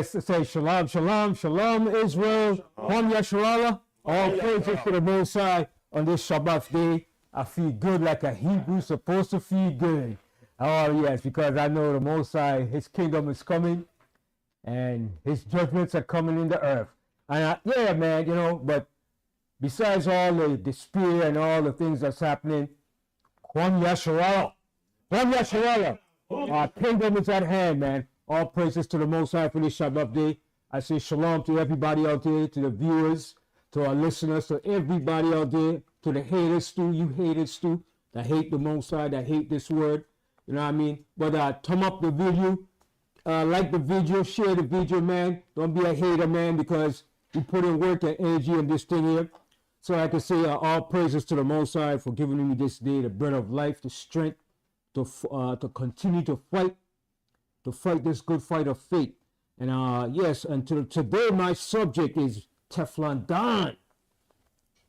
Yes, say shalom, shalom, shalom, Israel. Kwam Yasharallah. All praises to the Most High on this Shabbat day. I feel good like a Hebrew supposed to feel good. Oh, yes, because I know the Most High, His kingdom is coming and His judgments are coming in the earth. And yeah, man, you know, but besides all the despair and all the things that's happening, Kwam Yasharallah. Kwam Yasharallah. Our kingdom is at hand, man. All praises to the Most High for this Shabbat day. I say shalom to everybody out there, to the viewers, to our listeners, to everybody out there, to the haters too, you haters too, that hate the Most High, that hate this word. You know what I mean? But thumb up the video, like the video, share the video, man. Don't be a hater, man, because you put in work and energy in this thing here. So I can say all praises to the Most High for giving me this day, the bread of life, the strength to continue to fight this good fight of faith. And yes, and today my subject is Teflon Don.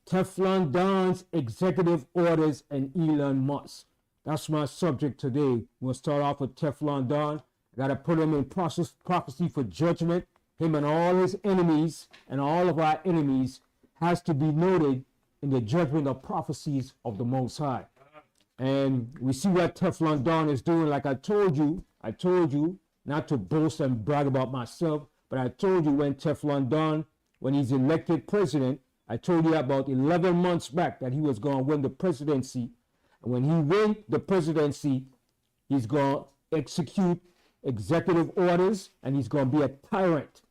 Teflon Don's executive orders and Elon Musk. That's my subject today. We'll start off with Teflon Don. Got to put him in prophecy for judgment. Him and all his enemies and all of our enemies has to be noted in the judgment of prophecies of the Most High. And we see what Teflon Don is doing. Like I told you, not to boast and brag about myself, but I told you when Teflon Don, when he's elected president, I told you about 11 months back that he was going to win the presidency. And when he wins the presidency, he's going to execute executive orders, and he's going to be a tyrant,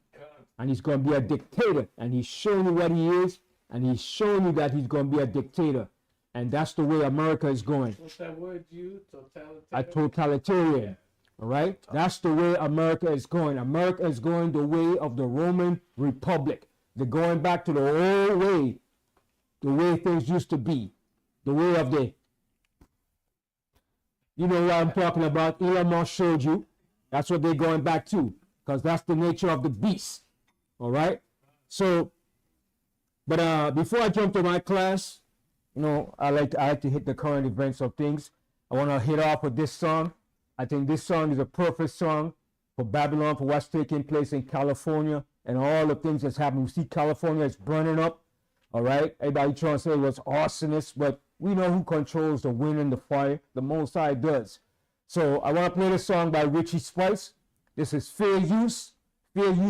and he's going to be a dictator. And he's showing you what he is, and he's showing you that he's going to be a dictator. And that's the way America is going. What's that word you? Totalitarian? A totalitarian. Yeah. All right? That's the way America is going. America is going the way of the Roman Republic. They're going back to the old way, the way things used to be. The way of the, you know what I'm talking about. Elon Musk showed you. That's what they're going back to, because that's the nature of the beast. All right? So, but before I jump to my class, you know, I like to hit the current events of things. I want to hit off with this song. I think this song is a perfect song for Babylon, for what's taking place in California and all the things that's happening. We see California is burning up. All right, everybody trying to say it was arsonists, but we know who controls the wind and the fire. The Most High does. So I want to play this song by Richie Spice. This is fair use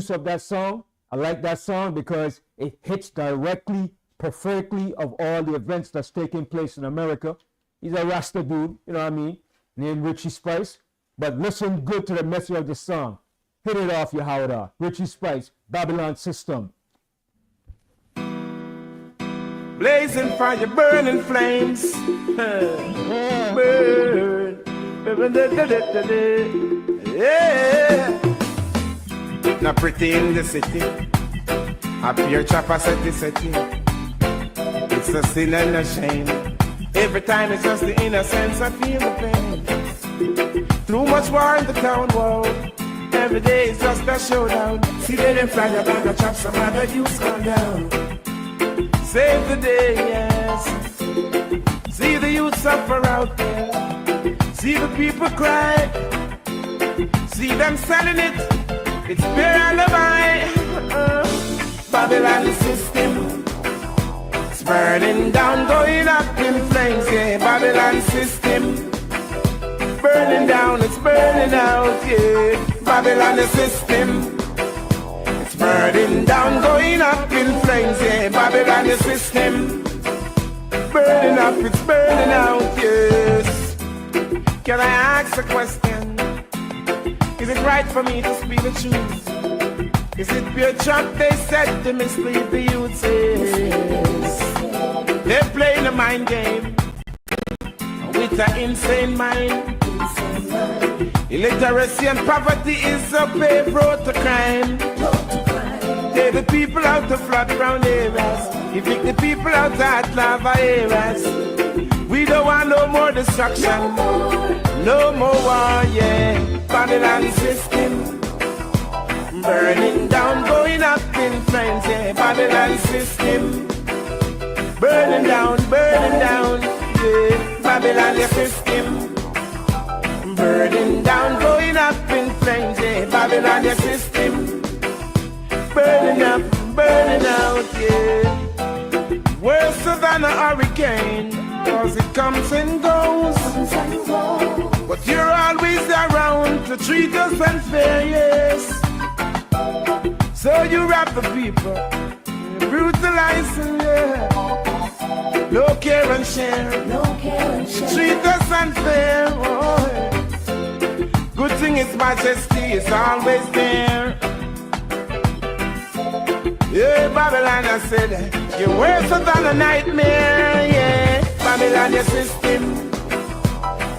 of that song. I like that song because it hits directly, perfectly of all the events that's taking place in America. He's a Rasta dude, you know what I mean, named Richie Spice. But listen good to the message of the song. Hit it off, Yahweh. Richie Spice, Babylon System. Blazing fire, burning flames. Burn. Yeah. Not pretty in the city. A pure chopper city. It's a sin and a shame. Every time it's just the innocence, I feel the pain. Too much war in the town, whoa. Every day is just a showdown. See them fly a bag of chop, some other youths gone down. Save the day, yes. See the youth suffer out there. See the people cry. See them selling it. It's pure alibi. Babylon system. It's burning down, going up in flames. Yeah, Babylon system. Burning down, it's burning out. Yeah, Babylon system. It's burning down, going up in flames. Yeah, Babylon system. Burning up, it's burning out. Yes. Can I ask a question? Is it right for me to speak the truth? Is it pure chat they said to mislead the youth? Yes. They're playing a mind game with an insane mind. Illiteracy and poverty is a paved road to crime. Take the people out of flood brown areas. Evict the people out of lava areas. We don't want no more destruction, no more war, yeah. Babylon system. Burning down, going up in flames, yeah. Babylon system. Burning down, yeah. Babylon system. Burning down, going up in flames, yeah. Babylon system. burning up, burning out, yeah. Worse than a hurricane, cause it comes and goes. But you're always around to treat us unfair, yes. So you rob the people, brutalize them, yeah. No care and share, No care and share. treat us unfair, oh, yeah. Good thing His Majesty is always there. Yeah, Babylon, I said, you're worse than a nightmare, yeah. Babylon, your system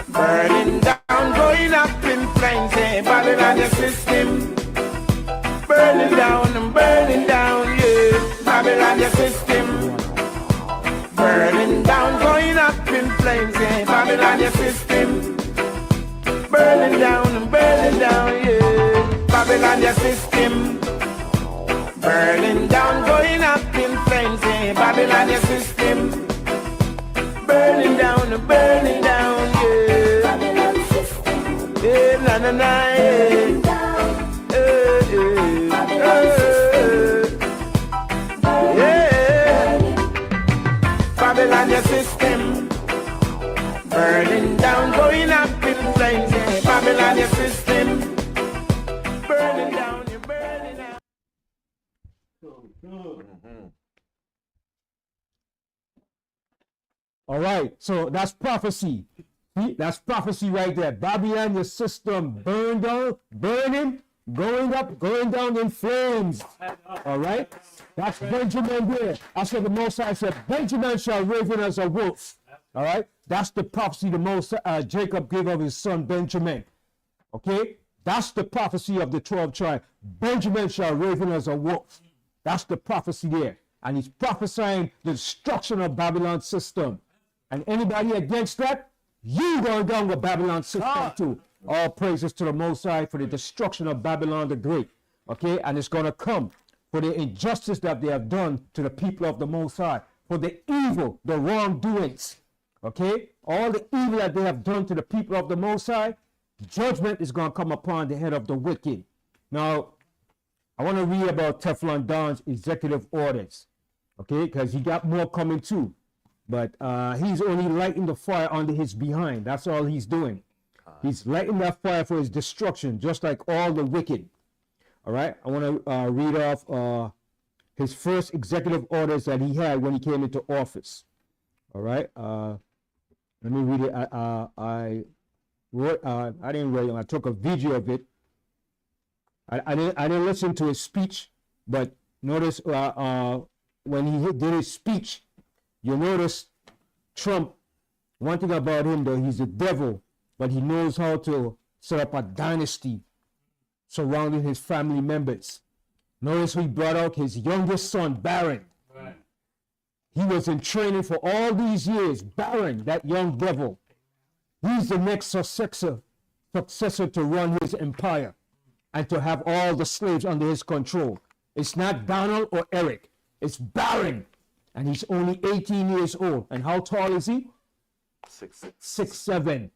burning down, going up in flames, yeah. Babylon, your system burning down and burning down, yeah. Babylon, your system burning down, going up in flames, yeah. Babylon, your system burning down and burning down, yeah. Babylon, your system burning down, going up in flames, yeah. Babylon, your system burning down and burning down, yeah. Babylon system. Yeah, na na na, yeah. Babylon, your system burning down, going up in flames, yeah. Babylon, your system burning down, you're burning out. All right, so that's prophecy. See, that's prophecy right there. Babylon, your system burned down, burning, going up, going down in flames. All right, that's Benjamin there. That's what the Most High said. Benjamin shall raven as a wolf. All right, that's the prophecy the Most Jacob gave of his son Benjamin. Okay, that's the prophecy of the 12 tribes. Benjamin shall raven as a wolf. That's the prophecy there, and he's prophesying the destruction of Babylon's system. And anybody against that, you going down with Babylon's system too. All praises to the Most High for the destruction of Babylon the Great. Okay, and it's going to come for the injustice that they have done to the people of the Most High, for the evil, the wrongdoings. Okay, all the evil that they have done to the people of the Most High, judgment is going to come upon the head of the wicked. Now, I want to read about Teflon Don's executive orders. Okay, because he got more coming too. But he's only lighting the fire under his behind. That's all he's doing. He's lighting that fire for his destruction, just like all the wicked. All right. I want to read off his first executive orders that he had when he came into office. All right. Let me read it. I didn't read it. I took a video of it. I didn't listen to his speech, but notice when he did his speech, you notice Trump, one thing about him though, he's a devil, but he knows how to set up a dynasty surrounding his family members. Notice he brought out his youngest son, Barron. Right. He was in training for all these years. Barron, that young devil, he's the next successor to run his empire and to have all the slaves under his control. It's not Donald or Eric, it's Barron. And he's only 18 years old. And how tall is he? 6'7".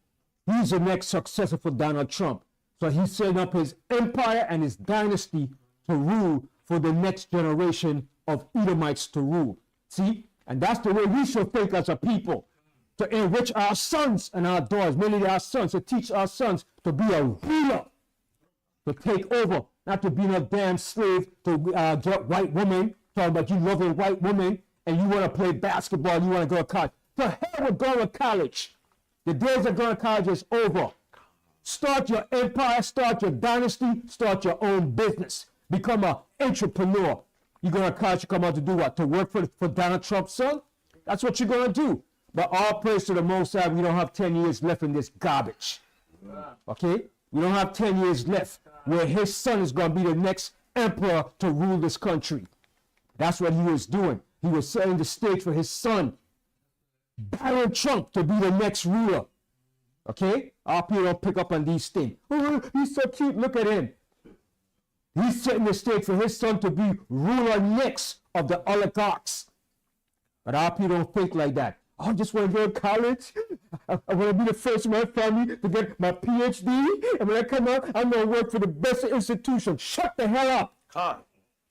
He's the next successor for Donald Trump. So he's setting up his empire and his dynasty to rule for the next generation of Edomites to rule. See? And that's the way we should think as a people. To enrich our sons and our daughters, mainly our sons, to teach our sons to be a ruler, to take over, not to be no damn slave to get white women, talking about you loving white women, and you want to play basketball, you want to go to college. To hell with going to college. The days of going to college is over. Start your empire, start your dynasty, start your own business. Become an entrepreneur. You go to college, you come out to do what? To work for Donald Trump's son? That's what you're going to do. But all praise to the Most High, we don't have 10 years left in this garbage. Okay? We don't have 10 years left where his son is going to be the next emperor to rule this country. That's what he was doing. He was setting the stage for his son, Donald Trump, to be the next ruler. Okay? Our people don't pick up on these things. Oh, he's so cute. Look at him. He's setting the stage for his son to be ruler next of the oligarchs. But our people don't think like that. I just want to go to college. I want to be the first in my family to get my PhD. And when I come out, I'm going to work for the best institution. Shut the hell up.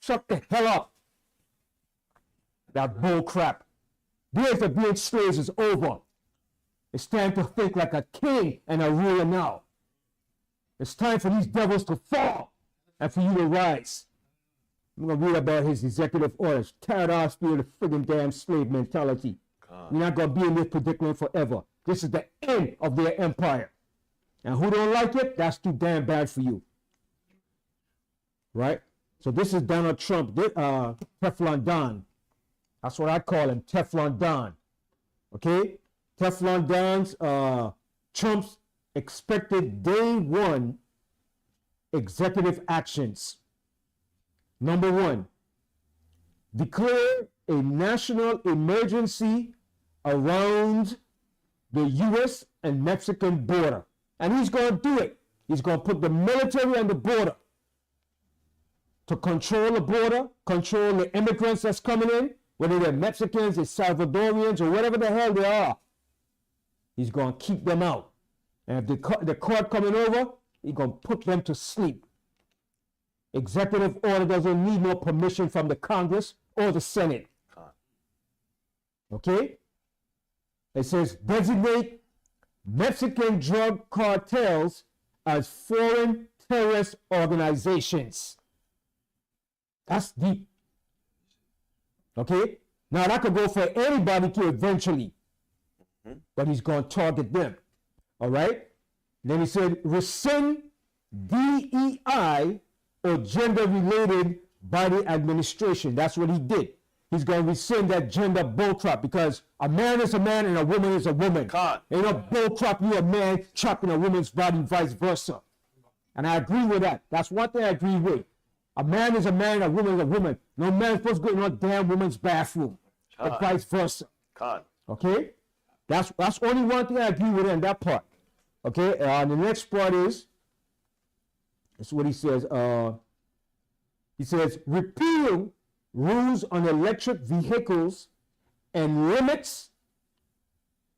Shut the hell up. That bull crap. Days of being slaves is over. It's time to think like a king and a ruler now. It's time for these devils to fall and for you to rise. I'm going to read about his executive orders. Tear down spirit of friggin' damn slave mentality. You're not going to be in this predicament forever. This is the end of their empire. And who don't like it, that's too damn bad for you. Right? So this is Donald Trump, Teflon Don. That's what I call him, Teflon Don. Okay? Teflon Don's Trump's expected day one executive actions. Number one, declare a national emergency around the U.S. and Mexican border. And he's going to do it. He's going to put the military on the border to control the border, control the immigrants that's coming in, whether they're Mexicans, they're Salvadorians, or whatever the hell they are. He's going to keep them out. And if the court coming over, he's going to put them to sleep. Executive order doesn't need no permission from the Congress or the Senate. Okay? It says designate Mexican drug cartels as foreign terrorist organizations. That's deep. Okay? Now that could go for anybody too eventually. But he's going to target them. All right? Then he said rescind DEI or gender-related body administration. That's what he did. He's going to rescind that gender bullcrap because a man is a man and a woman is a woman. Ain't no bullcrap, you a man trapped in a woman's body, vice versa. And I agree with that. That's one thing I agree with. A man is a man and a woman is a woman. No man is supposed to go in no damn woman's bathroom. Or vice versa. Okay? That's only one thing I agree with in that part. Okay? The next part is, that's what he says. He says, repeal rules on electric vehicles and limits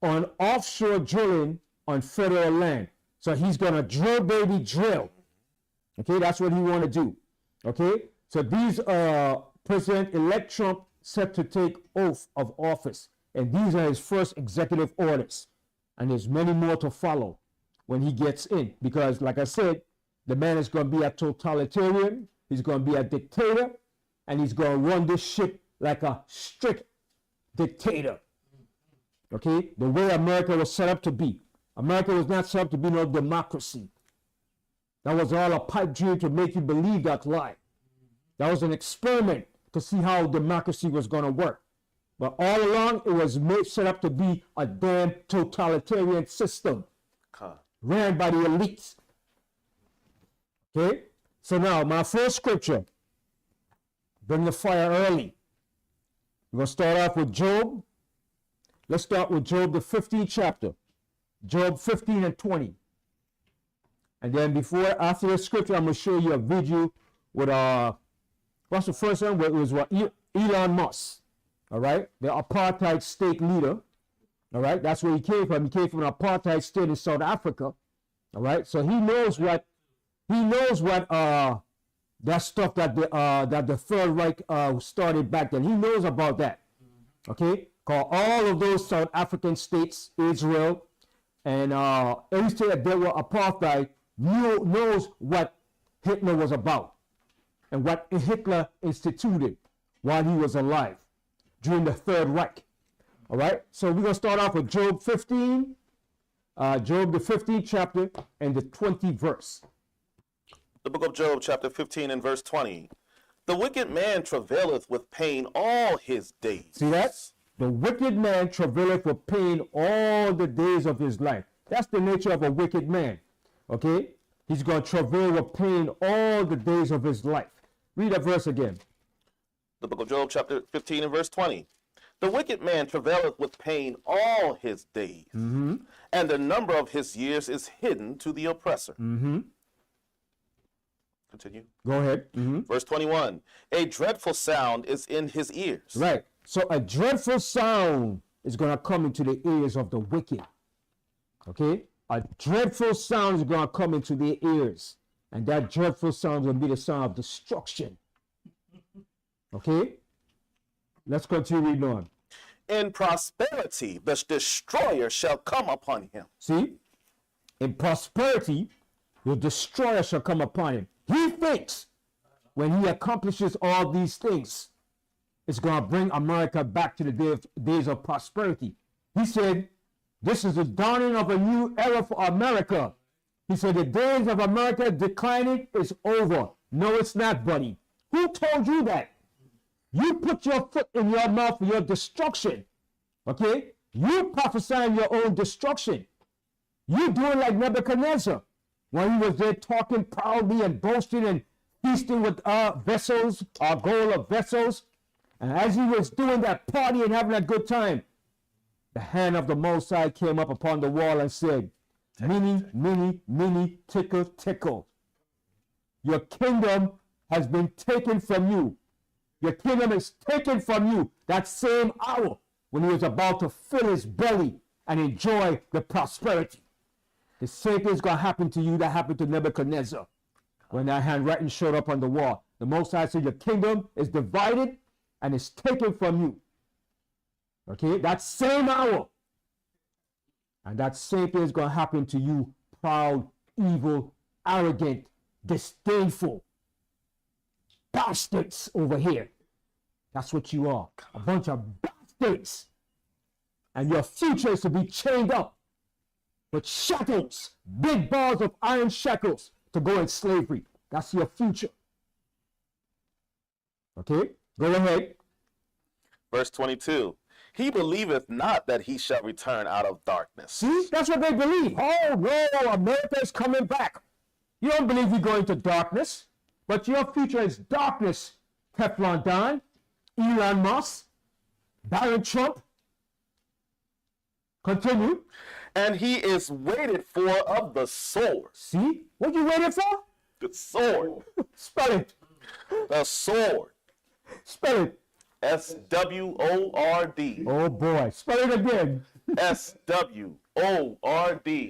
on offshore drilling on federal land. So he's going to drill, baby, drill. Okay, that's what he want to do. Okay, so these President-elect Trump set to take oath of office. And these are his first executive orders. And there's many more to follow when he gets in. Because, like I said, the man is going to be a totalitarian. He's going to be a dictator. And he's going to run this shit like a strict dictator. Okay? The way America was set up to be. America was not set up to be no democracy. That was all a pipe dream to make you believe that lie. That was an experiment to see how democracy was going to work. But all along, it was set up to be a damn totalitarian system ran by the elites. Okay? So now, my first scripture, bring the fire early. We're going to start off with Job. Let's start with Job, the 15th chapter. Job 15 and 20. And then after the scripture, I'm going to show you a video with, what's the first one? It was Elon Musk. All right, the apartheid state leader. All right, that's where he came from. He came from an apartheid state in South Africa. All right, so he knows what that stuff that the Third Reich started back then. He knows about that. Okay, call all of those South African states, Israel, and every state that they were apartheid knows what Hitler was about and what Hitler instituted while he was alive during the Third Reich. All right, so we're going to start off with Job 15, Job the 15th chapter and the 20th verse. The book of Job, chapter 15 and verse 20. The wicked man travaileth with pain all his days. See that? The wicked man travaileth with pain all the days of his life. That's the nature of a wicked man. Okay? He's going to travail with pain all the days of his life. Read that verse again. The book of Job, chapter 15 and verse 20. The wicked man travaileth with pain all his days, and the number of his years is hidden to the oppressor. Continue. Go ahead. Verse 21. A dreadful sound is in his ears. Right. So a dreadful sound is going to come into the ears of the wicked. Okay? A dreadful sound is going to come into their ears. And that dreadful sound will be the sound of destruction. Okay? Let's continue reading on. In prosperity, the destroyer shall come upon him. See? In prosperity, the destroyer shall come upon him. He thinks when he accomplishes all these things, it's going to bring America back to the days of prosperity. He said, this is the dawning of a new era for America. He said, the days of America declining is over. No, it's not, buddy. Who told you that? You put your foot in your mouth for your destruction. Okay? You prophesying your own destruction. You doing like Nebuchadnezzar when he was there talking proudly and boasting and feasting with vessels, gold of vessels. And as he was doing that party and having a good time, the hand of the Most High came up upon the wall and said, mini, mini, mini, tickle, tickle. Your kingdom has been taken from you. Your kingdom is taken from you that same hour when he was about to fill his belly and enjoy the prosperity. The same thing is going to happen to you that happened to Nebuchadnezzar when that handwriting showed up on the wall. The Most High said, your kingdom is divided and is taken from you. Okay, that same hour. And that same thing is going to happen to you, proud, evil, arrogant, disdainful bastards over here. That's what you are. A bunch of bastards. And your future is to be chained up with shackles, big bars of iron shackles to go in slavery. That's your future. Okay, go ahead. Verse 22. He believeth not that he shall return out of darkness. See, that's what they believe. Oh, no, America is coming back. You don't believe you're going to darkness, but your future is darkness, Teflon Don, Elon Musk, Donald Trump. Continue. And he is waited for of the sword. See, what you waiting for? The sword. Spell it. The sword. Spell it. S-W-O-R-D. Oh boy, spell it again. S-W-O-R-D.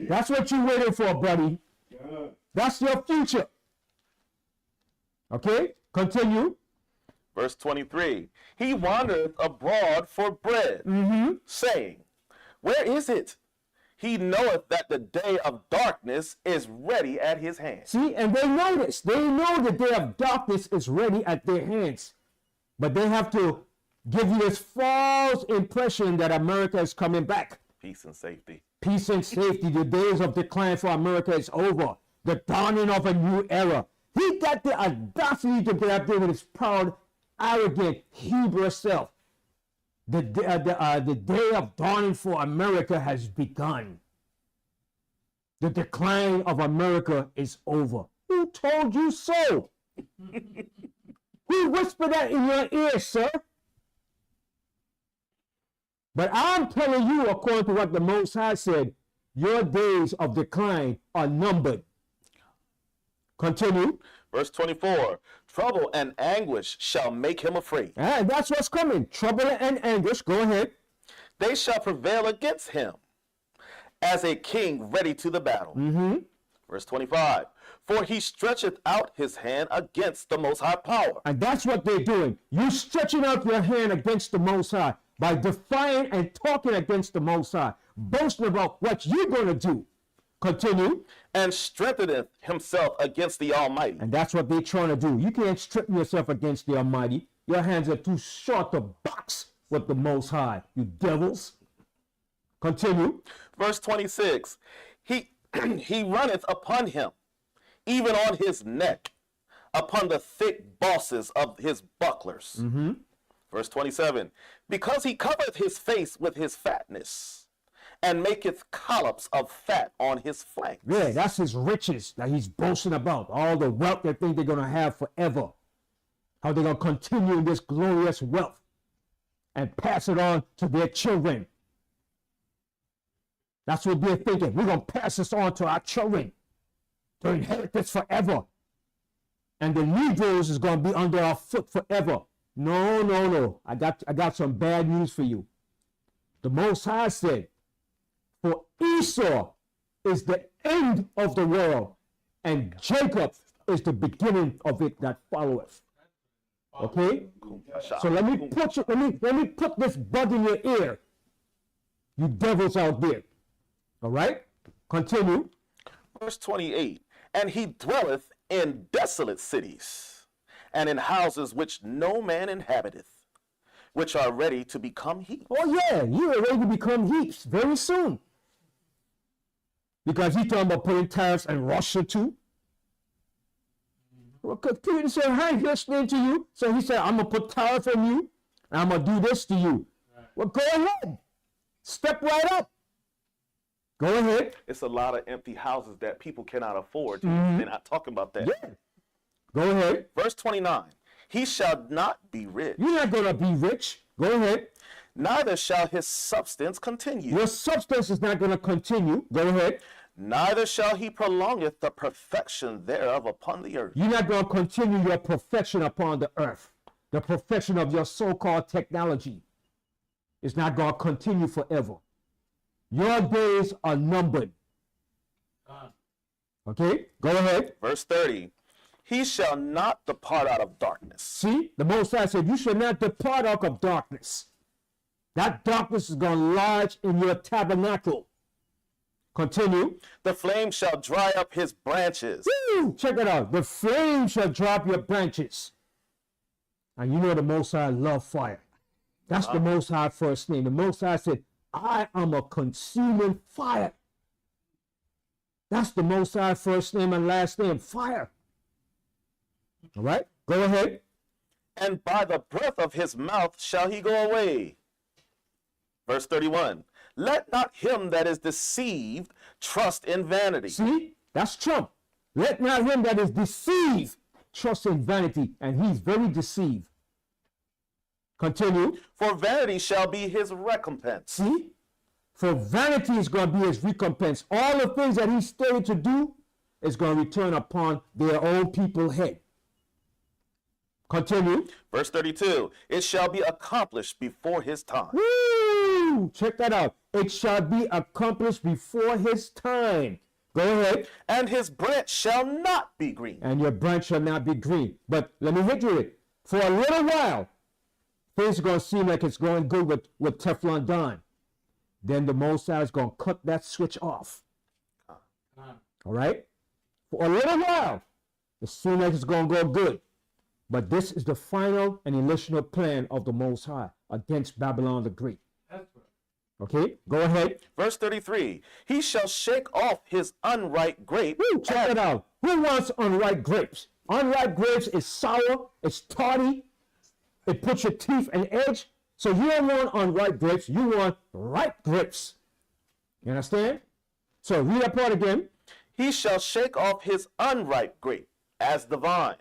That's what you waiting for, buddy. That's your future. Okay, continue. Verse 23. He wandereth abroad for bread, saying, where is it? He knoweth that the day of darkness is ready at his hand. See, and they know this. They know the day of darkness is ready at their hands. But they have to give you this false impression that America is coming back. Peace and safety. Peace and safety. The days of decline for America is over. The dawning of a new era. He got the audacity to get up there with his proud, arrogant Hebrew self. The day of dawning for America has begun. The decline of America is over. Who told you so? Who whispered that in your ear, sir? But I'm telling you, according to what the Most High said, your days of decline are numbered. Continue. Verse 24. Trouble and anguish shall make him afraid. And that's what's coming. Trouble and anguish. Go ahead. They shall prevail against him as a king ready to the battle. Verse 25. For he stretcheth out his hand against the Most High power. And that's what they're doing. You stretching out your hand against the Most High by defying and talking against the Most High, boasting about what you're going to do. Continue. And strengtheneth himself against the Almighty. And that's what they're trying to do. You can't strengthen yourself against the Almighty. Your hands are too short to box with the Most High, you devils. Continue. Verse 26. He runneth upon him, even on his neck, upon the thick bosses of his bucklers. Verse 27. Because he covereth his face with his fatness, and maketh collops of fat on his flanks. Yeah, that's his riches that he's boasting about. All the wealth they think they're going to have forever. How they're going to continue this glorious wealth and pass it on to their children. That's what they're thinking. We're going to pass this on to our children to inherit this forever. And the Negroes is going to be under our foot forever. No, no, no. I got some bad news for you. The Most High said, for Esau is the end of the world, and Jacob is the beginning of it that followeth. Okay? So let me put this bug in your ear. You devils out there. All right? Continue. Verse 28, and he dwelleth in desolate cities, and in houses which no man inhabiteth, which are ready to become heaps. Oh yeah, you are ready to become heaps very soon. Because he's talking about putting tariffs in Russia too. Well, Putin said, "Hi, listening to you." So he said, "I'm gonna put tariff on you, and I'm gonna do this to you." Well, go ahead, step right up. Go ahead. It's a lot of empty houses that people cannot afford. They're not talking about that. Yeah. Go ahead. Verse 29, he shall not be rich, You're not gonna be rich. Go ahead. neither shall his substance continue. Your substance is not gonna continue. Go ahead. Neither shall he prolongeth the perfection thereof upon the earth. You're not gonna continue your perfection upon the earth. The perfection of your so-called technology is not gonna continue forever. Your days are numbered. Okay, go ahead. Verse 30, he shall not depart out of darkness. See, the Most High said, "You shall not depart out of darkness." That darkness is going to lodge in your tabernacle. Continue. The flame shall dry up his branches. Woo! Check it out. The flame shall drop your branches. And you know the Most High love fire. That's the Most High first name. The Most High said, "I am a consuming fire." That's the Most High first name and last name, fire. All right, go ahead. And by the breath of his mouth shall he go away. Verse 31, let not him that is deceived trust in vanity. See, that's Trump. Let not him that is deceived trust in vanity, and he's very deceived. Continue. For vanity shall be his recompense. See, for vanity is going to be his recompense. All the things that he stated to do is going to return upon their own people's head. Continue. Verse 32, it shall be accomplished before his time. Woo! Check that out. It shall be accomplished before his time. Go ahead. And his branch shall not be green. And your branch shall not be green. But let me hit you with it. For a little while, things are going to seem like it's going good with Teflon Don. Then the Most High is going to cut that switch off. All right? For a little while, it seems like it's going to go good. But this is the final and initial plan of the Most High against Babylon the Great. Okay, go ahead. Verse 33, he shall shake off his unripe grape. Woo, check it out. Who wants unripe grapes? Unripe grapes is sour, it's tardy, it puts your teeth on edge. So you don't want unripe grapes, you want ripe grapes. You understand? So read that part again. He shall shake off his unripe grape as the vine,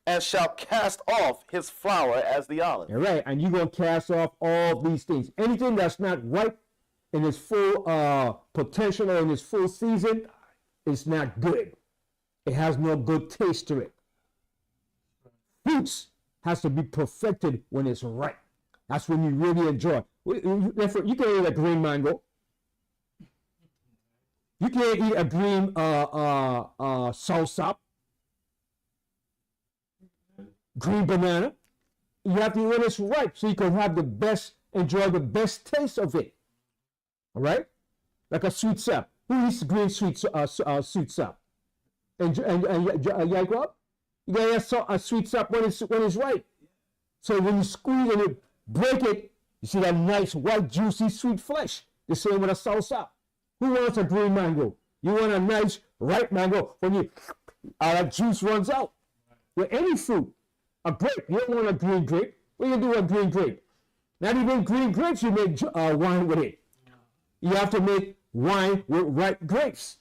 and shall cast off his flower as the olive. All right, and you're going to cast off all these things. Anything that's not ripe in its full potential or in its full season is not good. It has no good taste to it. Fruits has to be perfected when it's ripe. That's when you really enjoy. You can eat a green mango. You can eat a green soursop. Green banana. You have to eat when it's ripe so you can have enjoy the best taste of it. All right? Like a sweet sap. Who eats green sweet sap? And Jacob? You gotta have a sweet sap when it's ripe. So when you squeeze and you break it, you see that nice white juicy sweet flesh. The same with a soursop. Who wants a green mango? You want a nice ripe mango when that juice runs out. With any fruit. A grape, you don't want a green grape. What do you do with a green grape? Not even green grapes, you make wine with it. You have to make wine with ripe grapes.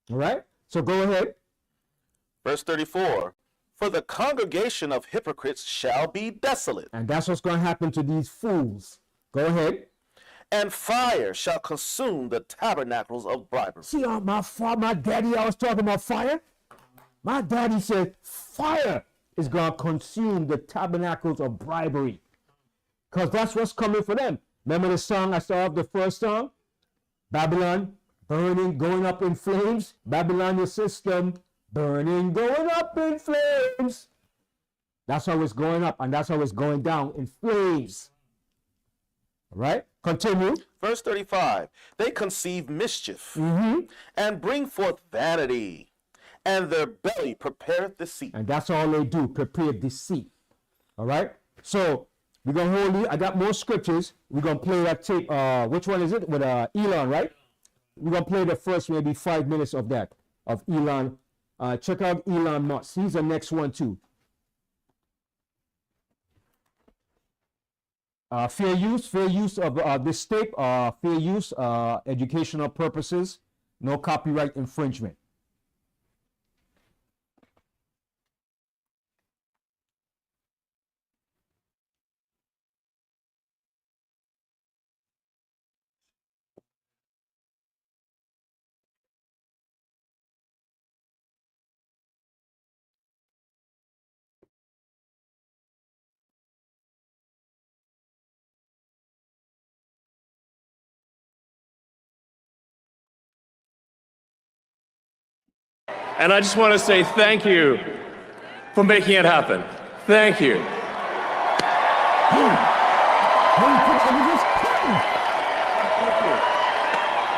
All right? So go ahead. Verse 34, for the congregation of hypocrites shall be desolate. And that's what's going to happen to these fools. Go ahead. And fire shall consume the tabernacles of bribery. See, my daddy always talking about fire. My daddy said fire is going to consume the tabernacles of bribery. Because that's what's coming for them. Remember the song I saw of the first song? Babylon, burning, going up in flames. Babylon, your system, burning, going up in flames. That's how it's going up, and that's how it's going down in flames. All right? Continue. Verse 35. They conceive mischief and bring forth vanity, and their belly prepareth deceit. And that's all they do, prepare deceit. All right? So we're going to hold you. I got more scriptures. We're going to play that tape. Which one is it? With Elon, right? We're going to play the first maybe 5 minutes of that, of Elon. Check out Elon Musk. He's the next one too. Fair use of this tape, fair use, educational purposes, no copyright infringement. And I just want to say thank you for making it happen. Thank you.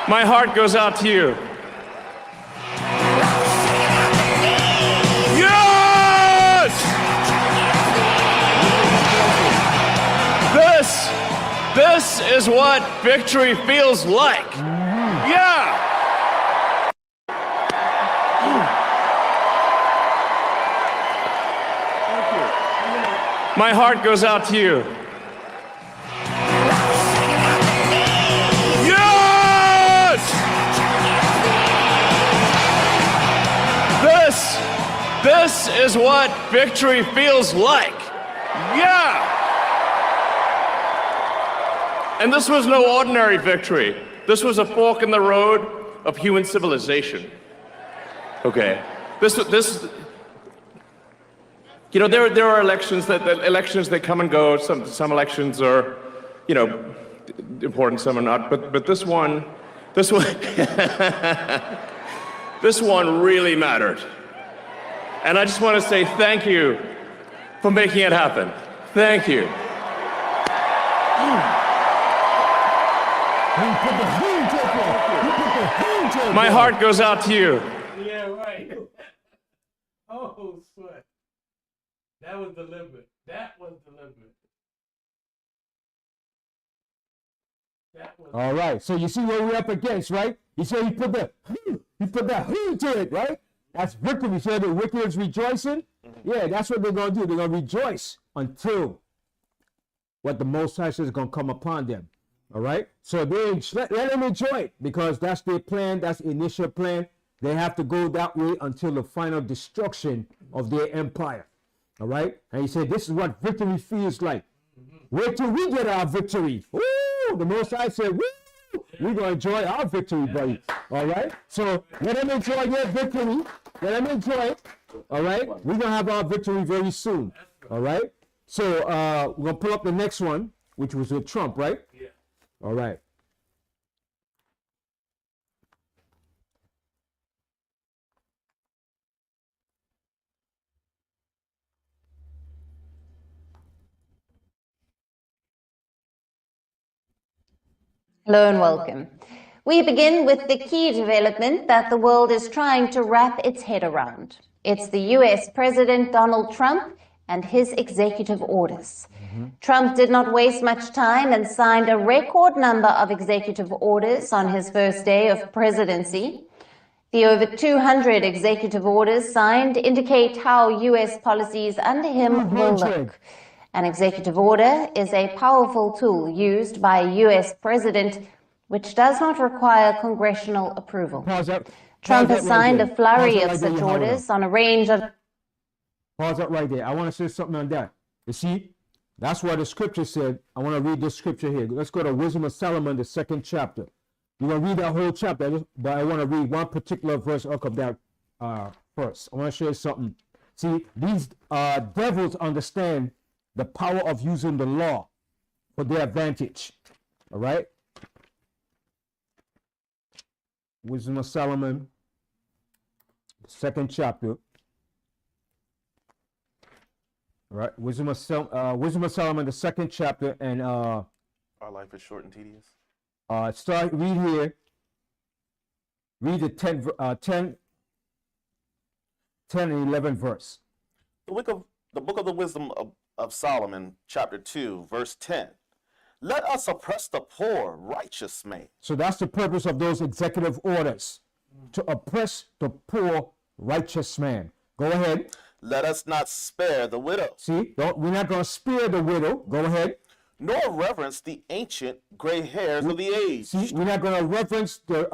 My heart goes out to you. Yes! This is what victory feels like. Yeah! My heart goes out to you. Yes! This is what victory feels like. Yeah! And this was no ordinary victory. This was a fork in the road of human civilization. Okay. This you know, there are elections that come and go. Some elections are, you know, important. Some are not. But this one, this one really mattered. And I just want to say thank you for making it happen. Thank you. My heart goes out to you. Yeah, right. Oh, sweat. That was deliberate. That was deliberate. That was. All right. So you see what we're up against, right? You say he put that to it, right? That's victory. You say the wicked is rejoicing. Yeah, that's what they're gonna do. They're gonna rejoice until what the Most High says is gonna come upon them. All right. So let them enjoy it, because that's their plan. That's the initial plan. They have to go that way until the final destruction of their empire. All right. And he said, this is what victory feels like. Wait till we get our victory. Woo! The Most High said, woo! We're going to enjoy our victory, buddy. All right. So let them enjoy their victory. Let them enjoy it. All right. We're going to have our victory very soon. All right. So we're going to pull up the next one, which was with Trump, right? Yeah. All right. Hello and welcome. We begin with the key development that the world is trying to wrap its head around. It's the US President Donald Trump and his executive orders. Trump did not waste much time and signed a record number of executive orders on his first day of presidency. The over 200 executive orders signed indicate how US policies under him will look. An executive order is a powerful tool used by a US president which does not require congressional approval. Trump has signed a flurry of such orders on a range of... Pause that right there. I want to say something on that. You see, that's what the scripture said. I want to read this scripture here. Let's go to Wisdom of Solomon, the 2nd chapter. We're going to read that whole chapter, but I want to read one particular verse out of that first. I want to show you something. See, these devils understand the power of using the law for their advantage. All right? Wisdom of Solomon, 2nd chapter. All right, Wisdom of Solomon, the second chapter, and Our life is short and tedious. read here. Read the 10 and 11 verse. The book of the Wisdom of Solomon, chapter 2, verse 10. Let us oppress the poor, righteous man. So that's the purpose of those executive orders, to oppress the poor, righteous man. Go ahead. Let us not spare the widow. See, we're not going to spare the widow. Go ahead. Nor reverence the ancient gray hairs of the age. See, we're not going to reverence the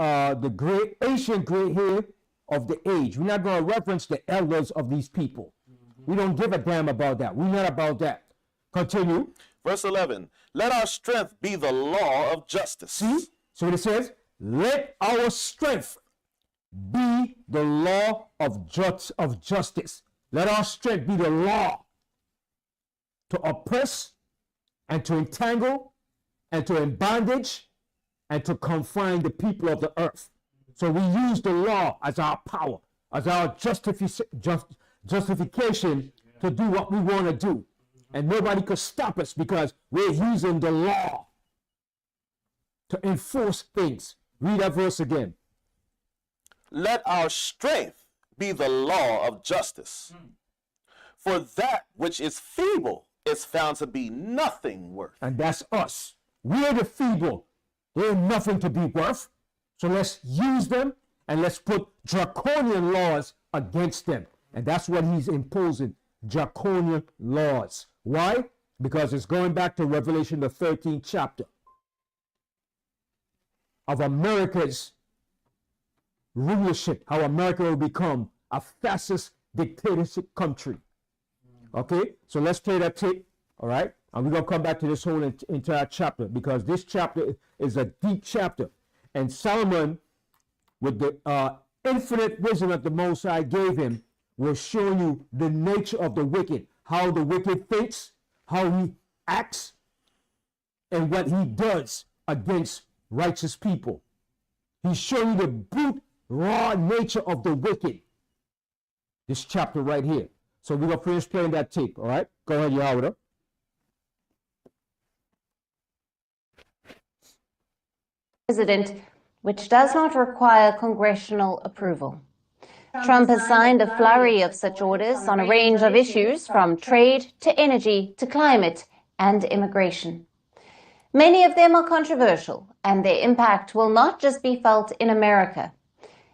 ancient gray hair of the age. We're not going to reverence the elders of these people. We don't give a damn about that. We're not about that. Continue. Verse 11. Let our strength be the law of justice. See? So it says, let our strength be the law of justice. Let our strength be the law to oppress and to entangle and to in bondage and to confine the people of the earth. So we use the law as our power, as our justification to do what we want to do. And nobody could stop us because we're using the law to enforce things. Read that verse again. Let our strength be the law of justice. For that which is feeble is found to be nothing worth. And that's us. We're the feeble. They're nothing to be worth. So let's use them and let's put draconian laws against them. And that's what he's imposing, draconian laws. Why? Because it's going back to Revelation, the 13th chapter of America's rulership, how America will become a fascist dictatorship country. Okay, so let's play that tape, all right? And we're going to come back to this whole entire chapter because this chapter is a deep chapter. And Solomon, with the infinite wisdom that the Most High gave him, will show you the nature of the wicked, how the wicked thinks, how he acts, and what he does against righteous people. He's showing you the brute, raw nature of the wicked. This chapter right here. So we're going to finish playing that tape, all right? Go ahead, Yahweh. President, which does not require congressional approval. Trump has signed a flurry of such orders on a range of issues from trade to energy to climate and immigration. Many of them are controversial, and their impact will not just be felt in America.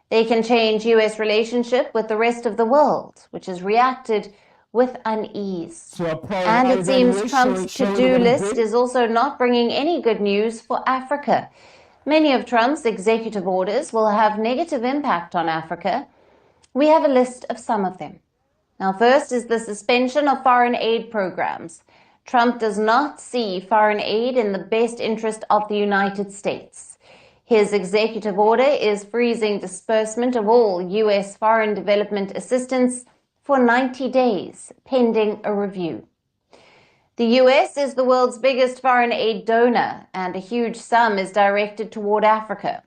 They can change U.S. relationship with the rest of the world, which has reacted with unease. And it seems Trump's to-do list is also not bringing any good news for Africa. Many of Trump's executive orders will have negative impact on Africa. We have a list of some of them. Now, first is the suspension of foreign aid programs. Trump does not see foreign aid in the best interest of the United States. His executive order is freezing disbursement of all U.S. foreign development assistance for 90 days, pending a review. The U.S. is the world's biggest foreign aid donor, and a huge sum is directed toward Africa.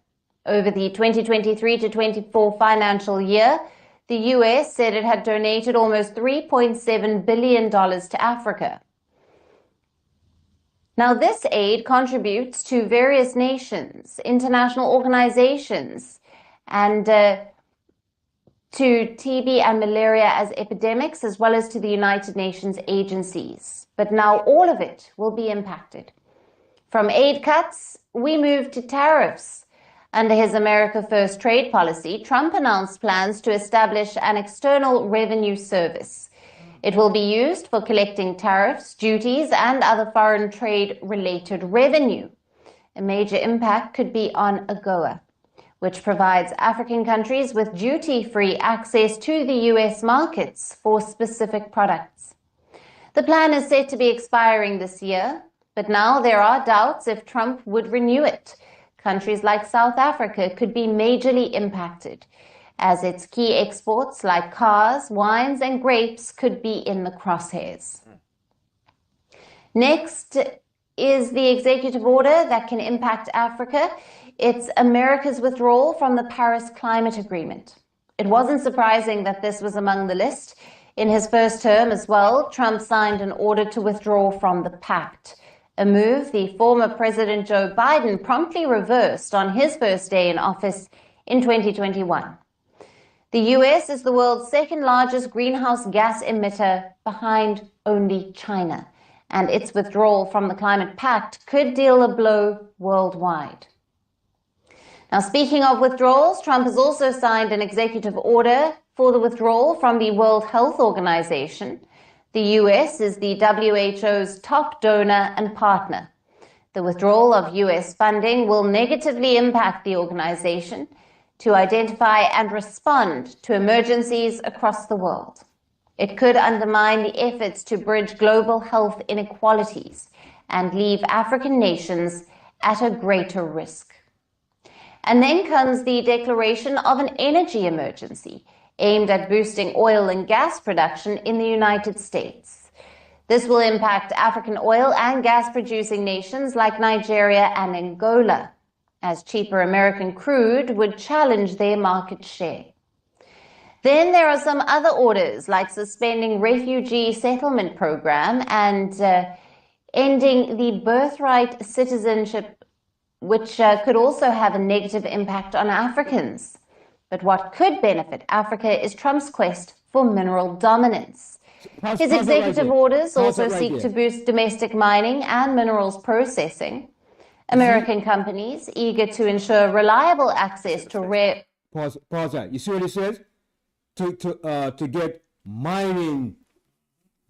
Over the 2023 to 24 financial year, the U.S. said it had donated almost $3.7 billion to Africa. Now, this aid contributes to various nations, international organizations, and to TB and malaria as epidemics, as well as to the United Nations agencies. But now all of it will be impacted. From aid cuts, we move to tariffs. Under his America First trade policy, Trump announced plans to establish an external revenue service. It will be used for collecting tariffs, duties, and other foreign trade-related revenue. A major impact could be on AGOA, which provides African countries with duty-free access to the U.S. markets for specific products. The plan is set to be expiring this year, but now there are doubts if Trump would renew it. Countries like South Africa could be majorly impacted, as its key exports like cars, wines, and grapes could be in the crosshairs. Next is the executive order that can impact Africa. It's America's withdrawal from the Paris Climate Agreement. It wasn't surprising that this was among the list. In his first term as well, Trump signed an order to withdraw from the pact, a move the former President Joe Biden promptly reversed on his first day in office in 2021. The US is the world's second largest greenhouse gas emitter behind only China, and its withdrawal from the climate pact could deal a blow worldwide. Now, speaking of withdrawals, Trump has also signed an executive order for the withdrawal from the World Health Organization. The US is the WHO's top donor and partner. The withdrawal of US funding will negatively impact the organization to identify and respond to emergencies across the world. It could undermine the efforts to bridge global health inequalities and leave African nations at a greater risk. And then comes the declaration of an energy emergency aimed at boosting oil and gas production in the United States. This will impact African oil and gas producing nations like Nigeria and Angola, as cheaper American crude would challenge their market share. Then there are some other orders, like suspending refugee settlement program and ending the birthright citizenship, which could also have a negative impact on Africans. But what could benefit Africa is Trump's quest for mineral dominance. His executive orders also seek to boost domestic mining and minerals processing. American companies eager to ensure reliable access to rare... Pause that. You see what it says? To get mining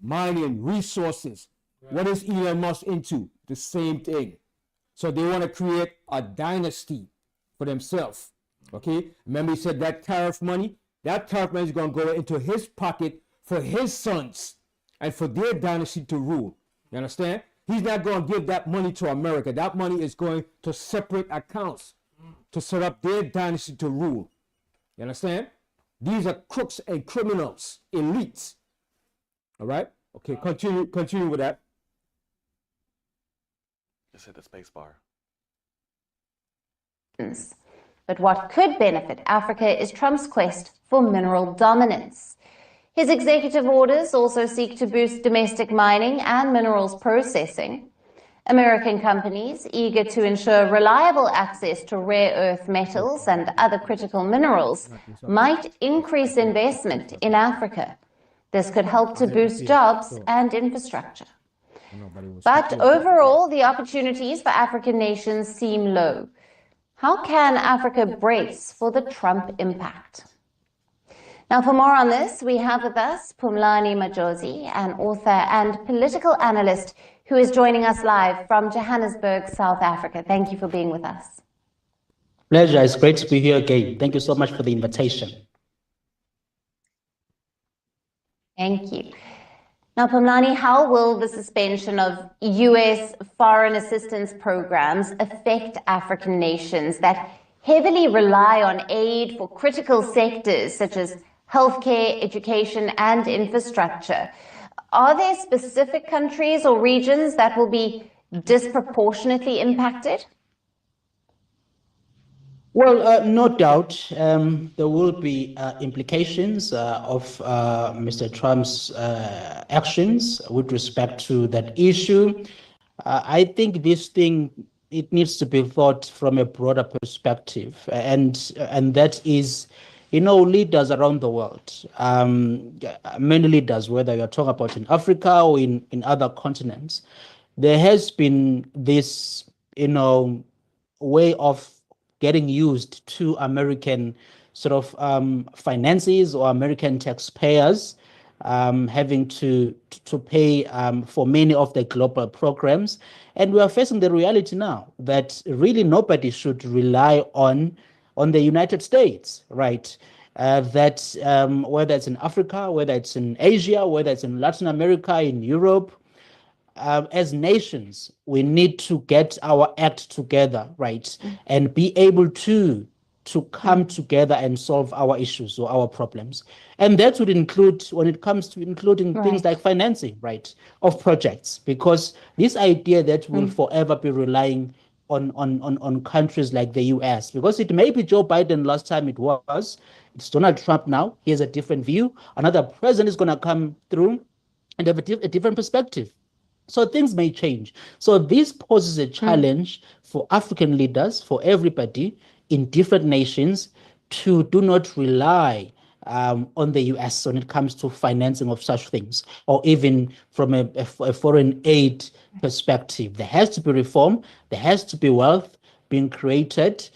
resources. What is Elon Musk into? The same thing. So they want to create a dynasty for themselves. Okay? Remember he said that tariff money is going to go into his pocket for his sons and for their dynasty to rule. You understand? He's not going to give that money to America. That money is going to separate accounts to set up their dynasty to rule. You understand? These are crooks and criminals, elites. All right? Okay, continue with that. Just hit the space bar. But what could benefit Africa is Trump's quest for mineral dominance. His executive orders also seek to boost domestic mining and minerals processing. American companies eager to ensure reliable access to rare earth metals and other critical minerals might increase investment in Africa. This could help to boost jobs and infrastructure. But overall, the opportunities for African nations seem low. How can Africa brace for the Trump impact? Now, for more on this, we have with us Phumlani Majozi, an author and political analyst who is joining us live from Johannesburg, South Africa. Thank you for being with us. Pleasure. It's great to be here again. Thank you so much for the invitation. Thank you. Now, Phumlani, how will the suspension of US foreign assistance programs affect African nations that heavily rely on aid for critical sectors such as healthcare, education, and infrastructure? Are there specific countries or regions that will be disproportionately impacted? Well, no doubt there will be implications of Mr. Trump's actions with respect to that issue. I think this thing, it needs to be thought from a broader perspective, and that is, leaders around the world, many leaders, whether you're talking about in Africa or in other continents, there has been this, way of getting used to American sort of finances or American taxpayers having to pay for many of the global programs. And we are facing the reality now that really nobody should rely on the United States, right? That whether it's in Africa, whether it's in Asia, whether it's in Latin America, in Europe, as nations, we need to get our act together, right? And be able to come together and solve our issues or our problems. And that would include, when it comes to including things like financing, right, of projects, because this idea that we'll forever be relying on countries like the US, because it may be Joe Biden last time it's Donald Trump now. He has a different view. Another president is going to come through and have a different perspective. So things may change. So this poses a challenge for African leaders, for everybody in different nations, to do not rely on the US when it comes to financing of such things, or even from a foreign aid perspective. There has to be reform, there has to be wealth being created.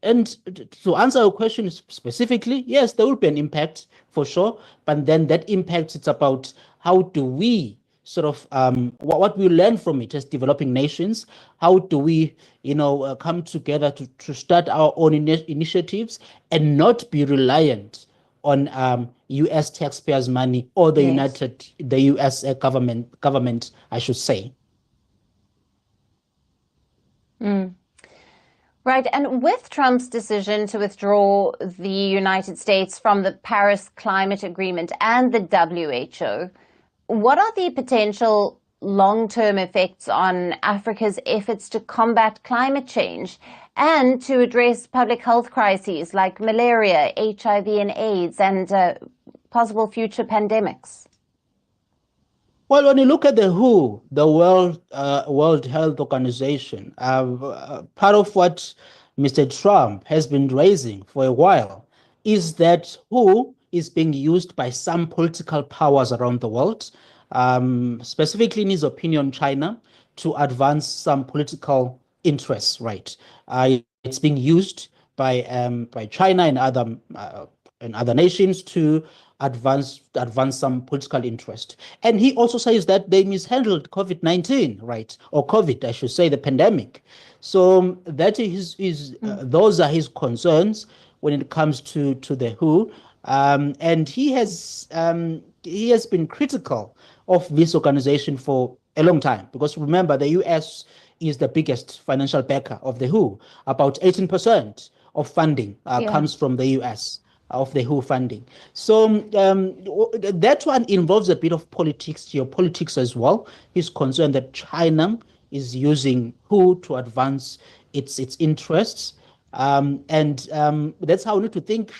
And to answer your question specifically, yes, there will be an impact for sure. But then that impact, it's about how do we sort of what we learn from it as developing nations. How do we, come together to start our own initiatives and not be reliant on U.S. taxpayers' money, or the Yes. the U.S. government, I should say. Right. And with Trump's decision to withdraw the United States from the Paris Climate Agreement and the WHO, what are the potential long-term effects on Africa's efforts to combat climate change and to address public health crises like malaria, HIV and AIDS, and possible future pandemics? Well, when you look at the WHO, the World Health Organization, part of what Mr. Trump has been raising for a while is that WHO is being used by some political powers around the world, specifically in his opinion, China, to advance some political interests. Right? It's being used by China and other nations to advance some political interest. And he also says that they mishandled COVID-19, right? Or COVID, I should say, the pandemic. So that is those are his concerns when it comes to the WHO. And he has been critical of this organization for a long time, because remember, the US is the biggest financial backer of the WHO. About 18% of funding comes from the US, of the WHO funding. So that one involves a bit of politics, geopolitics as well. He's concerned that China is using WHO to advance its interests. And that's how we need to think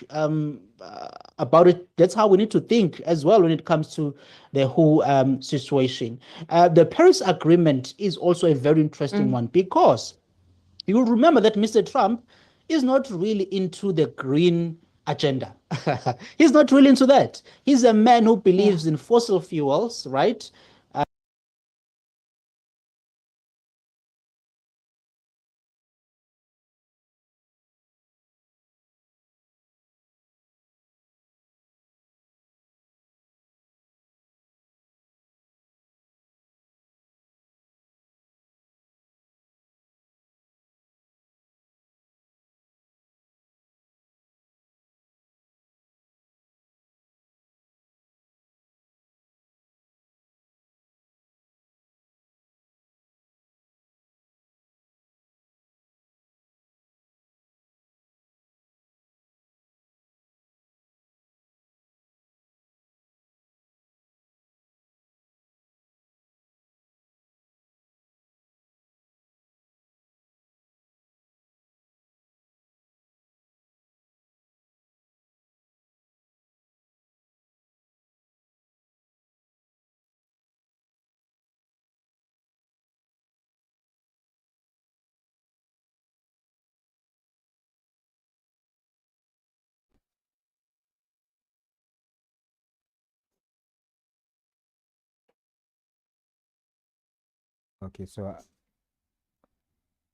about it. That's how we need to think as well when it comes to the whole situation. The Paris Agreement is also a very interesting one, because you will remember that Mr. Trump is not really into the green agenda. He's not really into that. He's a man who believes in fossil fuels, right? Okay, so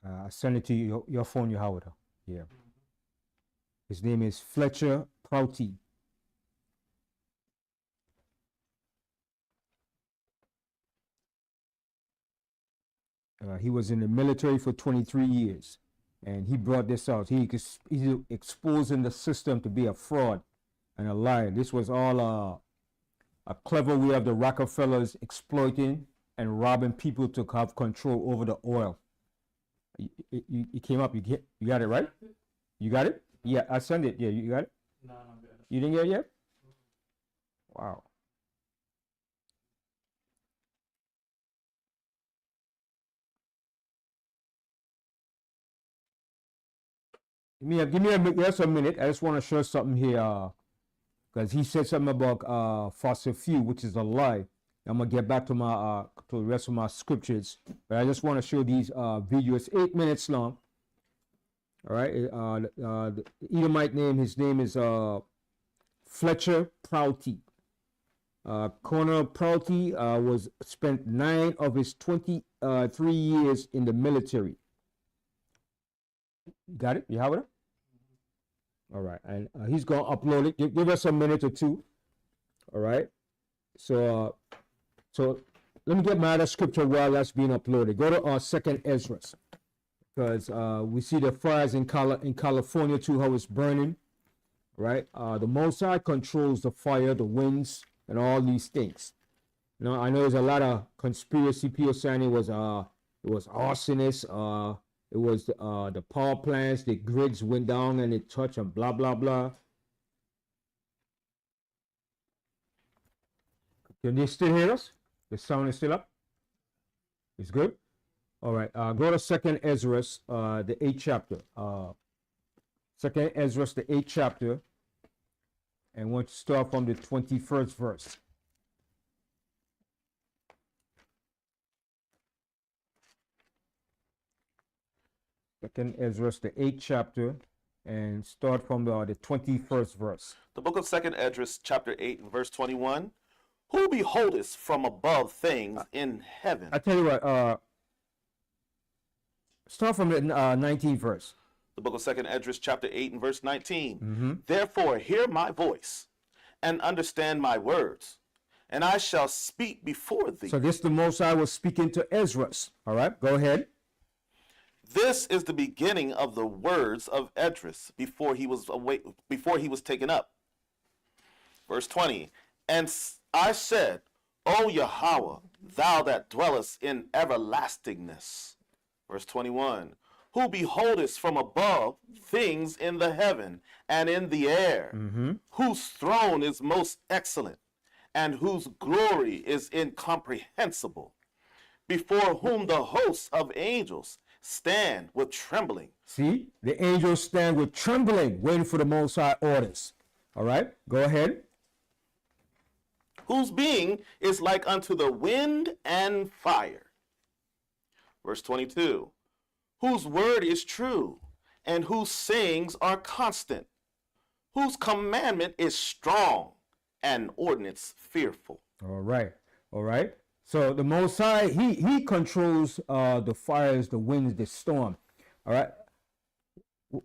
I send it to you, your phone, your Howard. Yeah. His name is Fletcher Prouty. He was in the military for 23 years, and he brought this out. He's exposing the system to be a fraud and a lie. This was all a clever way of the Rockefellers exploiting and robbing people to have control over the oil. You came up. You got it right. You got it. Yeah, I sent it. Yeah, you got it. No, I'm good. You didn't get it yet. Wow. Just a minute. I just want to show something here, because he said something about fossil fuel, which is a lie. I'm gonna get back to my to the rest of my scriptures, but I just want to show these videos. 8 minutes long. All right. The Edomite name. His name is Fletcher Prouty. Colonel Prouty was spent 9 of his 23 years in the military. Got it? You have it? All right, and he's gonna upload it. Give us a minute or two. All right. So let me get my other scripture while that's being uploaded. Go to our 2nd Ezra, because we see the fires in California too, how it's burning. Right. The Most High controls the fire, the winds, and all these things. You know, I know there's a lot of conspiracy people saying it was arsonists. It was the power plants, the grids went down and it touched and blah, blah, blah. Can you still hear us? The sound is still up? It's good? All right. Go to 2nd Ezra, the 8th chapter. 2nd Ezra, the 8th chapter. And want to start from the 21st verse. 2nd Ezra, the 8th chapter, and start from the 21st verse. The book of 2nd Ezra, chapter 8, and verse 21. Who beholdeth from above things in heaven? I tell you what, start from the 19th verse. The book of 2nd Ezra, chapter 8, and verse 19. Therefore, hear my voice, and understand my words, and I shall speak before thee. So this the Most High was speaking to Ezra. All right, go ahead. This is the beginning of the words of Esdras before he was taken up. Verse 20. And I said, O Yahweh, thou that dwellest in everlastingness. Verse 21. Who beholdest from above things in the heaven and in the air, whose throne is most excellent, and whose glory is incomprehensible, before whom the hosts of angels stand with trembling. See, the angels stand with trembling, waiting for the Most High orders. All right, go ahead. Whose being is like unto the wind and fire. Verse 22. Whose word is true, and whose sayings are constant, whose commandment is strong, and ordinance fearful. All right, all right. So the Most High, he controls the fires, the winds, the storm. All right.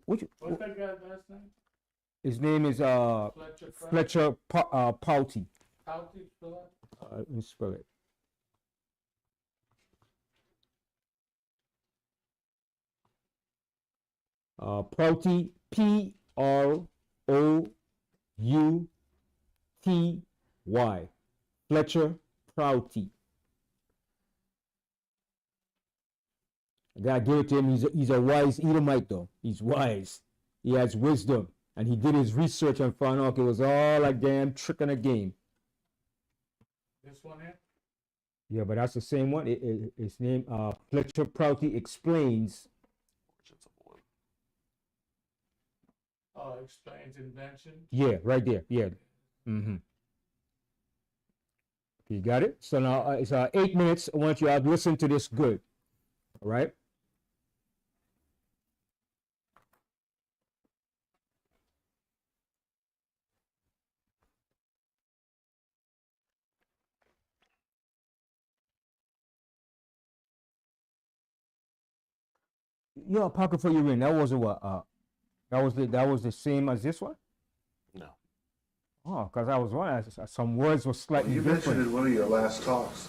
What's that guy's last name? His name is Fletcher Prouty. Prouty, spell it? Let me spell it. Prouty, Prouty. Fletcher Prouty. God gave it to him. He's a wise Edomite, though. He's wise. He has wisdom. And he did his research and found out it was all a damn trick and a game. This one here? Yeah, but that's the same one. His name, Fletcher Prouty explains. Oh, explains invention. Yeah, right there. Yeah. You got it? So now it's 8 minutes. I want you to listen to this good. All right? Yeah, pocket for your ring. That wasn't what? That was the same as this one? No. Oh, because I was wondering, some words were slightly You different. mentioned in one of your last talks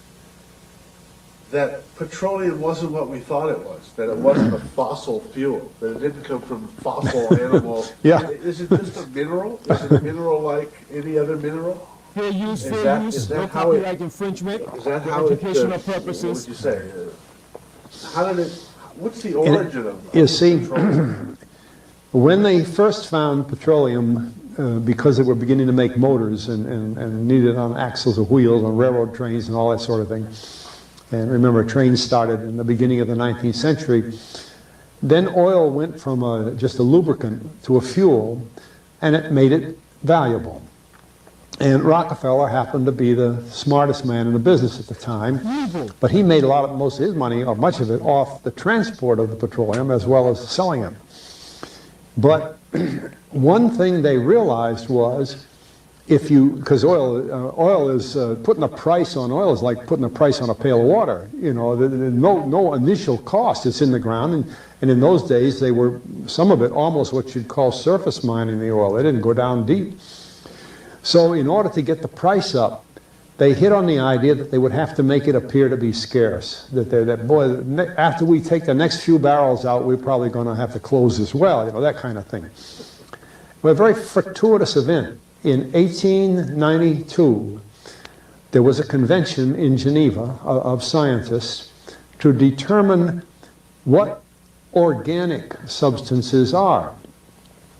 that petroleum wasn't what we thought it was, that it wasn't a fossil fuel, that it didn't come from fossil animals. Yeah. Is it just a mineral? Is it a mineral like any other mineral? Fair use, Is fair that- use, is that no how it- copyright infringement, Is that for how it, educational what purposes. would you say? How did it, what's the origin of You see, petroleum? when they first found petroleum, because they were beginning to make motors and needed on axles or wheels on railroad trains and all that sort of thing, and remember trains started in the beginning of the 19th century, Then oil went from just a lubricant to a fuel, and it made it valuable. And Rockefeller happened to be the smartest man in the business at the time, but he made most of his money, or much of it, off the transport of the petroleum as well as selling it. But one thing they realized was, because oil is putting a price on oil is like putting a price on a pail of water. You know, no initial cost. It's in the ground, and in those days they were, some of it almost what you'd call surface mining the oil. They didn't go down deep. So in order to get the price up, they hit on the idea that they would have to make it appear to be scarce. That boy, after we take the next few barrels out, we're probably going to have to close as well. You know, that kind of thing. Well, a very fortuitous event. In 1892, there was a convention in Geneva of scientists to determine what organic substances are.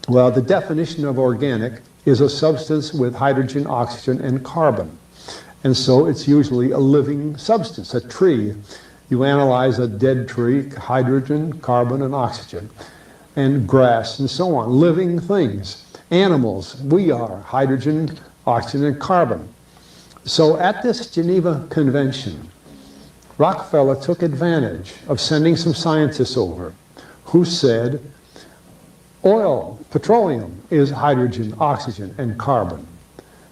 Well, the definition of organic is a substance with hydrogen, oxygen, and carbon. And so it's usually a living substance, a tree. You analyze a dead tree, hydrogen, carbon, and oxygen, and grass, and so on, living things. Animals, we are hydrogen, oxygen, and carbon. So at this Geneva Convention, Rockefeller took advantage of sending some scientists over who said, oil, petroleum, is hydrogen, oxygen, and carbon.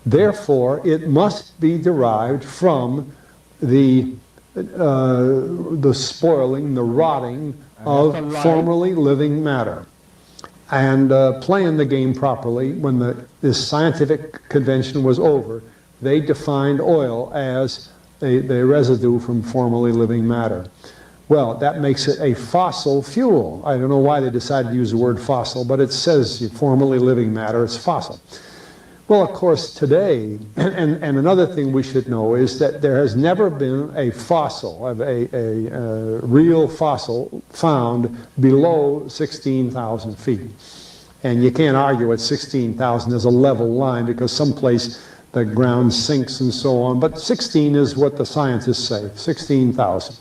Therefore, it must be derived from the spoiling, the rotting of formerly living matter. And playing the game properly, when this scientific convention was over, they defined oil as the residue from formerly living matter. Well, that makes it a fossil fuel. I don't know why they decided to use the word fossil, but it says formerly living matter, it's fossil. Well, of course, today, and another thing we should know is that there has never been a fossil, a real fossil found below 16,000 feet. And you can't argue at 16,000 as a level line because someplace the ground sinks and so on. But 16 is what the scientists say, 16,000.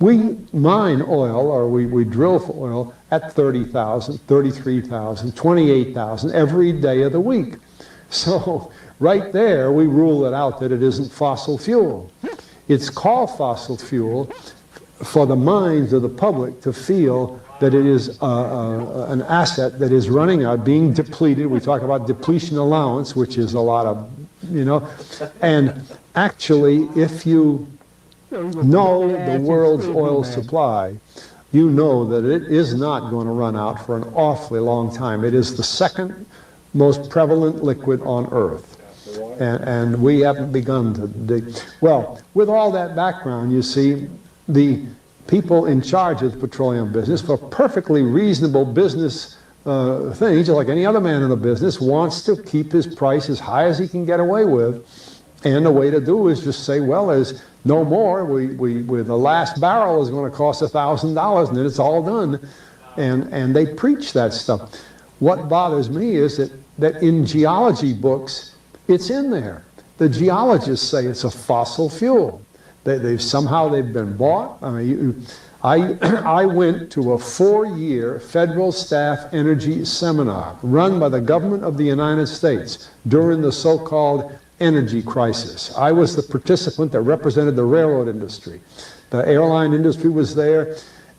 We mine oil, or we drill for oil at 30,000, 33,000, 28,000 every day of the week. So right there, we rule it out that it isn't fossil fuel. It's called fossil fuel for the minds of the public to feel that it is an asset that is running out, being depleted. We talk about depletion allowance, which is a lot of, you know. And actually, if you know the world's oil supply, you know that it is not going to run out for an awfully long time. It is the second most prevalent liquid on Earth. And we haven't begun to dig. Well, with all that background, you see, the people in charge of the petroleum business, for perfectly reasonable business things, just like any other man in the business, wants to keep his price as high as he can get away with. And the way to do is just say, well, there's no more. The last barrel is going to cost $1,000, and then it's all done. And they preach that stuff. What bothers me is that in geology books, it's in there. The geologists say it's a fossil fuel. Somehow they've been bought. I mean, I went to a 4-year federal staff energy seminar run by the government of the United States during the so-called energy crisis. I was the participant that represented the railroad industry. The airline industry was there.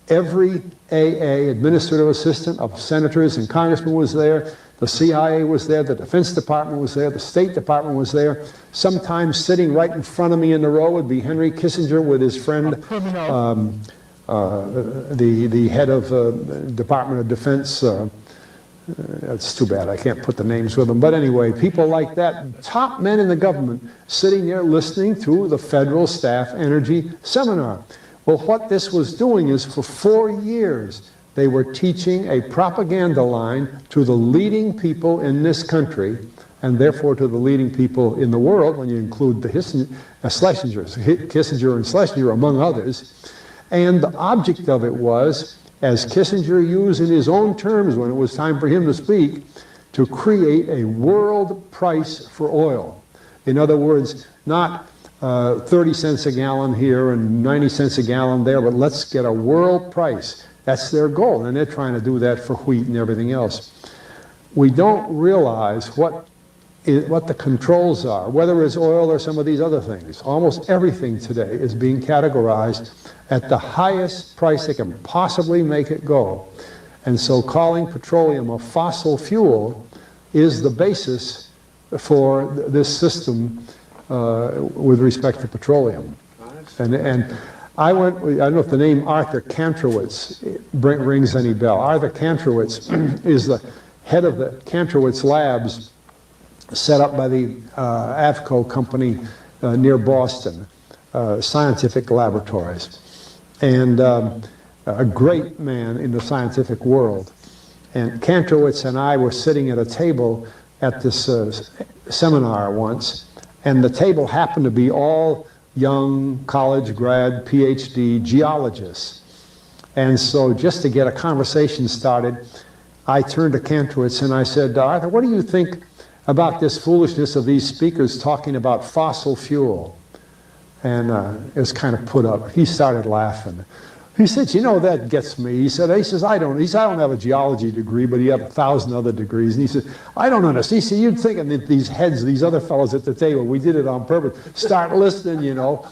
Every AA, administrative assistant of senators and congressmen, was there. The CIA was there. The Defense Department was there. The State Department was there. Sometimes sitting right in front of me in the row would be Henry Kissinger with his friend, the head of Department of Defense. That's too bad. I can't put the names with them. But anyway, people like that, top men in the government, sitting there listening to the federal staff energy seminar. Well, what this was doing is for 4 years, they were teaching a propaganda line to the leading people in this country, and therefore to the leading people in the world, when you include the Schlesingers, Kissinger and Schlesinger, among others. And the object of it was, as Kissinger used in his own terms when it was time for him to speak, to create a world price for oil. In other words, not 30 cents a gallon here and 90 cents a gallon there, but let's get a world price. That's their goal, and they're trying to do that for wheat and everything else. We don't realize what the controls are, whether it's oil or some of these other things. Almost everything today is being categorized at the highest price they can possibly make it go. And so calling petroleum a fossil fuel is the basis for this system with respect to petroleum. And I don't know if the name Arthur Kantrowitz rings any bell. Arthur Kantrowitz is the head of the Kantrowitz Labs set up by the AVCO company near Boston, scientific laboratories. And a great man in the scientific world. And Kantrowitz and I were sitting at a table at this seminar once, and the table happened to be all young college grad, PhD geologists. And so just to get a conversation started, I turned to Kantrowitz and I said, Arthur, what do you think about this foolishness of these speakers talking about fossil fuel? And it was kind of put up. He started laughing. He said, you know, that gets me. He says, I don't have a geology degree, but he had 1,000 other degrees. And he said, I don't understand. He said, you'd think that these heads, these other fellows at the table, we did it on purpose, start listening, you know.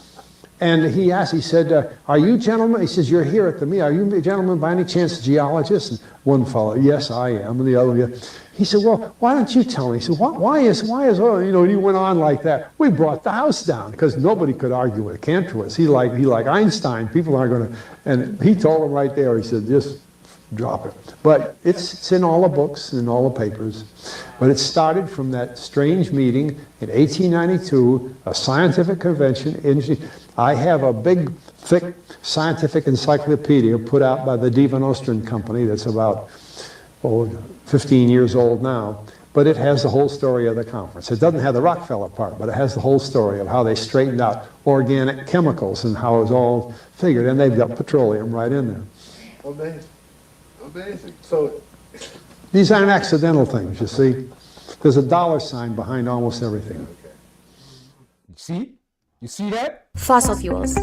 And he asked, he said, are you gentlemen? He says, you're here at the meeting. Are you gentlemen by any chance geologists? And one fellow, yes, I am. And the other, yeah. He said, well, why don't you tell me? He said, why is oil? You know, and he went on like that. We brought the house down because nobody could argue with Kantrowitz. He like Einstein. People aren't going to, and he told him right there, he said, just drop it. But it's in all the books, in all the papers. But it started from that strange meeting in 1892, a scientific convention. I have a big, thick scientific encyclopedia put out by the Divan Ostrin Company that's about 15 years old now, but it has the whole story of the conference. It doesn't have the Rockefeller part, but it has the whole story of how they straightened out organic chemicals and how it was all figured, and they've got petroleum right in there. Amazing. Amazing. So these aren't accidental things, you see. There's a dollar sign behind almost everything. See? You see that? Fossil fuels.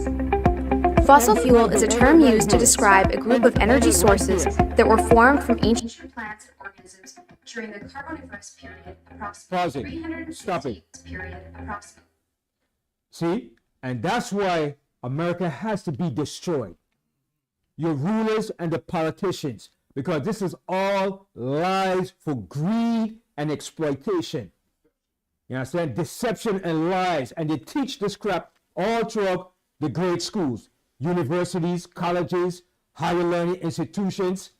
Fossil fuel is a term used to describe a group of energy sources that were formed from ancient plants and organisms during the Carboniferous period, approximately 300 Stop it. period, approximately. See? And that's why America has to be destroyed. Your rulers and the politicians, because this is all lies for greed and exploitation. You understand? Deception and lies. And they teach this crap all throughout the great schools, universities, colleges, higher learning institutions,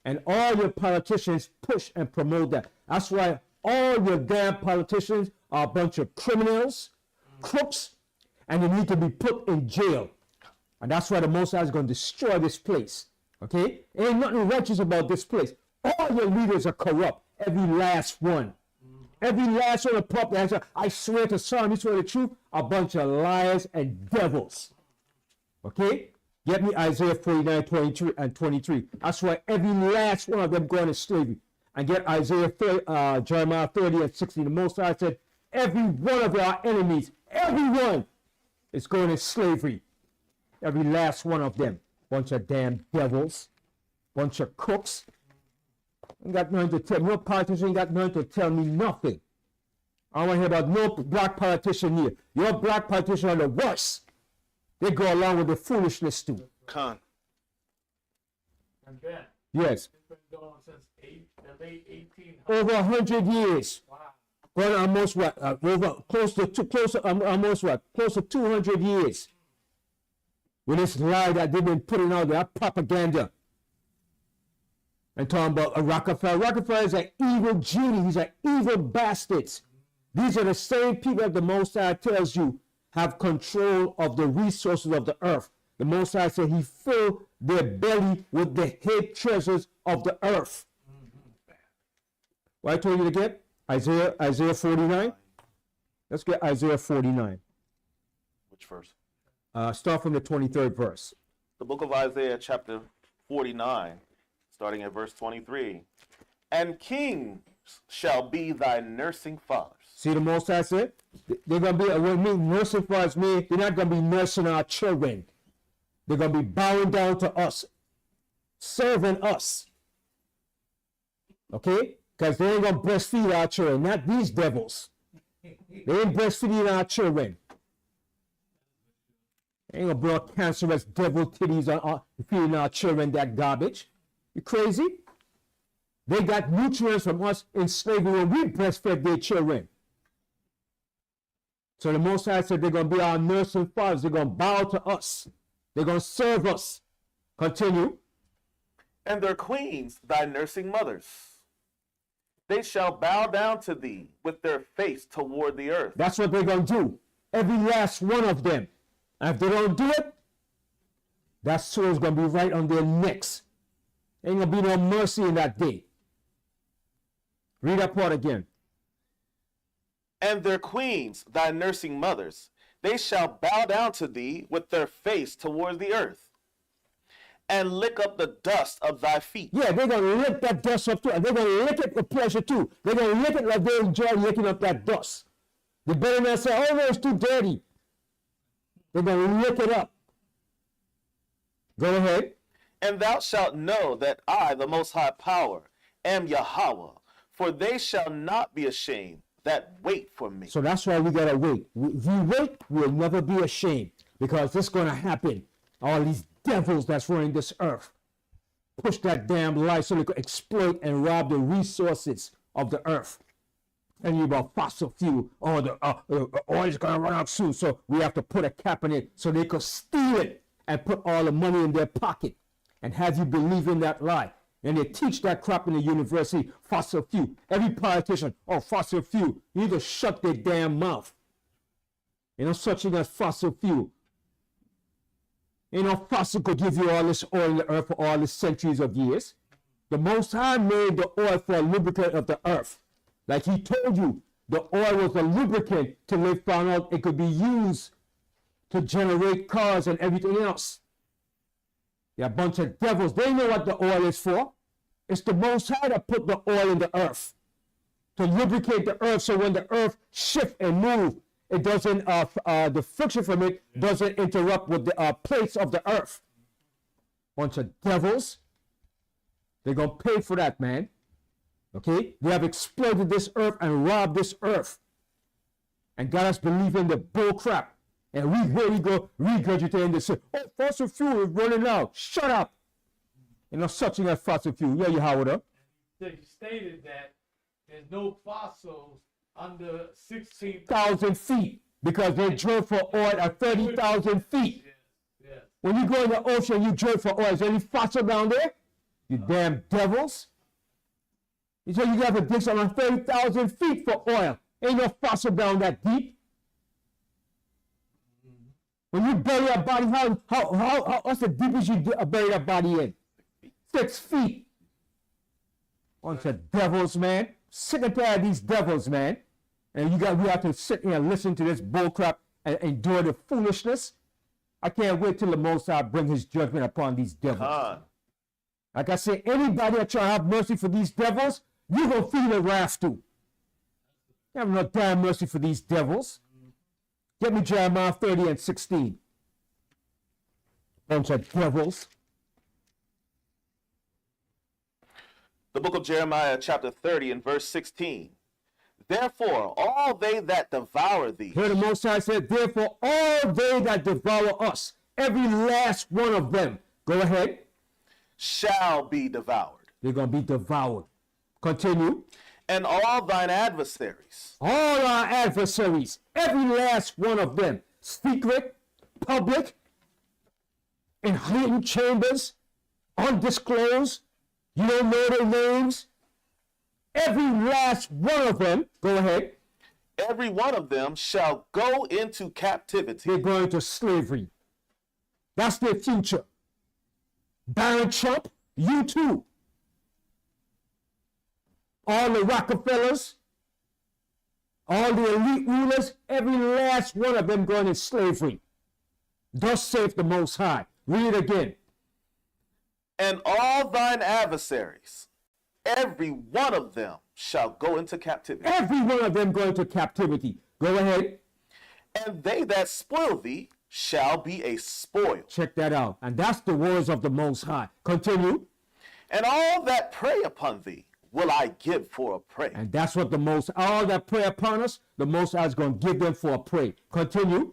and all your politicians push and promote that. That's why all your damn politicians are a bunch of criminals, crooks, and they need to be put in jail. And that's why the Most High is going to destroy this place. Okay? Ain't nothing righteous about this place. All your leaders are corrupt. Every last one. Every last one of property. I swear to son, you swear the truth. A bunch of liars and devils. Okay? Get me Isaiah 49, 22 and 23. That's why every last one of them going to slavery. And get Isaiah 30, Jeremiah 30 and 60. The Most High said, every one of our enemies, everyone is going to slavery. Every last one of them. Bunch of damn devils. Bunch of crooks. Ain't got nothing to tell me. No politician ain't got nothing to tell me nothing. I don't want to hear about no black politician here. Your black politicians are the worst. They go along with the foolishness too. Con. And Ben, Yes. it's been going since the late 1800s. Over 100 years. Wow. Going almost what? Close to 200 years. With this lie that they've been putting out there, propaganda. And talking about a Rockefeller. Rockefeller is an evil genie. He's an evil bastard. These are the same people that the Most High tells you have control of the resources of the earth. The Most High said he filled their belly with the hid treasures of the earth. What I told you to get? Isaiah 49. Let's get Isaiah 49. Which verse? Start from the 23rd verse. The book of Isaiah, chapter 49, starting at verse 23. And kings shall be thy nursing fathers. See the Most High said? They're going to be, what mean nursing fathers mean, they're not going to be nursing our children. They're going to be bowing down to us, serving us. Okay? Because they ain't going to breastfeed our children, not these devils. They ain't breastfeeding our children. They ain't going to blow cancerous devil titties on feeding our children that garbage. You crazy? They got nutrients from us in slavery when we breastfed their children. So the Most High said they're going to be our nursing fathers. They're going to bow to us. They're going to serve us. Continue. And their queens, thy nursing mothers. They shall bow down to thee with their face toward the earth. That's what they're going to do. Every last one of them. And if they don't do it, that sword is going to be right on their necks. Ain't going to be no mercy in that day. Read that part again. And their queens, thy nursing mothers, they shall bow down to thee with their face toward the earth, and lick up the dust of thy feet. Yeah, they're going to lick that dust up too. And they're going to lick it with pleasure too. They're going to lick it like they enjoy licking up that dust. They better not say, oh no, it's too dirty. They're going to lick it up. Go ahead. And thou shalt know that I, the Most High Power, am Yahweh, for they shall not be ashamed that wait for me. So that's why we got to wait. If we wait, we'll never be ashamed, because this is going to happen. All these devils that's running this earth push that damn life so they could exploit and rob the resources of the earth. And you about fossil fuel, or the oil is going to run out soon, so we have to put a cap on it so they could steal it and put all the money in their pocket and have you believe in that lie. And they teach that crap in the university, fossil fuel. Every politician, oh, fossil fuel. You need to shut their damn mouth. You know, such thing as fossil fuel. You know, fossil could give you all this oil in the earth for all these centuries of years. The Most High made the oil for a lubricant of the earth. Like he told you, the oil was a lubricant till they found out it could be used to generate cars and everything else. They're a bunch of devils. They know what the oil is for. It's the Most High that put the oil in the earth to lubricate the earth, so when the earth shifts and moves, it doesn't, the friction from it doesn't interrupt with the plates of the earth. Bunch of devils. They're going to pay for that, man. Okay? They have exploited this earth and robbed this earth and got us believing the bull crap. And here we go regurgitating this. Oh, fossil fuel is running out. Shut up. You know, such thing as fossil fuel. Yeah, you Howard up. So you stated that there's no fossils under 16,000 feet because they drill for oil at 30,000 feet. Yes, yes. When you go in the ocean, you drill for oil. Is there any fossil down there? You damn devils. You say you got to dig something on 30,000 feet for oil. Ain't no fossil down that deep. When you bury a body, what's the deepest you bury a body in? 6 feet. Bunch of devils, man. Sick and tired of these devils, man. And we have to sit here and listen to this bullcrap and endure the foolishness. I can't wait till the Most High bring his judgment upon these devils. Like I say, anybody that try to have mercy for these devils, you're going to feel the wrath too. You have no damn mercy for these devils. Get me Jeremiah 30 and 16. Bunch of devils. The book of Jeremiah, chapter 30 and verse 16. Therefore, all they that devour thee. Here the Most High said, therefore, all they that devour us, every last one of them, go ahead, shall be devoured. They're going to be devoured. Continue. And all thine adversaries. All our adversaries, every last one of them, secret, public, in hidden chambers, undisclosed, you don't know their names. Every last one of them, go ahead. Every one of them shall go into captivity. They're going to slavery. That's their future. Baron Trump, you too. All the Rockefellers, all the elite rulers, every last one of them going in slavery. Thus saith the Most High. Read it again. And all thine adversaries, every one of them shall go into captivity. Every one of them go into captivity. Go ahead. And they that spoil thee shall be a spoil. Check that out. And that's the words of the Most High. Continue. And all that prey upon thee will I give for a prey. And that's what all that prey upon us, the Most High is going to give them for a prey. Continue.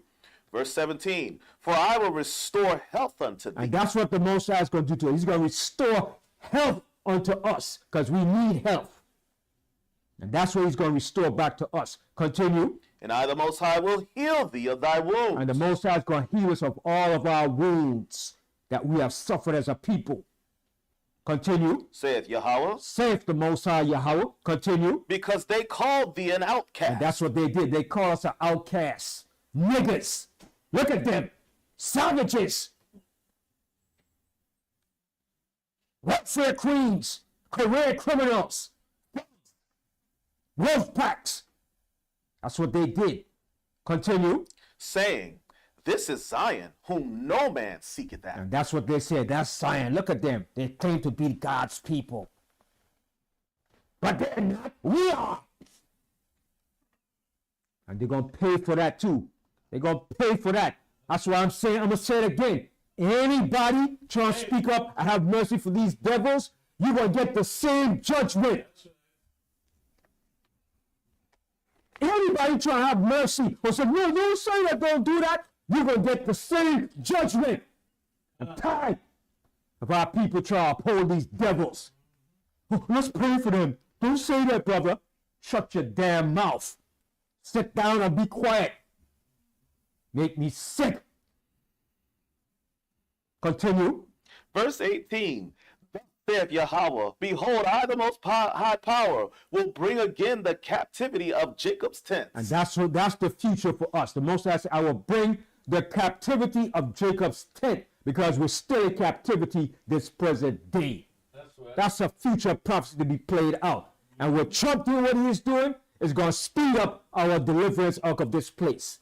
Verse 17, for I will restore health unto thee. And that's what the Most High is going to do to us. He's going to restore health unto us because we need health. And that's what he's going to restore back to us. Continue. And I, the Most High, will heal thee of thy wounds. And the Most High is going to heal us of all of our wounds that we have suffered as a people. Continue. Saith Yahweh. Saith the Most High Yahweh. Continue. Because they called thee an outcast. And that's what they did. They called us an outcast. Niggas. Look at them. Savages. Welfare queens. Career criminals. Wolf packs. That's what they did. Continue. Saying, this is Zion, whom no man seeketh after. And that's what they said. That's Zion. Look at them. They claim to be God's people. But they're not. We are. And they're going to pay for that too. They're going to pay for that. That's why I'm saying, I'm going to say it again. Anybody trying to speak up and have mercy for these devils, you're going to get the same judgment. Anybody trying to have mercy or say, no, don't say that, don't do that, you're going to get the same judgment. I'm tired of our people trying to uphold these devils. Oh, let's pray for them. Don't say that, brother. Shut your damn mouth. Sit down and be quiet. Make me sick. Continue. Verse 18. Thus saith Yahweh, behold, I, the most high power, will bring again the captivity of Jacob's tents. And that's the future for us. The Most High said, I will bring the captivity of Jacob's tent, because we're still in captivity this present day. That's a future prophecy to be played out. And what Trump doing what he is doing is going to speed up our deliverance out of this place.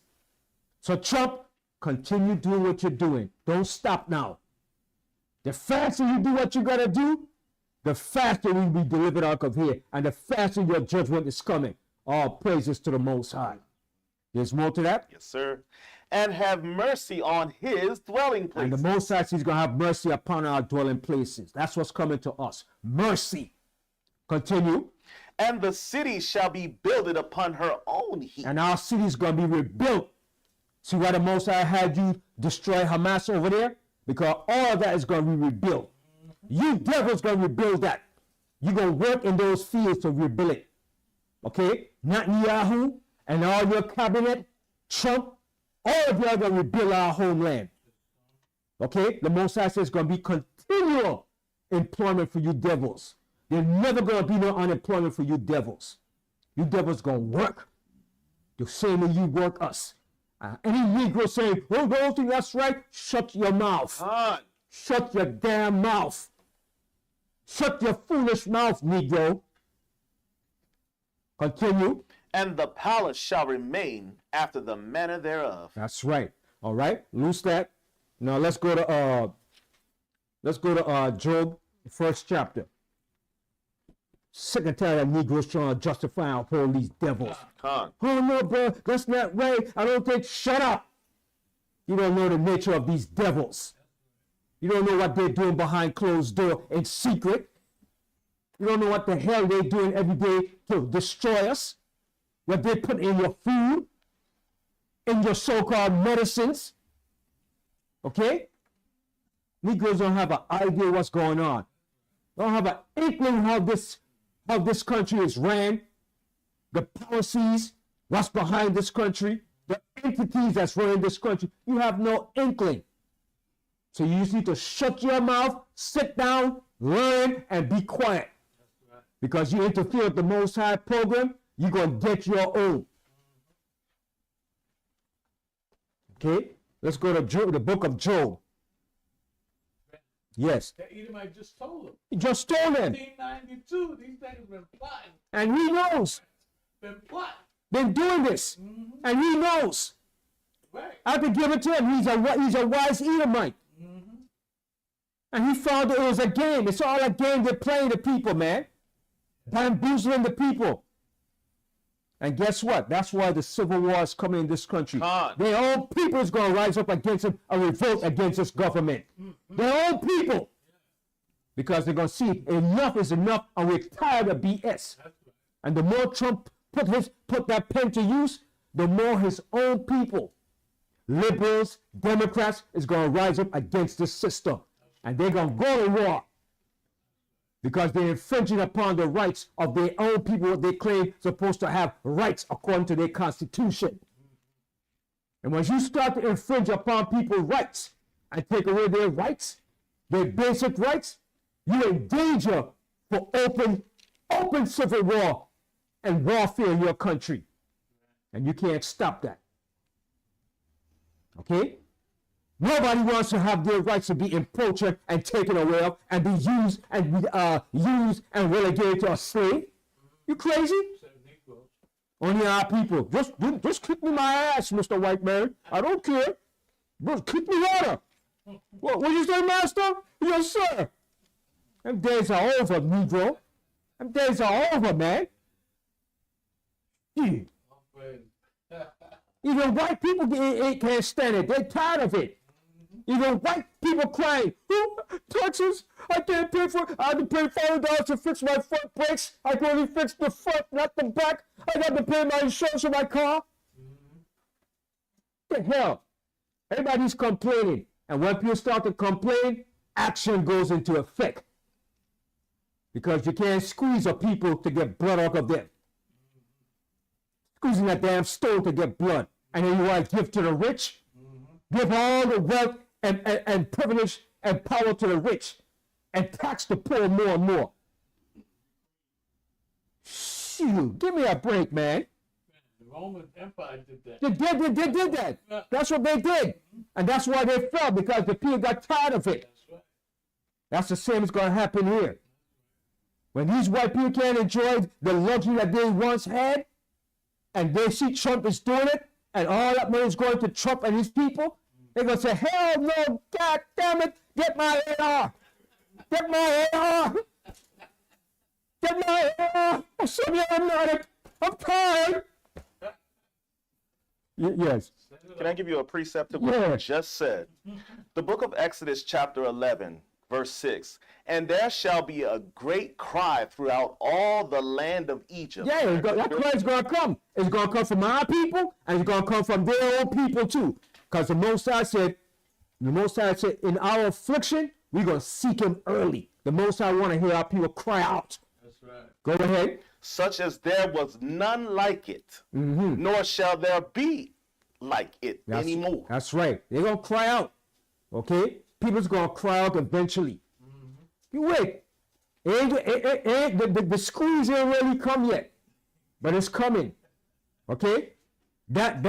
So Trump, continue doing what you're doing. Don't stop now. The faster you do what you got to do, the faster we will be delivered out of here. And the faster your judgment is coming. All praises to the Most High. There's more to that? Yes, sir. And have mercy on his dwelling places. And the Most High, he's going to have mercy upon our dwelling places. That's what's coming to us. Mercy. Continue. And the city shall be builded upon her own heap. And our city is going to be rebuilt. See why the Most High had you destroy Hamas over there? Because all of that is going to be rebuilt. You devils going to rebuild that. You're going to work in those fields to rebuild it. Okay? Netanyahu and all your cabinet, Trump, all of you are going to rebuild our homeland. Okay? The Most High says it's going to be continual employment for you devils. There's never going to be no unemployment for you devils. You devils going to work the same way you work us. Any Negro saying, oh, don't think that's right, shut your mouth. Shut your damn mouth. Shut your foolish mouth, Negro. Continue. And the palace shall remain after the manner thereof. That's right. All right, loose that. Now let's go to Job, the first chapter. Sick and tired of Negroes trying to justify and uphold these devils. Oh no, bro, that's not right. I don't think. Shut up. You don't know the nature of these devils. You don't know what they're doing behind closed door in secret. You don't know what the hell they're doing every day to destroy us. What they put in your food, in your so-called medicines. Okay? Negroes don't have an idea what's going on. Don't have an inkling how this country is ran, the policies, what's behind this country, the entities that's running this country. You have no inkling. So you just need to shut your mouth, sit down, learn, and be quiet. Because you interfere with the Most High program, you're going to get your own. Okay? Let's go to Job, the book of Job. Yes. The Edomite just told him. He just told him. 1992, these things been plotting. And he knows. Been plotting. Been doing this. And he knows. Right. I have to give it to him. He's a wise Edomite. And he found that it was a game. It's all a game they're playing the people, man. Bamboozling the people. And guess what? That's why the civil war is coming in this country. Their own people is going to rise up against it, a revolt against this government. Their own people. because they're going to see enough is enough and we're tired of BS. And the more Trump put that pen to use, the more his own people, liberals, Democrats, is going to rise up against this system. And they're going to go to war because they're infringing upon the rights of their own people, what they claim supposed to have rights according to their constitution. And once you start to infringe upon people's rights and take away their rights, their basic rights, you're in danger for open civil war and warfare in your country. And you can't stop that. Okay? Nobody wants to have their rights to be encroached and taken away of and be used and relegated to a slave. You crazy? Only our people. Just kick me my ass, Mr. White Man. I don't care. Just kick me harder. What you say, Master? Yes, sir. Them days are over, Negro. Them days are over, man. Yeah. Even white people can't stand it. They're tired of it. Even white people crying, oh, taxes, I can't pay for it. I have to pay $5 to fix my front brakes. I can only fix the front, not the back. I got to pay my insurance on my car. What the hell? Everybody's complaining. And when people start to complain, action goes into effect. Because you can't squeeze a people to get blood out of them. Squeezing that damn stone to get blood. And then you want to give to the rich? Give all the wealth and privilege and power to the rich and tax the poor more and more. Shoot, give me a break, man. The Roman Empire did that. They did that. That's what they did. And that's why they fell, because the people got tired of it. That's right. That's the same is going to happen here. When these white people can't enjoy the luxury that they once had, and they see Trump is doing it, and all that money is going to Trump and his people, they're going to say, hell no, God damn it, get my AR. Get my AR. Get my AR. I'm semi-automatic. I'm tired. Yes. Can I give you a precept of what you just said? The book of Exodus chapter 11, verse 6. And there shall be a great cry throughout all the land of Egypt. Yeah, that cry is going to come. It's going to come from our people, and it's going to come from their own people too. Because the Most High said, in our affliction, we're going to seek him early. The Most High want to hear our people cry out. That's right. Go ahead. Such as there was none like it, nor shall there be like it anymore. That's right. They're going to cry out. Okay? People's going to cry out eventually. You wait. The squeeze ain't really come yet. But it's coming. Okay? That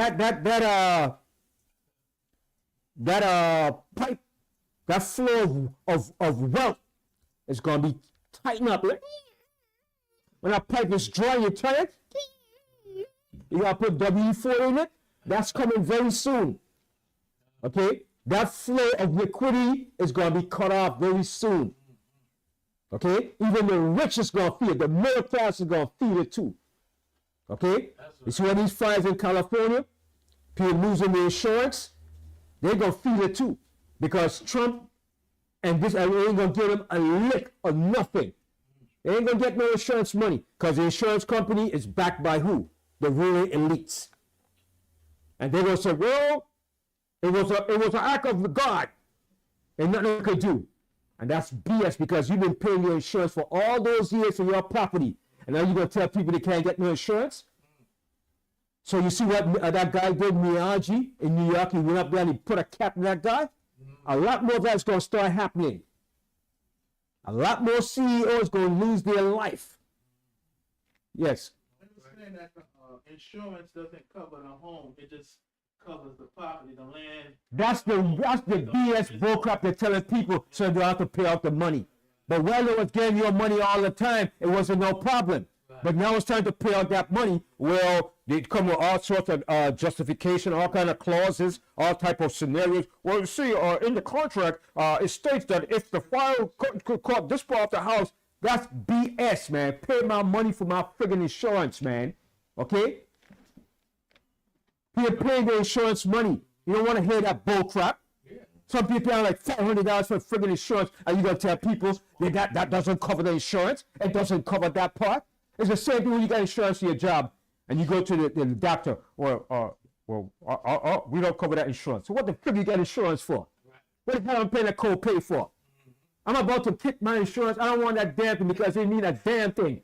pipe, that flow of wealth is going to be tightened up. When that pipe is dry, you turn it. You got to put WD-40 in it. That's coming very soon. Okay? That flow of liquidity is going to be cut off very soon. Okay? Even the rich is going to feel it. The middle class is going to feel it too. Okay? You see all these fires in California? People losing their insurance. They're going to feel it too. Because Trump and this ain't going to give them a lick or nothing. They ain't going to get no insurance money. Because the insurance company is backed by who? The ruling elites. And they're going to say, well, it was an act of God. And nothing they could do. And that's BS, because you've been paying your insurance for all those years for your property. And now you're going to tell people they can't get no insurance? So you see what that guy did, Miyagi, in New York? He went up there and he put a cap on that guy. A lot more of that's going to start happening. A lot more CEOs going to lose their life. Yes. Understand that insurance doesn't cover the home; it just covers the property, the land. That's the BS bullcrap they're telling people, so they don't have to pay out the money. But while they was getting your money all the time, it wasn't no problem. Right. But now it's time to pay out that money. Well, they come with all sorts of justification, all kind of clauses, all type of scenarios. Well, you see, in the contract, it states that if the fire caught this part of the house, that's BS, man. Pay my money for my friggin' insurance, man. Okay? People paying their insurance money. You don't want to hear that bull crap. Yeah. Some people are like $500 for friggin' insurance, and you gonna tell people that doesn't cover the insurance, it doesn't cover that part. It's the same thing when you got insurance for your job, and you go to the doctor, we don't cover that insurance. So what the frig you got insurance for? What the hell I'm paying a co-pay for? I'm about to pick my insurance. I don't want that damn thing because they need a damn thing.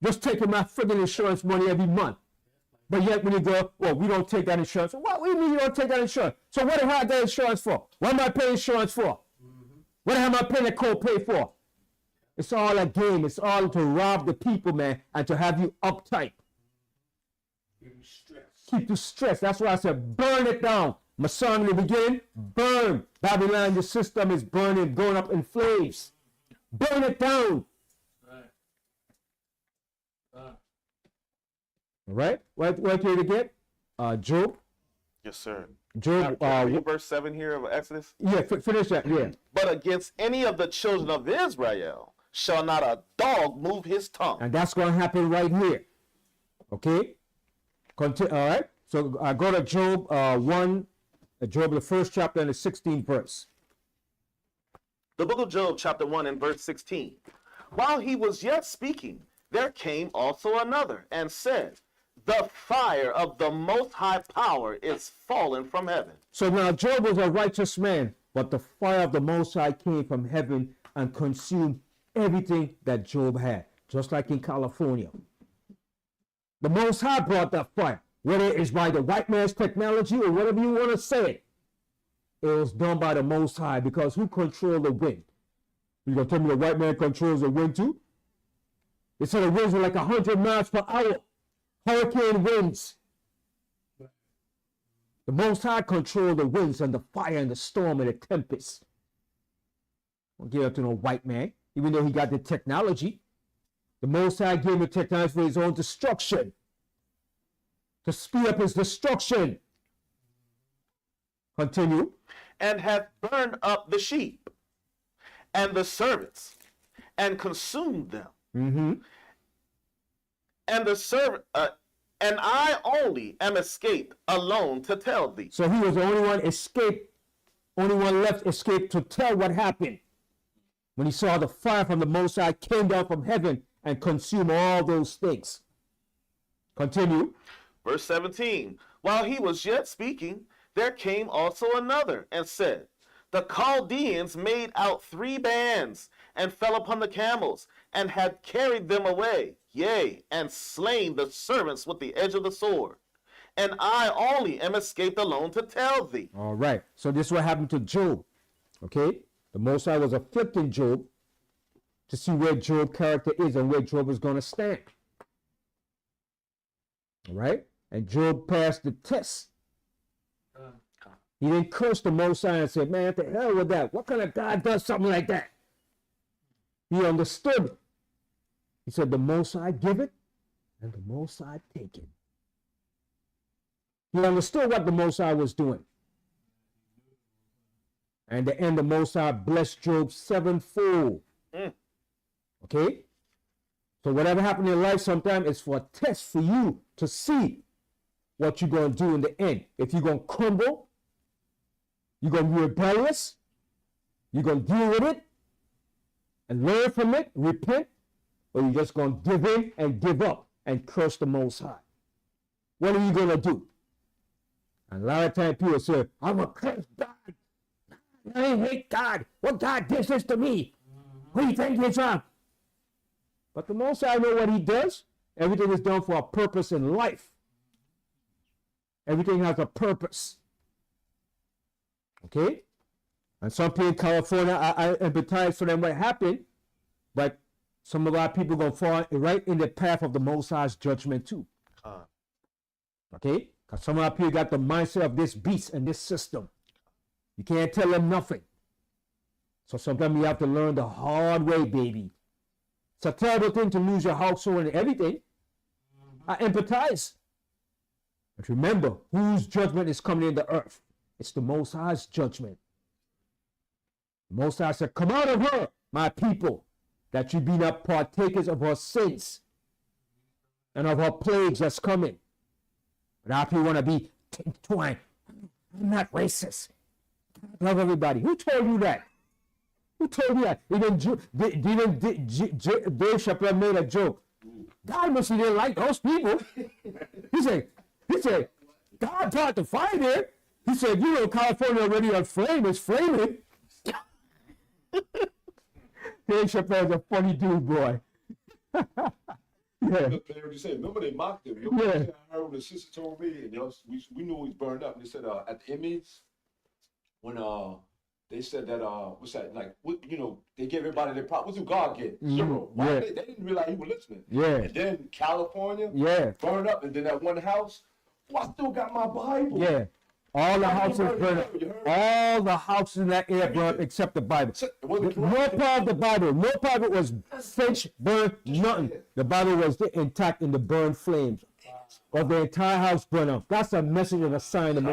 Just taking my friggin' insurance money every month. But yet when you go, well, we don't take that insurance. What do you mean you don't take that insurance? So what the hell I got insurance for? What am I paying insurance for? What the hell am I paying a co-pay for? It's all a game. It's all to rob the people, man, and to have you uptight. Keep you stressed. That's why I said burn it down. My son in the beginning, burn. Babylon, the system is burning, going up in flames. Burn it down. All right? What did you get? Job? Yes, sir. Job, verse 7 here of Exodus. Yeah, finish that, yeah. But against any of the children of Israel shall not a dog move his tongue. And that's going to happen right here. Okay? All right? So go to Job 1, Job, the first chapter and the 16th verse. The book of Job, chapter 1 and verse 16. While he was yet speaking, there came also another and said, the fire of the Most High Power is fallen from heaven. So now Job was a righteous man, but the fire of the Most High came from heaven and consumed everything that Job had, just like in California. The Most High brought that fire, whether it's by the white man's technology or whatever you want to say. It was done by the Most High, because who controlled the wind? You gonna tell me the white man controls the wind too? They said the winds were like 100 miles per hour. Hurricane winds. The Most High controlled the winds and the fire and the storm and the tempest. Don't give up to no white man, even though he got the technology. The Most High gave him the technology for his own destruction, to speed up his destruction. Continue. And hath burned up the sheep and the servants and consumed them. Mm-hmm. And the servant, and I only am escaped alone to tell thee. So he was the only one escaped, only one left escaped to tell what happened when he saw the fire from the Most High came down from heaven and consumed all those things. Continue. Verse 17. While he was yet speaking, there came also another and said, the Chaldeans made out 3 bands and fell upon the camels and had carried them away, yea, and slain the servants with the edge of the sword. And I only am escaped alone to tell thee. All right. So this is what happened to Job. Okay? The Most High was afflicting Job to see where Job's character is and where Job is going to stand. All right? And Job passed the test. He didn't curse the Most High and say, man, what the hell with that? What kind of God does something like that? He understood it. He said, the Most High give it, and the Most High take it. He understood what the Most High was doing. And the end, the Most High blessed Job 7-fold. Okay? So whatever happened in your life sometimes is for a test for you to see what you're going to do in the end. If you're going to crumble, you're going to be rebellious, you're going to deal with it and learn from it, repent, or you're just going to give in and give up and curse the Most High. What are you going to do? And a lot of times people say, I'm going to curse God. I hate God. What God did this to me? What do you think is wrong? But the Most High know what he does. Everything is done for a purpose in life. Everything has a purpose. Okay? And some people in California, I empathize for them what happened, but some of our people going to fall right in the path of the Most High's judgment too. Okay? Because some of our people got the mindset of this beast and this system. You can't tell them nothing. So sometimes you have to learn the hard way, baby. It's a terrible thing to lose your household and everything. I empathize. But remember, whose judgment is coming in the earth? It's the Most High's judgment. The Most High said, come out of her, my people, that you be not partakers of her sins and of her plagues that's coming. But our people want to be twine. I'm not racist. love everybody. Who told you that? Who told you that? Even Dave Chappelle made a joke. God must have didn't like those people. He said, God brought the fire there. He said, you know, California already on flame. It's flaming. Dave Chappelle's a funny dude, boy. Yeah. What you said. Remember they mocked him. Yeah. I heard when the sister told me, and we knew he was burned up. And they said at the Emmys, when they said that what's that, like, what, you know, they gave everybody their prop. What do God get? Zero. Yeah. They didn't realize he was listening. Yeah. And then California, burned up, and then that one house. Well, I still got my Bible. Yeah. All the houses burned up. All the houses in that area burned up except the Bible. No part of the Bible. No part of it was finished, burned, nothing. The Bible was intact in the burned flames. Or the entire house burned up. That's a message and a sign of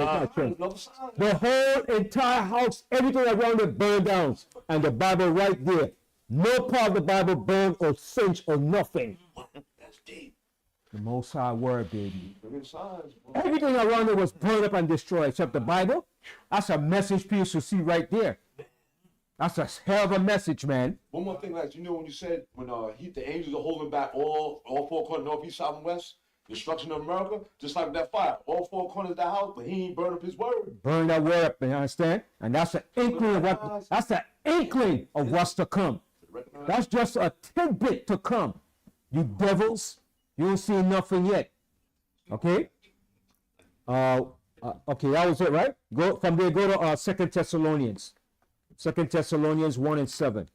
the whole entire house, everything around it burned down. And the Bible right there. No part of the Bible burned or singed or nothing. That's deep. The Most High Word, baby. Everything around it was burned up and destroyed except the Bible. That's a message people should see right there. That's a hell of a message, man. One more thing, like, you know, when you said when the angels are holding back all four corners, north, east, south, and west, destruction of America, just like that fire, all four corners of the house, but he ain't burned up his word. Burn that word up, you understand? And that's an inkling of what's to come. That's just a tidbit to come. You devils. You don't see nothing yet. Okay? Okay, that was it, right? Go from there, go to 2 Thessalonians. 2 Thessalonians 1 and 7.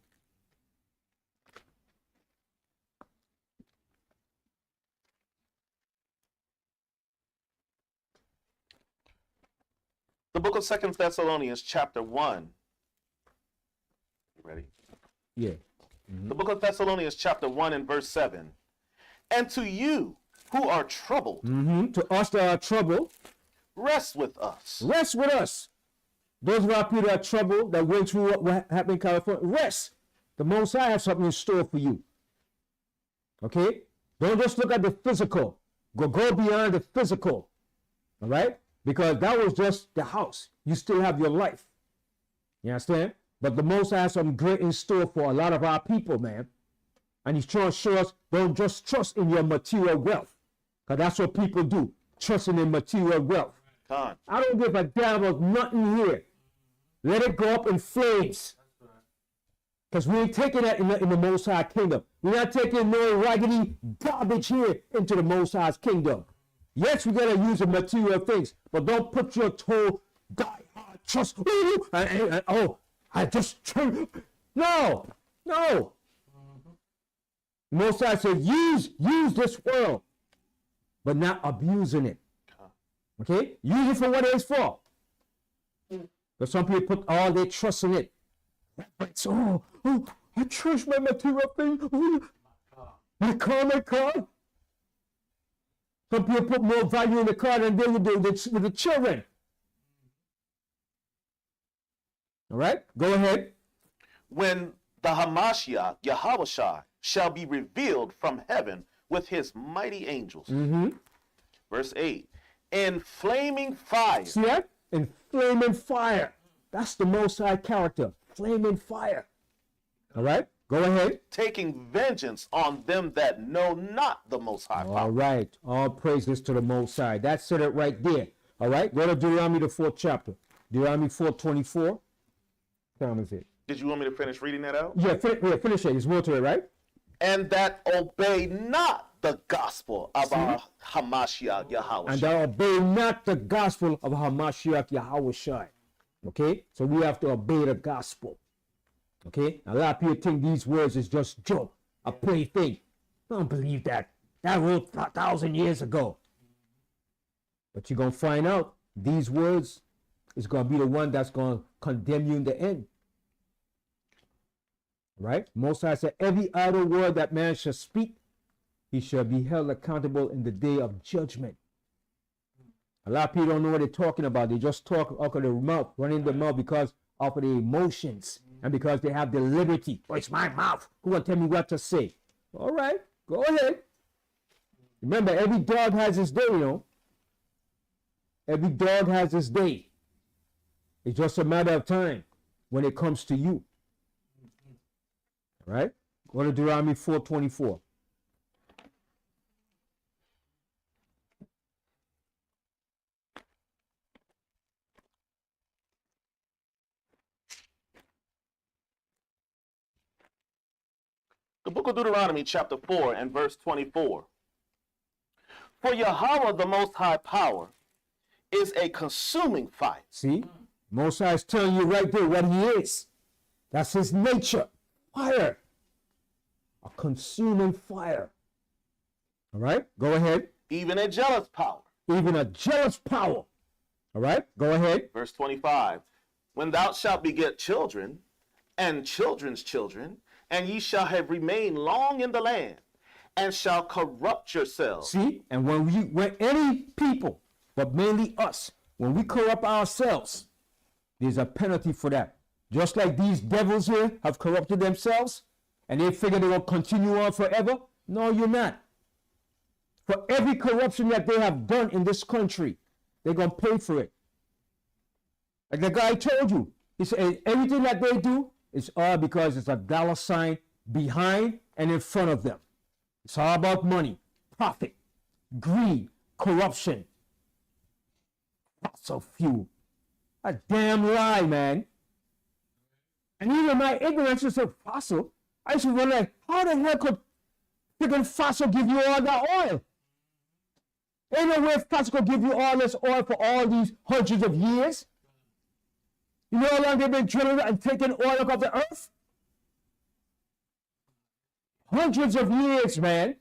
The book of 2 Thessalonians, chapter 1. You ready? Yeah. The book of Thessalonians, chapter 1 and verse 7. And to you who are troubled, to us that are troubled, rest with us. Rest with us. Those of our people that are troubled, that went through what happened in California, rest. The Most High has something in store for you. Okay? Don't just look at the physical. Go beyond the physical. All right? Because that was just the house. You still have your life. You understand? But the Most High has something great in store for a lot of our people, man. And he's trying to show us, don't just trust in your material wealth. Because that's what people do. Trusting in material wealth. I don't give a damn about nothing here. Let it go up in flames. Because we ain't taking that in the Most High kingdom. We're not taking no raggedy garbage here into the Most High's kingdom. Yes, we got to use the material things. But don't put your toe, die hard, trust. I just turn. No. Most High said, use this world, but not abusing it. Okay? Use it for what it is for. But some people put all their trust in it. It's, I trust my material thing. My car. Some people put more value in the car than they would do with the children. All right? Go ahead. When the Hamashiach, Yahushua, shall be revealed from heaven with his mighty angels. Verse 8. In flaming fire. See that? In flaming fire. That's the Most High character. Flaming fire. All right? Go ahead. Taking vengeance on them that know not the Most High power. All right. All praises to the Most High. That's it right there. All right? Go to Deuteronomy, the 4th chapter. Deuteronomy 4:24. Did you want me to finish reading that out? Yeah, finish it. There's more to it, right? And that obey not the gospel of our Hamashiach Yahweh. And that obey not the gospel of Hamashiach Yahweh. Okay? So we have to obey the gospel. Okay? A lot of people think these words is just joke, a plaything. Don't believe that. That wrote 1,000 years ago. But you're going to find out these words is going to be the one that's going to condemn you in the end. Right? Most High said, every idle word that man shall speak, he shall be held accountable in the day of judgment. A lot of people don't know what they're talking about. They just talk out of their mouth, running their mouth because of the emotions and because they have the liberty. Oh, it's my mouth. Who will tell me what to say? All right, go ahead. Remember, every dog has his day, you know. Every dog has his day. It's just a matter of time when it comes to you. All right? Go to Deuteronomy 4:24. The book of Deuteronomy, chapter 4 and verse 24. For Yahweh, the Most High Power, is a consuming fire. See? Most High is telling you right there what he is. That's his nature. Fire. A consuming fire. All right? Go ahead. Even a jealous power. Even a jealous power. All right? Go ahead. Verse 25. When thou shalt beget children, and children's children, and ye shall have remained long in the land, and shall corrupt yourselves. See? And when any people, but mainly us, when we corrupt ourselves, there's a penalty for that. Just like these devils here have corrupted themselves, and they figure they will continue on forever. No, you're not. For every corruption that they have done in this country, they're going to pay for it. Like the guy told you, he said everything that they do is all because it's a dollar sign behind and in front of them. It's all about money, profit, greed, corruption. Fossil fuel. A damn lie, man. And even my ignorance is a fossil. I used to wonder, how the hell could freaking fossil give you all that oil? Ain't no way fossil could give you all this oil for all these hundreds of years. You know how long they've been drilling and taking oil off the earth? Hundreds of years, man.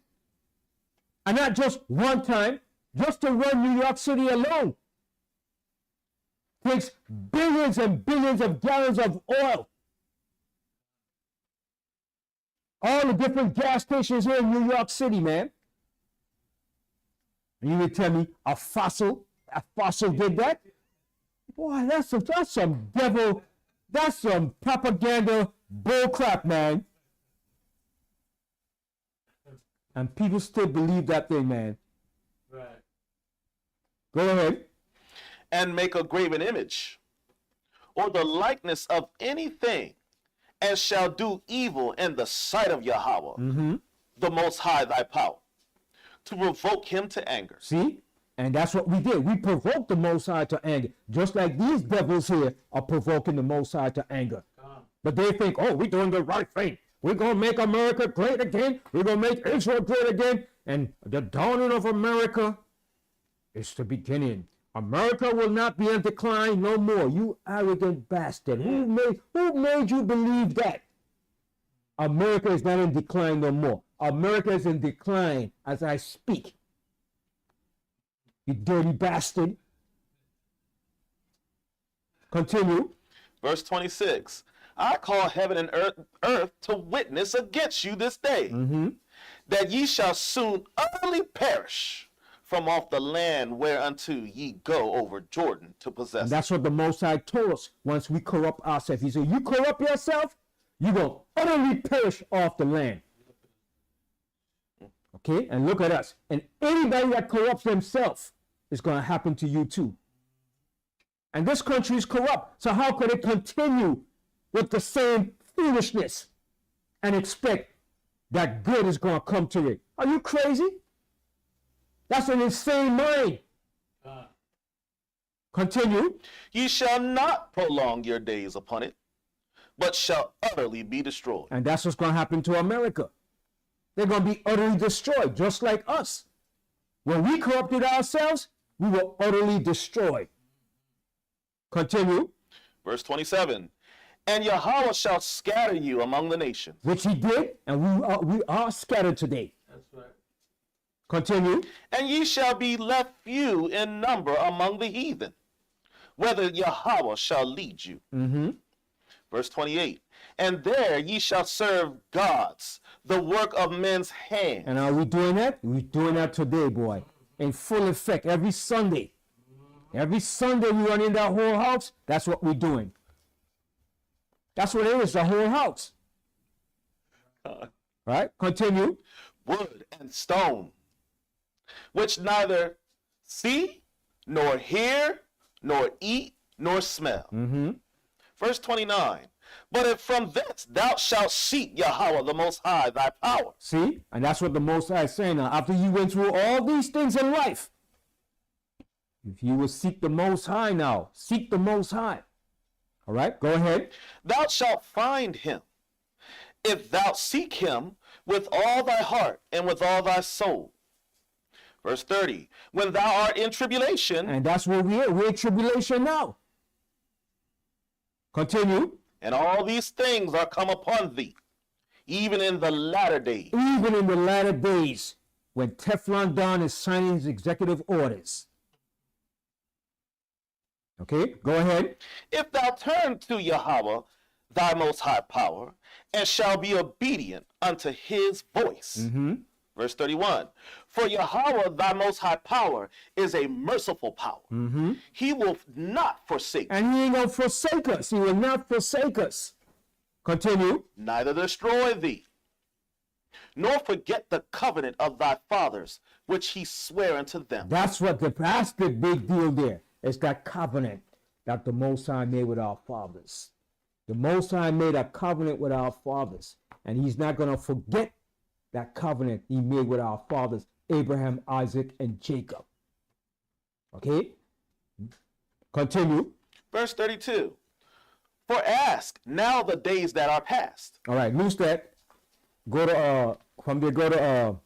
And not just one time, just to run New York City alone. Takes billions and billions of gallons of oil. All the different gas stations here in New York City, man. And you would tell me a fossil did that? Boy, that's some devil, that's some propaganda bullcrap, man. And people still believe that thing, man. Right. Go ahead. And make a graven image, or the likeness of anything, and shall do evil in the sight of Yahweh, the Most High thy power, to provoke him to anger. See? And that's what we did. We provoked the Most High to anger. Just like these devils here are provoking the Most High to anger. But they think, oh, we're doing the right thing. We're going to make America great again. We're going to make Israel great again. And the dawning of America is the beginning. America will not be in decline no more. You arrogant bastard. Who made you believe that? America is not in decline no more. America is in decline as I speak. You dirty bastard. Continue. Verse 26. I call heaven and earth to witness against you this day, that ye shall soon utterly perish from off the land whereunto ye go over Jordan to possess. And that's what the Most High told us once we corrupt ourselves. He said, you corrupt yourself, you're going to utterly perish off the land. Okay, and look at us. And anybody that corrupts themselves is going to happen to you too. And this country is corrupt. So how could it continue with the same foolishness and expect that good is going to come to it? Are you crazy? That's an insane mind. Continue. Ye shall not prolong your days upon it, but shall utterly be destroyed. And that's what's going to happen to America. They're going to be utterly destroyed, just like us. When we corrupted ourselves, we were utterly destroyed. Continue. Verse 27. And Yahweh shall scatter you among the nations. Which he did, and we are scattered today. That's right. Continue. And ye shall be left few in number among the heathen, whether Yahweh shall lead you. Verse 28. And there ye shall serve gods, the work of men's hands. And are we doing that? We're doing that today, boy. In full effect, every Sunday. Every Sunday we run in that whole house, that's what we're doing. That's what it is, the whole house. Right? Continue. Wood and stone, which neither see, nor hear, nor eat, nor smell. Mm-hmm. Verse 29. But if from thence thou shalt seek Yahweh the Most High thy power. See? And that's what the Most High is saying now. After you went through all these things in life, if you will seek the Most High now, seek the Most High. All right, go ahead. Thou shalt find him, if thou seek him with all thy heart and with all thy soul. Verse 30. When thou art in tribulation. And that's where we're in tribulation now. Continue. And all these things are come upon thee, even in the latter days. Even in the latter days, when Teflon Don is signing his executive orders. Okay, go ahead. If thou turn to Yahweh, thy most high power, and shall be obedient unto his voice. Mm-hmm. Verse 31. For Yahweh, thy most high power, is a merciful power. Mm-hmm. He will not forsake. And he ain't gonna forsake us. He will not forsake us. Continue. Neither destroy thee, nor forget the covenant of thy fathers, which he sware unto them. That's the big deal there. It's that covenant that the Most High made with our fathers. The Most High made a covenant with our fathers, and he's not gonna forget that covenant he made with our fathers, Abraham, Isaac, and Jacob. Okay? Continue. Verse 32. For ask now the days that are past. All right, lose that. Go to from there, go to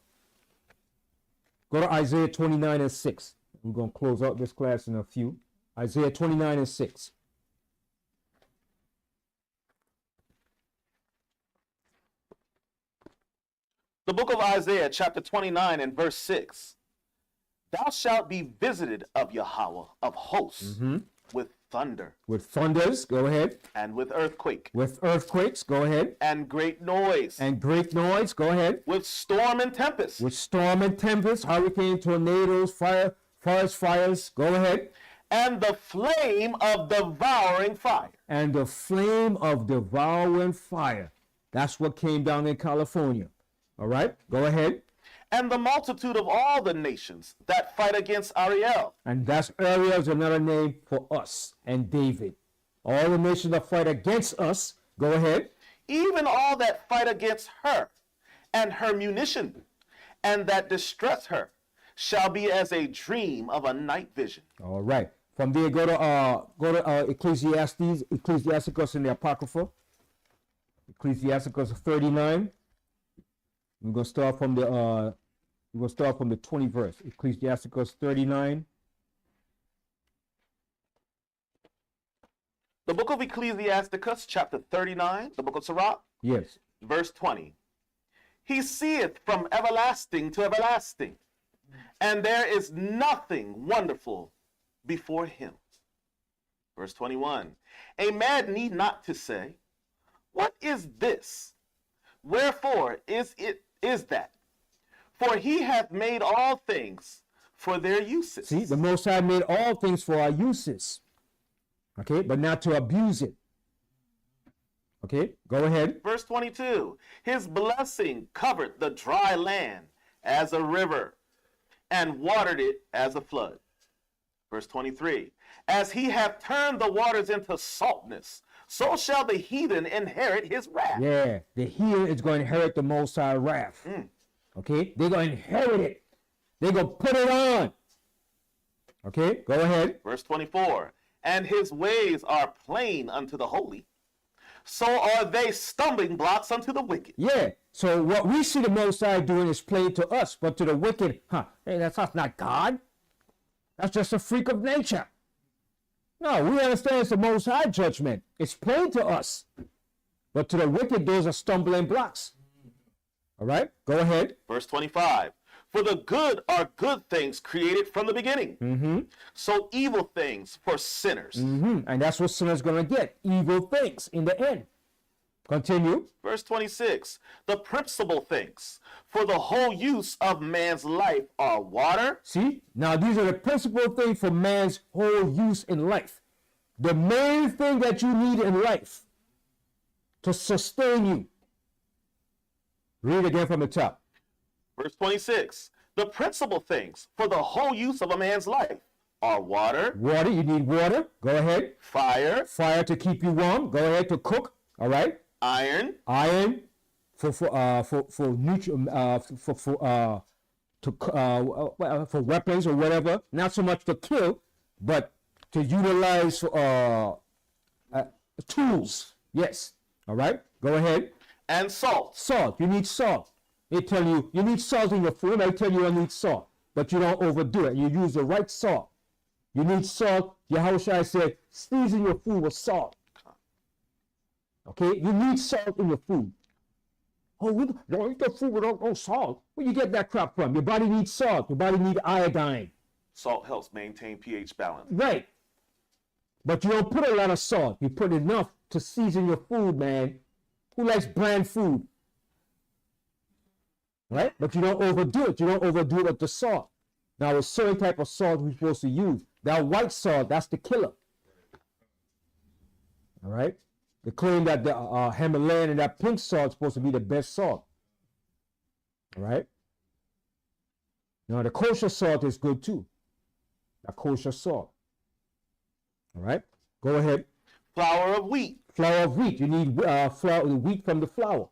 Isaiah 29 and 6. We're gonna close out this class in a few. Isaiah 29 and 6. The book of Isaiah, chapter 29 and verse 6. Thou shalt be visited of Yahweh of hosts with thunder. With thunders, go ahead. And with earthquake. With earthquakes, go ahead. And great noise. And great noise, go ahead. With storm and tempest. With storm and tempest, hurricane, tornadoes, forest fires, go ahead. And the flame of devouring fire. And the flame of devouring fire. That's what came down in California. All right, go ahead. And the multitude of all the nations that fight against Ariel. And that's Ariel is another name for us and David. All the nations that fight against us, go ahead. Even all that fight against her and her munition, and that distress her, shall be as a dream of a night vision. All right. From there, go to Ecclesiasticus in the Apocrypha. Ecclesiasticus 39. We're gonna start from the 20th verse. Ecclesiasticus 39. The book of Ecclesiasticus, chapter 39, the book of Sirach. Yes. Verse 20. He seeth from everlasting to everlasting, and there is nothing wonderful before him. Verse 21. A man need not to say, what is this? Wherefore is that? For he hath made all things for their uses. See, the Most High made all things for our uses. Okay, but not to abuse it. Okay, go ahead. Verse 22. His blessing covered the dry land as a river, and watered it as a flood. Verse 23. As he hath turned the waters into saltness, so shall the heathen inherit his wrath. Yeah, the heathen is going to inherit the Most High wrath. Okay, they're going to inherit it. They're going to put it on. Okay, go ahead. Verse 24. And his ways are plain unto the holy, so are they stumbling blocks unto the wicked. Yeah, so what we see the Most High doing is plain to us, but to the wicked, hey, that's not God. That's just a freak of nature. No, we understand it's the Most High judgment. It's plain to us. But to the wicked, those are stumbling blocks. All right, go ahead. Verse 25. For the good are good things created from the beginning. So evil things for sinners. And that's what sinners going to get. Evil things in the end. Continue. Verse 26. The principal things for the whole use of man's life are water. See, now these are the principal things for man's whole use in life. The main thing that you need in life to sustain you. Read again from the top. Verse 26. The principal things for the whole use of a man's life are water, Water, you need water. Go ahead. fire, Fire to keep you warm. Go ahead to cook. All right. iron, Iron for for weapons or whatever. Not so much to kill, but to utilize tools. Yes. All right. Go ahead. and salt. Salt. You need salt. They tell you need salt in your food. I tell you I need salt, but you don't overdo it. You use the right salt. You need salt. Yahushua said, season your food with salt. Okay? You need salt in your food. Oh, we don't eat the food without no salt. Where you get that crap from? Your body needs salt. Your body needs iodine. Salt helps maintain pH balance. Right. But you don't put a lot of salt. You put enough to season your food, man. Who likes bland food? Right? But you don't overdo it. You don't overdo it with the salt. Now, a certain type of salt we're supposed to use. That white salt, that's the killer. All right? They claim that the Himalayan and that pink salt is supposed to be the best salt. All right? Now, the kosher salt is good too. The kosher salt. All right? Go ahead. Flour of wheat. Flour of wheat. You need flour, the wheat from the flour.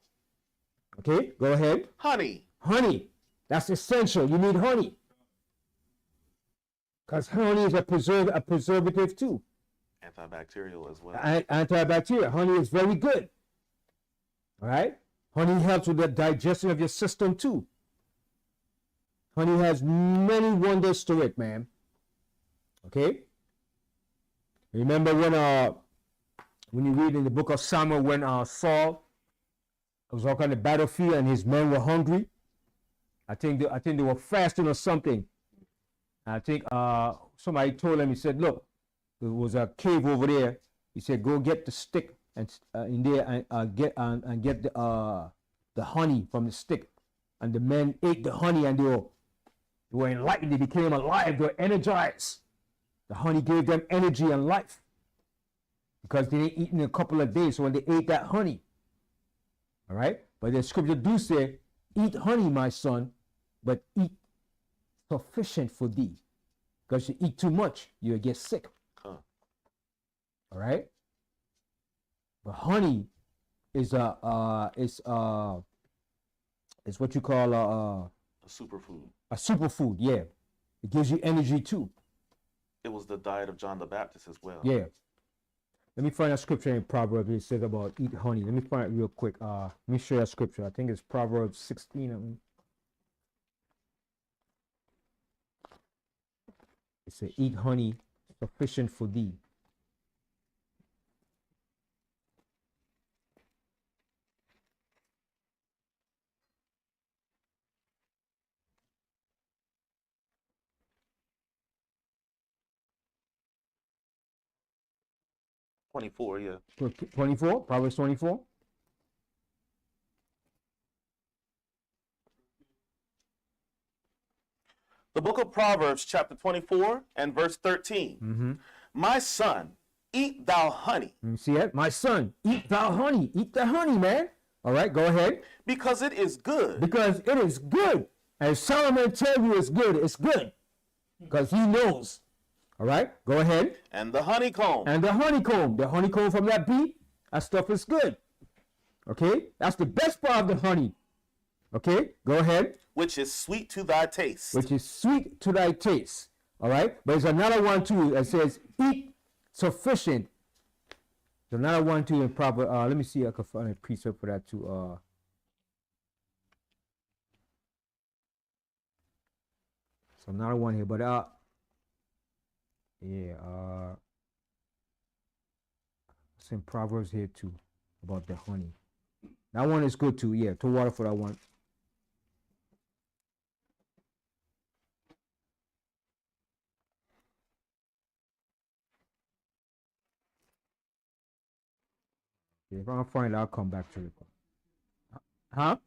Okay? Go ahead. Honey. Honey. That's essential. You need honey. Because honey is a preservative too. Antibacterial as well. Antibacterial. Honey is very good. All right? Honey helps with the digestion of your system too. Honey has many wonders to it, man. Okay? Remember when you read in the book of Samuel when Saul was walking on the battlefield and his men were hungry? I think they were fasting or something. I think somebody told him, he said, look, there was a cave over there. He said, go get the stick and in there and get the honey from the stick. And the men ate the honey and they were enlightened. They became alive. They were energized. The honey gave them energy and life because they didn't eat in a couple of days. So when they ate that honey, all right. But the scripture do say, eat honey, my son, but eat sufficient for thee. Because you eat too much, you'll get sick. All right. But honey is what you call a superfood. A superfood, yeah. It gives you energy too. It was the diet of John the Baptist as well. Yeah. Let me find a scripture in Proverbs. It says about eat honey. Let me find it real quick. Let me show you a scripture. I think it's Proverbs 16. It says, eat honey sufficient for thee. Yeah. 24, Proverbs 24. The book of Proverbs, chapter 24 and verse 13. Mm-hmm. My son, eat thou honey. You see it? My son, eat thou honey. Eat the honey, man. All right, go ahead. Because it is good. Because it is good. As Solomon tells you it's good, it's good. Because he knows. All right, go ahead. And the honeycomb. And the honeycomb. The honeycomb from that bee, that stuff is good. Okay, that's the best part of the honey. Okay, go ahead. Which is sweet to thy taste. Which is sweet to thy taste. All right, but there's another one too that says eat sufficient. There's another one too in Proverbs. Let me see if I can find a precept for that too. So another one here, but yeah, it's in Proverbs here too about the honey. That one is good too. Yeah, to water for that one. Yeah, if I find it, I'll come back to it. Huh?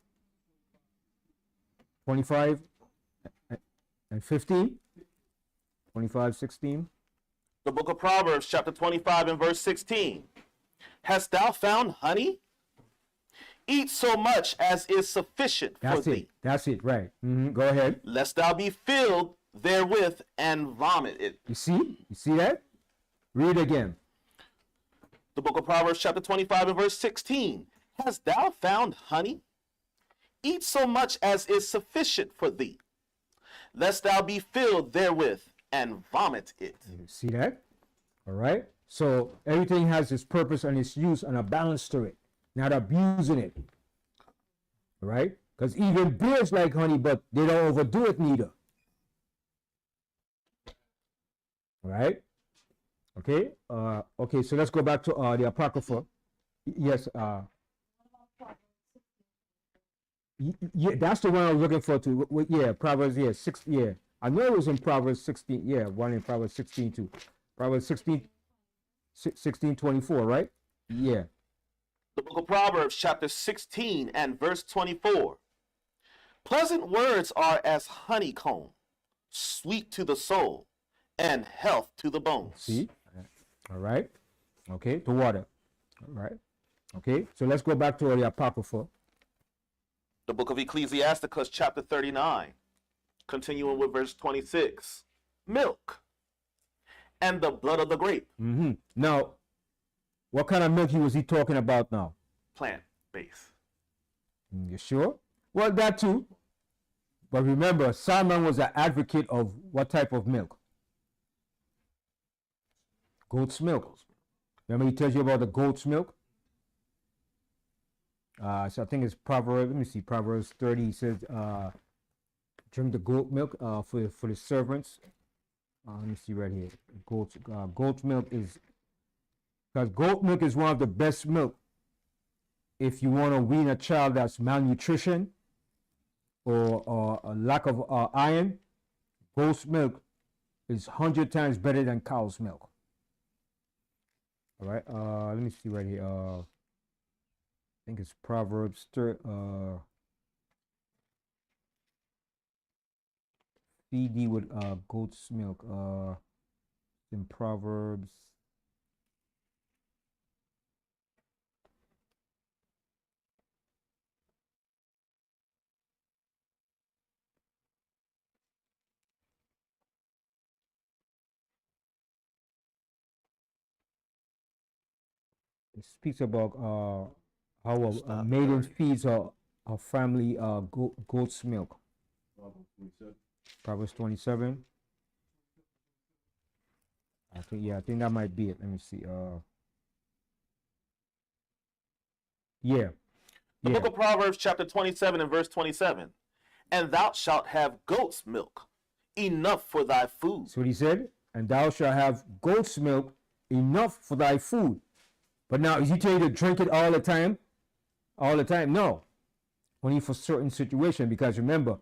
25 and 15? 25, 16? The book of Proverbs, chapter 25 and verse 16. Hast thou found honey? Eat so much as is sufficient for thee. That's it, right. Mm-hmm. Go ahead. Lest thou be filled therewith and vomit it. You see that? Read again. The book of Proverbs chapter 25 and verse 16. Hast thou found honey? Eat so much as is sufficient for thee, lest thou be filled therewith and vomit it. You see that? All right. So everything has its purpose and its use and a balance to it, not abusing it. All right? Because even bears like honey, but they don't overdo it neither. All right? Okay. Okay. So let's go back to the Apocrypha. Yes. Yeah, that's the one I was looking for too. Yeah, Proverbs. Yeah, 6. Yeah, I know it was in Proverbs 16. Yeah, one in Proverbs 16 too. Proverbs 16:24, right? Yeah. The book of Proverbs chapter 16 and verse 24. Pleasant words are as honeycomb, sweet to the soul, and health to the bones. See? All right. Okay, to water. All right. Okay, so let's go back to the Apocrypha. The book of Ecclesiasticus chapter 39, continuing with verse 26. Milk and the blood of the grape. Mm-hmm. Now, what kind of milk was he talking about now? Plant-based. You sure? Well, that too. But remember, Solomon was an advocate of what type of milk? Goat's milk. Remember he tells you about the goat's milk? So I think it's Proverbs, let me see, Proverbs 30, he says, drink the goat milk for the servants. Let me see right here. Goat milk is, because goat milk is one of the best milk if you want to wean a child that's malnutrition or a lack of iron. Goat's milk is 100 times better than cow's milk. All right, let me see right here. I think it's Proverbs feed thee with goat's milk. In Proverbs. It speaks about how a maiden feeds her family goat's milk. Proverbs 27. I think that might be it. Let me see. The book of Proverbs chapter 27 and verse 27. And thou shalt have goat's milk, enough for thy food. That's what he said. And thou shalt have goat's milk, enough for thy food. But now, is he telling you to drink it all the time? All the time? No. Only for certain situations. Because remember,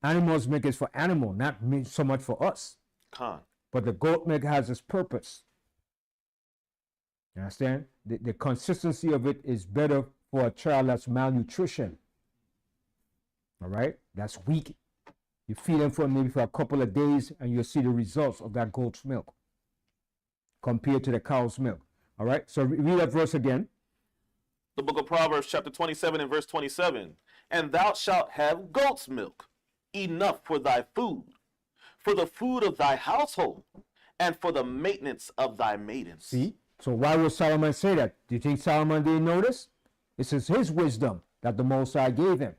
animals milk is for animal, not so much for us. But the goat milk has its purpose. You understand? The consistency of it is better for a child that's malnutrition. All right? That's weak. You feed them for maybe for a couple of days and you'll see the results of that goat's milk compared to the cow's milk. All right? So read that verse again. The book of Proverbs chapter 27 and verse 27. And thou shalt have goat's milk, enough for thy food, for the food of thy household, and for the maintenance of thy maidens. See? So why would Solomon say that? Do you think Solomon didn't notice? This is his wisdom that the Most High gave him.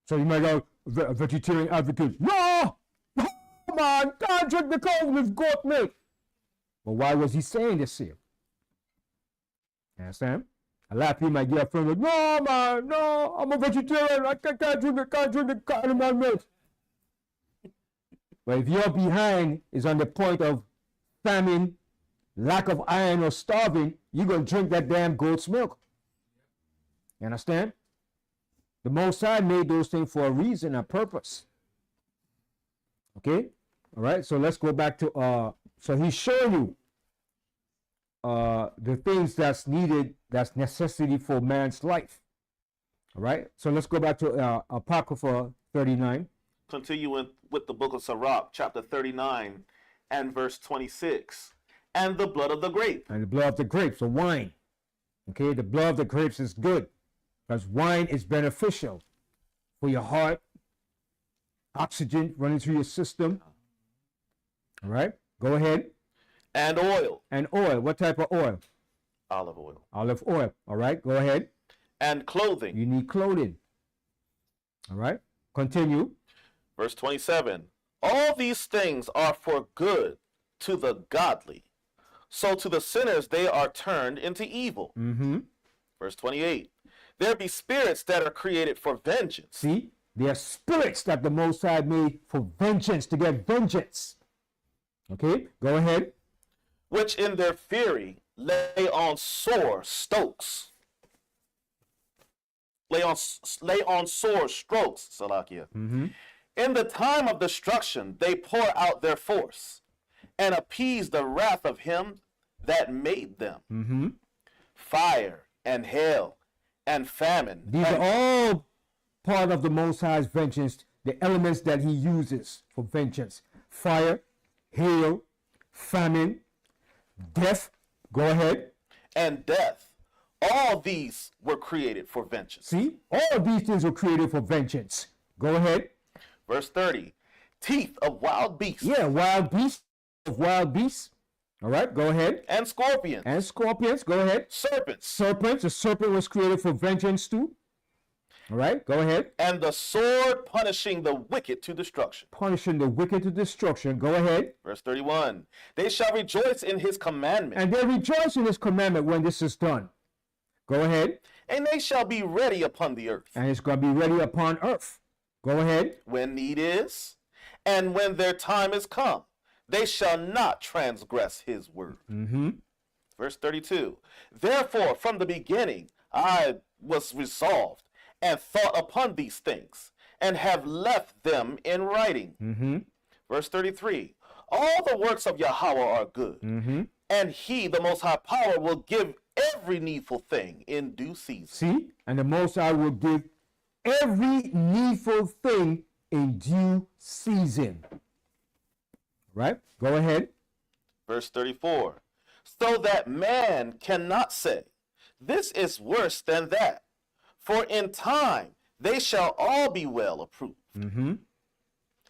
So you might go, vegetarian advocate, no! Come on, can't drink the cow with goat milk. But why was he saying this here? You understand? A lot of people might get a friend like, no man, no, I'm a vegetarian, I can't drink the animal milk. But if your behind is on the point of famine, lack of iron, or starving, you're going to drink that damn goat's milk. You understand? The Most High made those things for a reason, a purpose. Okay? All right, so let's go back to, so he's showing you the things that's needed, that's necessity for man's life. All right, so let's go back to Apocrypha 39. Continuing with the book of Sirach, chapter 39 and verse 26. And the blood of the grape. And the blood of the grapes, so wine. Okay, the blood of the grapes is good because wine is beneficial for your heart, oxygen running through your system. All right. Go ahead. And oil. And oil. What type of oil? Olive oil. Olive oil. All right. Go ahead. And clothing. You need clothing. All right. Continue. Verse 27. All these things are for good to the godly. So to the sinners they are turned into evil. Mm-hmm. Verse 28. There be spirits that are created for vengeance. See? They are spirits that the Most High made for vengeance, to get vengeance. Okay? Go ahead. Which in their fury lay on sore strokes. Lay on sore strokes, Salakia. Mm-hmm. In the time of destruction, they pour out their force and appease the wrath of him that made them. Mm-hmm. Fire and hail and famine. These are all part of the Most High's vengeance, the elements that he uses for vengeance. Fire, hail, famine, death. Go ahead. And death. All these were created for vengeance. See? All of these things were created for vengeance. Go ahead. Verse 30. Teeth of wild beasts. Yeah, wild beasts. Wild beasts. All right, go ahead. And scorpions. And scorpions. Go ahead. Serpents. Serpents. A serpent was created for vengeance too. All right, go ahead. And the sword punishing the wicked to destruction. Punishing the wicked to destruction. Go ahead. Verse 31. They shall rejoice in his commandment. And they rejoice in his commandment when this is done. Go ahead. And they shall be ready upon the earth. And it's going to be ready upon earth. Go ahead. When need is, and when their time is come, they shall not transgress his word. Mm-hmm. Verse 32. Therefore, from the beginning, I was resolved and thought upon these things, and have left them in writing. Mm-hmm. Verse 33. All the works of Yahweh are good, Mm-hmm. and he, the Most High Power, will give every needful thing in due season. See? And the Most High will give every needful thing in due season. Right? Go ahead. Verse 34. So that man cannot say, this is worse than that. For in time they shall all be well approved. Mm-hmm.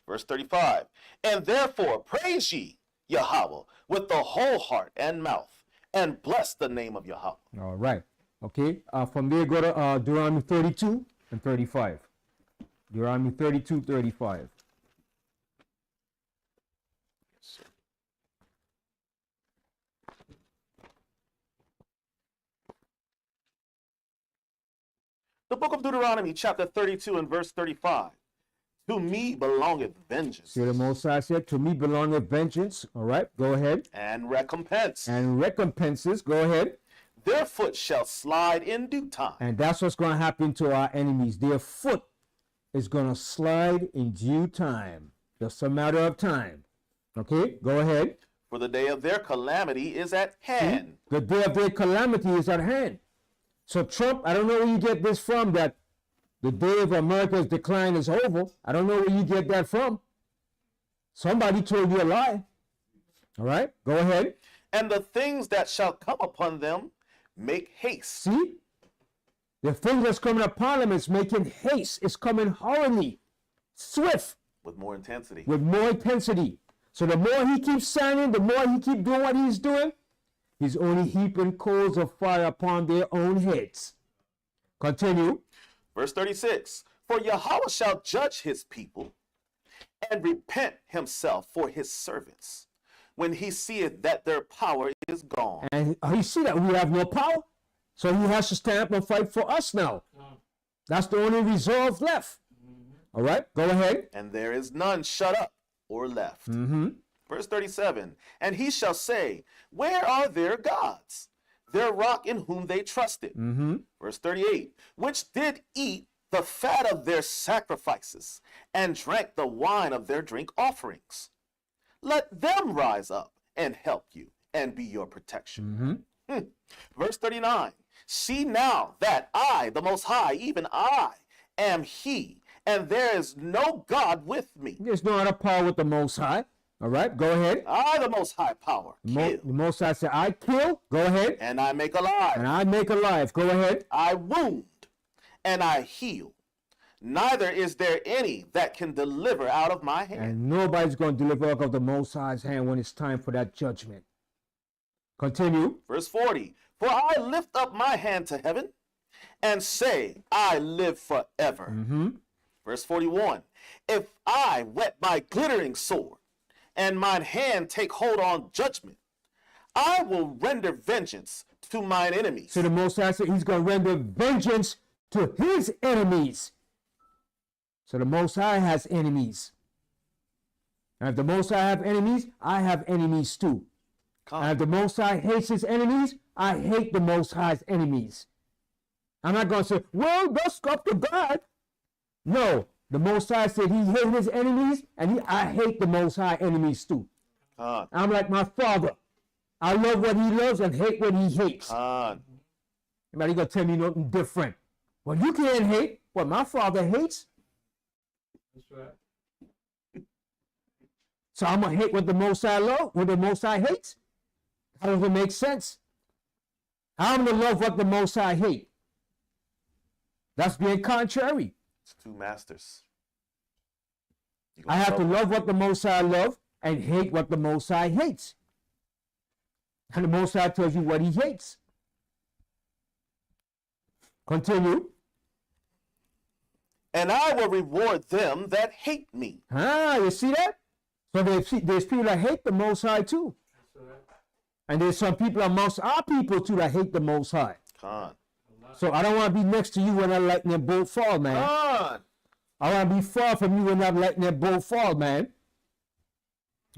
Verse 35. And therefore praise ye Yahweh with the whole heart and mouth, and bless the name of Yahweh. All right. Okay. From there, go to Deuteronomy 32 and 35. Deuteronomy 32, 35. The book of Deuteronomy, chapter 32 and verse 35. To me belongeth vengeance. See, the Most High said, to me belongeth vengeance. All right, go ahead. And recompense. And recompenses, go ahead. Their foot shall slide in due time. And that's what's going to happen to our enemies. Their foot is going to slide in due time. Just a matter of time. Okay, go ahead. For the day of their calamity is at hand. The day of their calamity is at hand. So Trump, I don't know where you get this from, that the day of America's decline is over. I don't know where you get that from. Somebody told you a lie. All right, go ahead. And the things that shall come upon them make haste. See? The thing that's coming upon them is making haste. It's coming hurriedly, swift. With more intensity. With more intensity. So the more he keeps signing, the more he keeps doing what he's doing, he's only heaping coals of fire upon their own heads. Continue. Verse 36. For Yahweh shall judge his people and repent himself for his servants when he seeth that their power is gone. And he see that we have no power. So he has to stand up and fight for us now. That's the only resolve left. All right, go ahead. And there is none shut up or left. Mm-hmm. Verse 37. And he shall say, where are their gods? Their rock in whom they trusted. Mm-hmm. Verse 38. Which did eat the fat of their sacrifices and drank the wine of their drink offerings. Let them rise up and help you and be your protection. Mm-hmm. Verse 39. See now that I, the Most High, even I, am He, and there is no God with me. There's no other power with the Most High. All right, go ahead. I, the Most High power, kill. The Most High said, I kill. Go ahead. And I make alive. And I make alive. Go ahead. I wound and I heal. neither is there any that can deliver out of my hand. And nobody's going to deliver out of the Most High's hand when it's time for that judgment. Continue. Verse 40. For I lift up my hand to heaven and say, I live forever. Verse 41. If I whet my glittering sword, and mine hand take hold on judgment, I will render vengeance to mine enemies. So the Most High said he's going to render vengeance to his enemies. So the Most High has enemies. And if the Most High have enemies, I have enemies too. And if the Most High hates his enemies, I hate the Most High's enemies. I'm not going to say, well, that's up to God. No, the Most High said he hates his enemies, and I hate the Most High enemies too. I'm like my father. I love what he loves and hate what he hates. Somebody going to tell me nothing different. Well, you can't hate what my father hates. That's right. So I'm going to hate what the Most High loves, what the Most High hates? How does it make sense? I'm going to love what the Most High hate. That's being contrary. It's two masters. I have to love what the Most High loves and hate what the Most High hates. And the Most High tells you what he hates. Continue. And I will reward them that hate me. You see that? So there's people that hate the Most High too. And there's some people amongst our people too that hate the Most High. So I don't want to be next to you when that lightning bolt fall, man. I want to be far from you when that lightning bolt fall, man.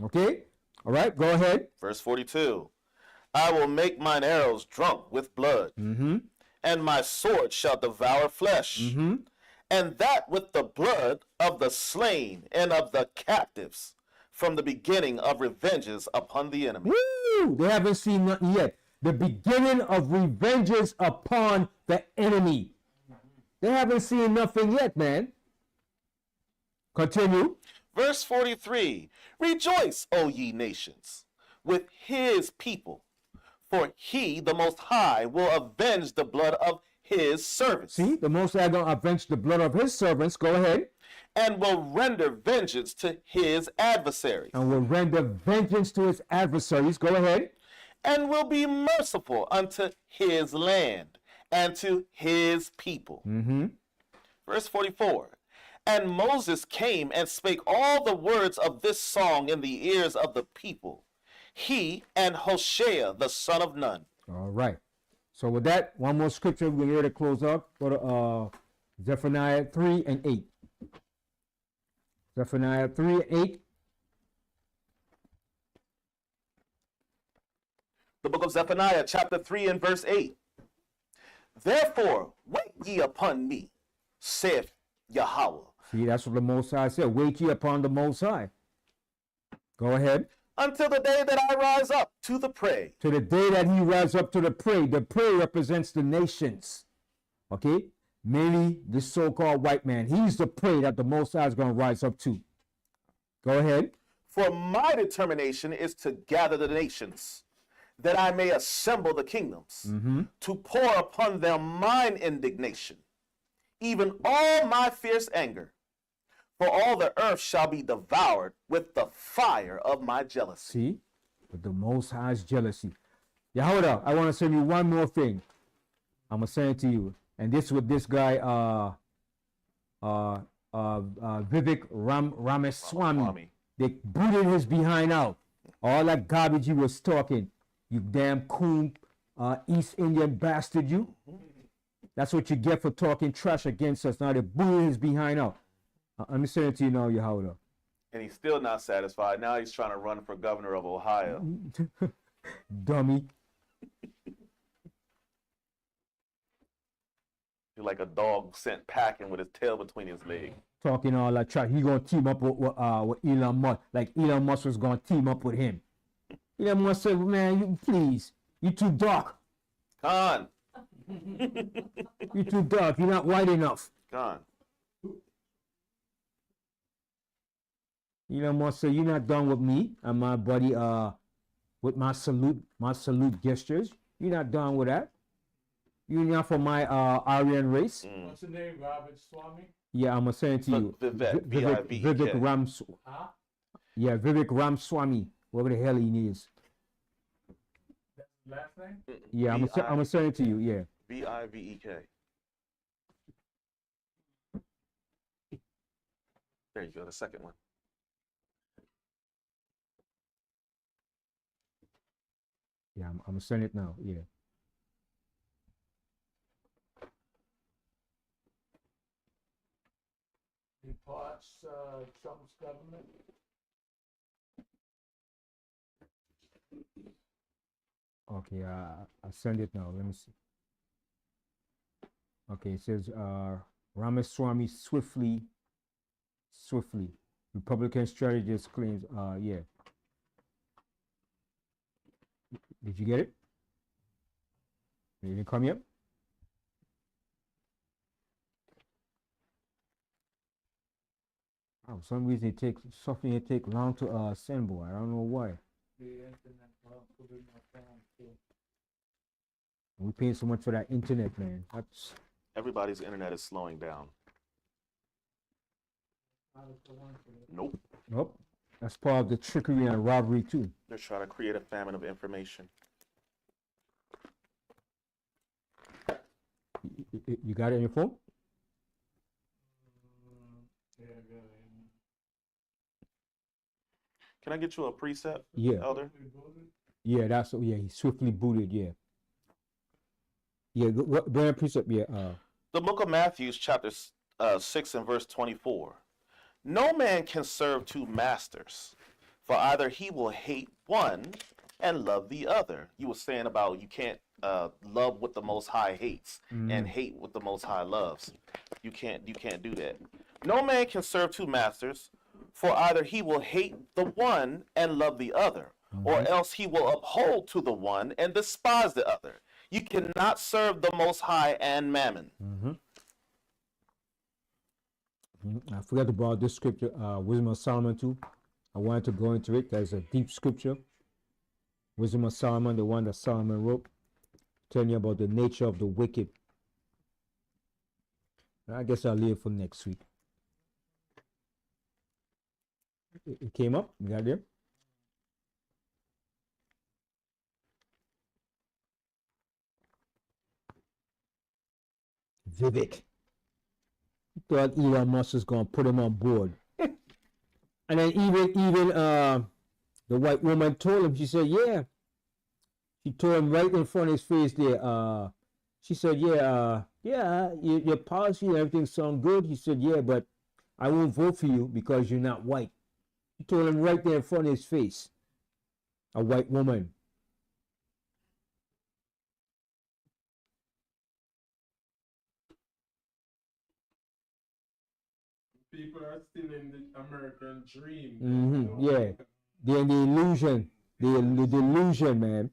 Okay? All right, go ahead. Verse 42. I will make mine arrows drunk with blood, and my sword shall devour flesh, and that with the blood of the slain and of the captives, from the beginning of revenges upon the enemy. Woo! They haven't seen nothing yet. The beginning of revenges upon the enemy. They haven't seen nothing yet, man. Continue. Verse 43. Rejoice, O ye nations, with his people, for he, the Most High, will avenge the blood of his servants. See, the Most High going to avenge the blood of his servants. Go ahead. And will render vengeance to his adversaries. And will render vengeance to his adversaries. Go ahead. And will be merciful unto his land and to his people. Verse 44. And Moses came and spake all the words of this song in the ears of the people, he and Hoshea the son of Nun. All right. So with that, one more scripture we're here to close up. Go to Zephaniah 3 and 8. Zephaniah 3 and 8. The book of Zephaniah, chapter 3 and verse 8. Therefore, wait ye upon me, saith Yahweh. See, that's what the Most High said. Wait ye upon the Most High. Go ahead. Until the day that I rise up to the prey. To the day that he rises up to the prey. The prey represents the nations. Okay? Mainly the so-called white man. He's the prey that the Most High is going to rise up to. Go ahead. For my determination is to gather the nations, that I may assemble the kingdoms, to pour upon them mine indignation, even all my fierce anger. For all the earth shall be devoured with the fire of my jealousy. See? With the Most High's jealousy. Yehuda, I want to send you one more thing. I'm going to send it to you. And this with this guy, Vivek Ramaswamy. They booted his behind out. All that garbage he was talking. You damn coon, East Indian bastard, you. That's what you get for talking trash against us. Now they're booting his behind out. Let me send it to you now, Yehuda. And he's still not satisfied. Now he's trying to run for governor of Ohio. Dummy. He's like a dog sent packing with his tail between his legs. Talking all that trash. He gonna team up with Elon Musk. Like Elon Musk was gonna team up with him. Elon Musk said, man, you please. You too dark. Khan. You too dark. You're not white enough. Khan. Elon Musk said, you're not done with me and my buddy with my salute gestures. You're not done with that. You're not for my Aryan race. What's the name? Robert Swami? Yeah, I'm gonna send it to you. Vivek, Vivek V-I-V-E-K. Rams. Huh? Yeah, Vivek Ramaswamy. Whatever the hell he is. That's his last name? Yeah, I'm gonna send it to you. Yeah. V-I-V-E-K. There you go, the second one. Yeah, I'm gonna send it now. Yeah. Departs Trump's government. Okay, I send it now. Let me see. Okay, it says Ramaswamy swiftly. Republican strategist claims. Yeah. Did you get it? It didn't come yet? Oh, for some reason it takes long to send, boy. I don't know why. The internet put in my phone too. We paying so much for that internet, man. That's Everybody's internet is slowing down. Nope. nope. That's part of the trickery and robbery too. They're trying to create a famine of information. You got it on your phone? Yeah, yeah. Can I get you a preset, Yeah. Elder? Yeah, that's yeah. He swiftly booted. Yeah. Yeah. Go ahead, precept. Yeah. The book of Matthew, chapter 6 and verse 24. No man can serve two masters, for either he will hate one and love the other. You were saying about you can't love what the Most High hates and hate what the Most High loves. You can't do that. No man can serve two masters, for either he will hate the one and love the other, or else he will uphold to the one and despise the other. You cannot serve the Most High and Mammon. I forgot about this scripture, Wisdom of Solomon too. I wanted to go into it. There's a deep scripture. Wisdom of Solomon, the one that Solomon wrote, telling you about the nature of the wicked. I guess I'll leave it for next week. It came up. You got it there? Vivek. Thought Elon Musk was gonna put him on board. And then even the white woman told him, she said, yeah. She told him right in front of his face there, she said, yeah, your policy and everything sound good. He said, yeah, but I won't vote for you because you're not white. She told him right there in front of his face. A white woman. People are still in the American dream. Yeah. They're in the illusion. The delusion, man.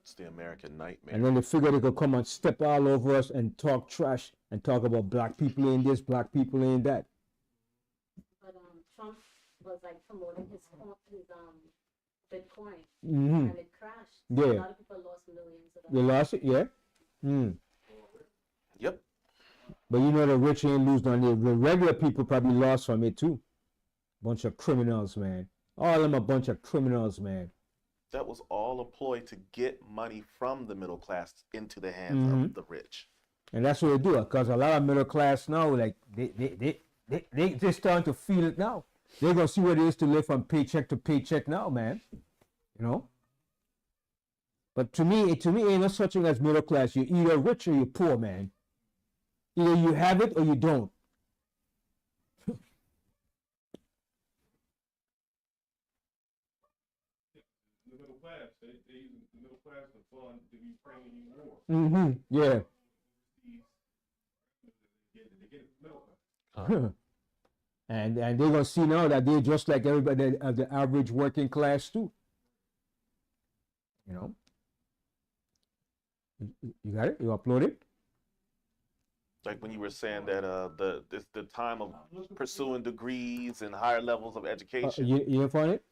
It's the American nightmare. And then they figure they could come and step all over us and talk trash and talk about black people in this, black people in that. But Trump was like promoting his Bitcoin, Mm-hmm. and it crashed. Yeah. A lot of people lost millions of They lost it, yeah? Yep. But you know the rich ain't lose none. The regular people probably lost from it too. Bunch of criminals, man. All of them a bunch of criminals, man. That was all employed to get money from the middle class into the hands of the rich. And that's what they do, because a lot of middle class now, like they're starting to feel it now. They're gonna see what it is to live from paycheck to paycheck now, man. You know. But to me, ain't no such thing as middle class. You're either rich or you're poor, man. Either you have it or you don't. The middle class, they use the middle class to fund the Ukrainian war. Yeah. They get middle class. And they're gonna see now that they're just like everybody of the average working class too. You know. You got it? You upload it? Like when you were saying that the time of pursuing degrees and higher levels of education. You didn't find it?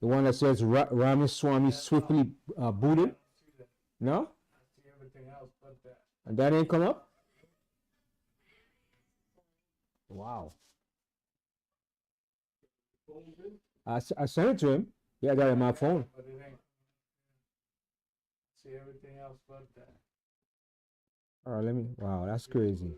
The one that says Ramaswamy swiftly booted? No? I see everything else but that. And that ain't come up? Wow. I sent it to him. Yeah, I got it on my phone. But it ain't. See everything else but that. All right, let me. Wow, that's crazy.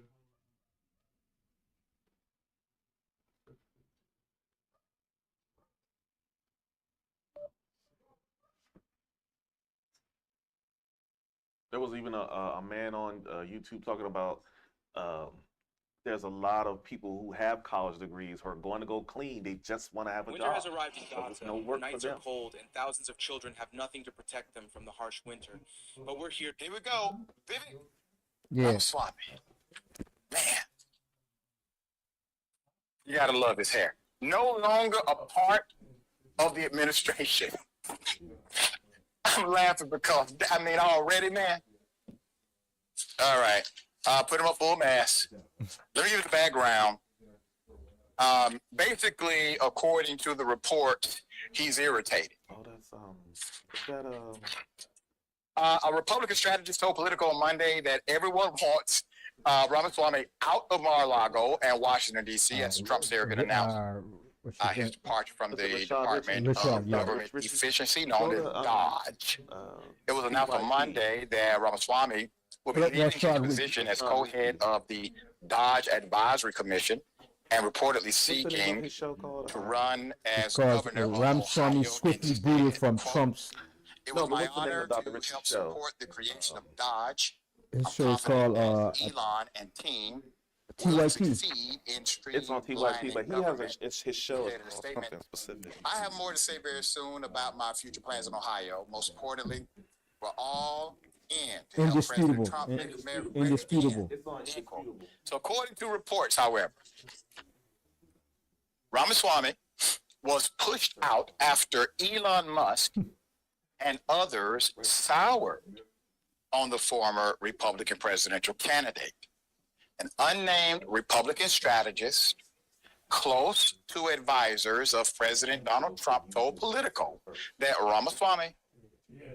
There was even a man on YouTube talking about there's a lot of people who have college degrees who are going to go clean. They just want to have a Winter job. has arrived in There's Gaza. no work for Nights are them. cold, and thousands of children have nothing to protect them from the harsh winter. But we're here. Here we go. Vivi. Yeah. Ramaswamy. Man. You gotta love his hair. No longer a part of the administration. I'm laughing because, I mean, already, man. All right. Put him up full mass. Let me give you the background. Basically, according to the report, he's irritated. Oh, that's is that A Republican strategist told Politico on Monday that everyone wants Ramaswamy out of Mar-a-Lago and Washington, D.C. as Trump surrogate announced his departure from the Department of Government Efficiency, known as Dodge. It was announced on Monday that Ramaswamy will be leaving his position as co-head of the Dodge Advisory Commission and reportedly seeking to run as governor of Ramaswamy Ohio. swiftly booted from Trump's. It was my honor to help support the creation of Dodge. His show is called Elon and team TYP. It's on TYP, but he has his show is called something specific. I have more to say very soon about my future plans in Ohio. Most importantly, we're all in. Indisputable. Indisputable. So according to reports, however, Ramaswamy was pushed out after Elon Musk and others soured on the former Republican presidential candidate. An unnamed Republican strategist close to advisors of President Donald Trump told Politico that Ramaswamy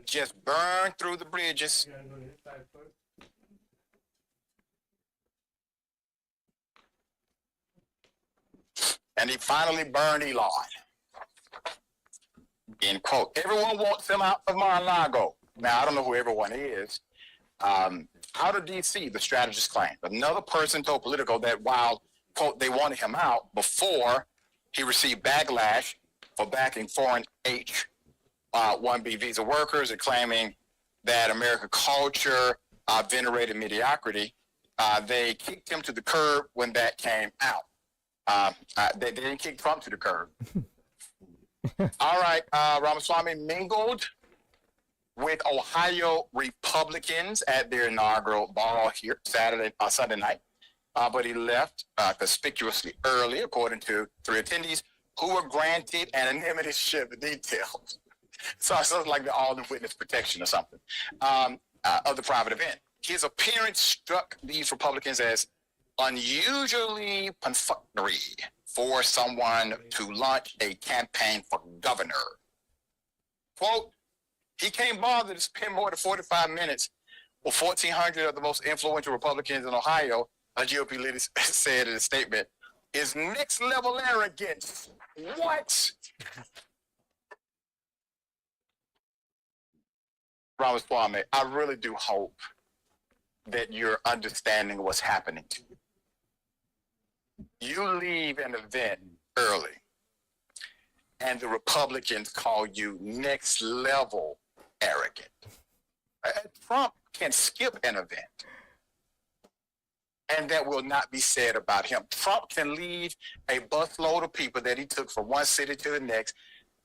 just burned through the bridges. And he finally burned Elon. End quote. Everyone wants him out of Mar-a-Lago. Now, I don't know who everyone is. Out of D.C., the strategist claimed. Another person told Politico that while, quote, they wanted him out before he received backlash for backing foreign H-1B visa workers and claiming that American culture venerated mediocrity, they kicked him to the curb when that came out. They didn't kick Trump to the curb. All right, Ramaswamy mingled with Ohio Republicans at their inaugural ball here Sunday night, but he left conspicuously early, according to 3 attendees who were granted anonymity to share the details. So it sounds like they're all in witness protection or something of the private event. His appearance struck these Republicans as unusually perfunctory for someone to launch a campaign for governor. Quote, he can't bother to spend more than 45 minutes with 1,400 of the most influential Republicans in Ohio, a GOP leader said in a statement, is next level arrogance. What? Ramaswamy, I really do hope that you're understanding what's happening to you. You leave an event early, and the Republicans call you next level arrogant. Trump can skip an event, and that will not be said about him. Trump can leave a busload of people that he took from one city to the next.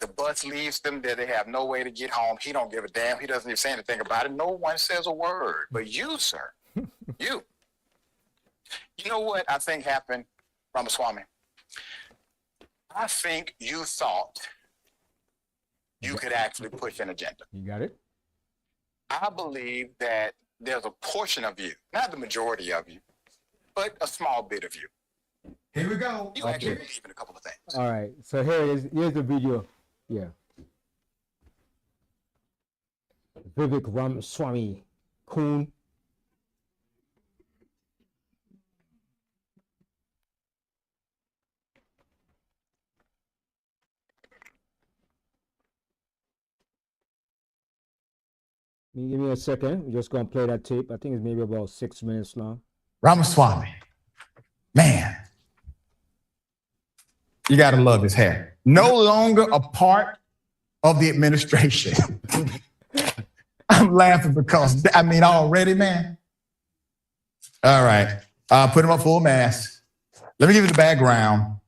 The bus leaves them there. They have no way to get home. He don't give a damn. He doesn't even say anything about it. No one says a word. But you, sir, you know what I think happened, Ramaswamy? I think you thought you could actually push an agenda. You got it? I believe that there's a portion of you, not the majority of you, but a small bit of you. Here we go. You actually believe in a couple of things. All right. So here it is. Here's the video. Yeah. Vivek Ramaswamy, Coon. Give me a second. We're just going to play that tape. I think it's maybe about 6 minutes long. Ramaswamy, man, you got to love his hair. No longer a part of the administration. I'm laughing because, I mean, already, man. All right, put him up full mask. Let me give you the background.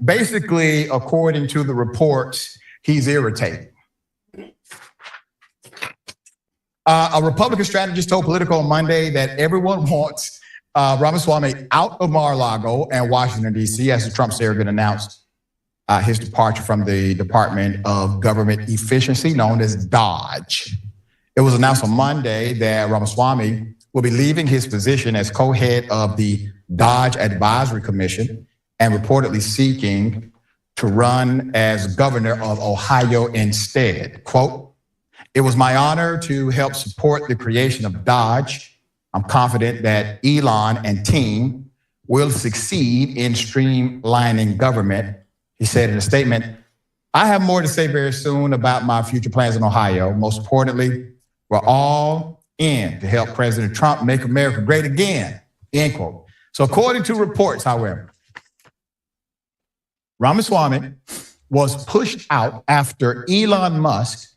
Basically, according to the reports, he's irritated. A Republican strategist told Politico on Monday that everyone wants Ramaswamy out of Mar-a-Lago and Washington, D.C., as the Trump surrogate announced his departure from the Department of Government Efficiency, known as DOGE. It was announced on Monday that Ramaswamy will be leaving his position as co-head of the DOGE Advisory Commission and reportedly seeking to run as governor of Ohio instead. Quote, "It was my honor to help support the creation of DOGE. I'm confident that Elon and team will succeed in streamlining government," he said in a statement. "I have more to say very soon about my future plans in Ohio. Most importantly, we're all in to help President Trump make America great again," end quote. So according to reports, however, Ramaswamy was pushed out after Elon Musk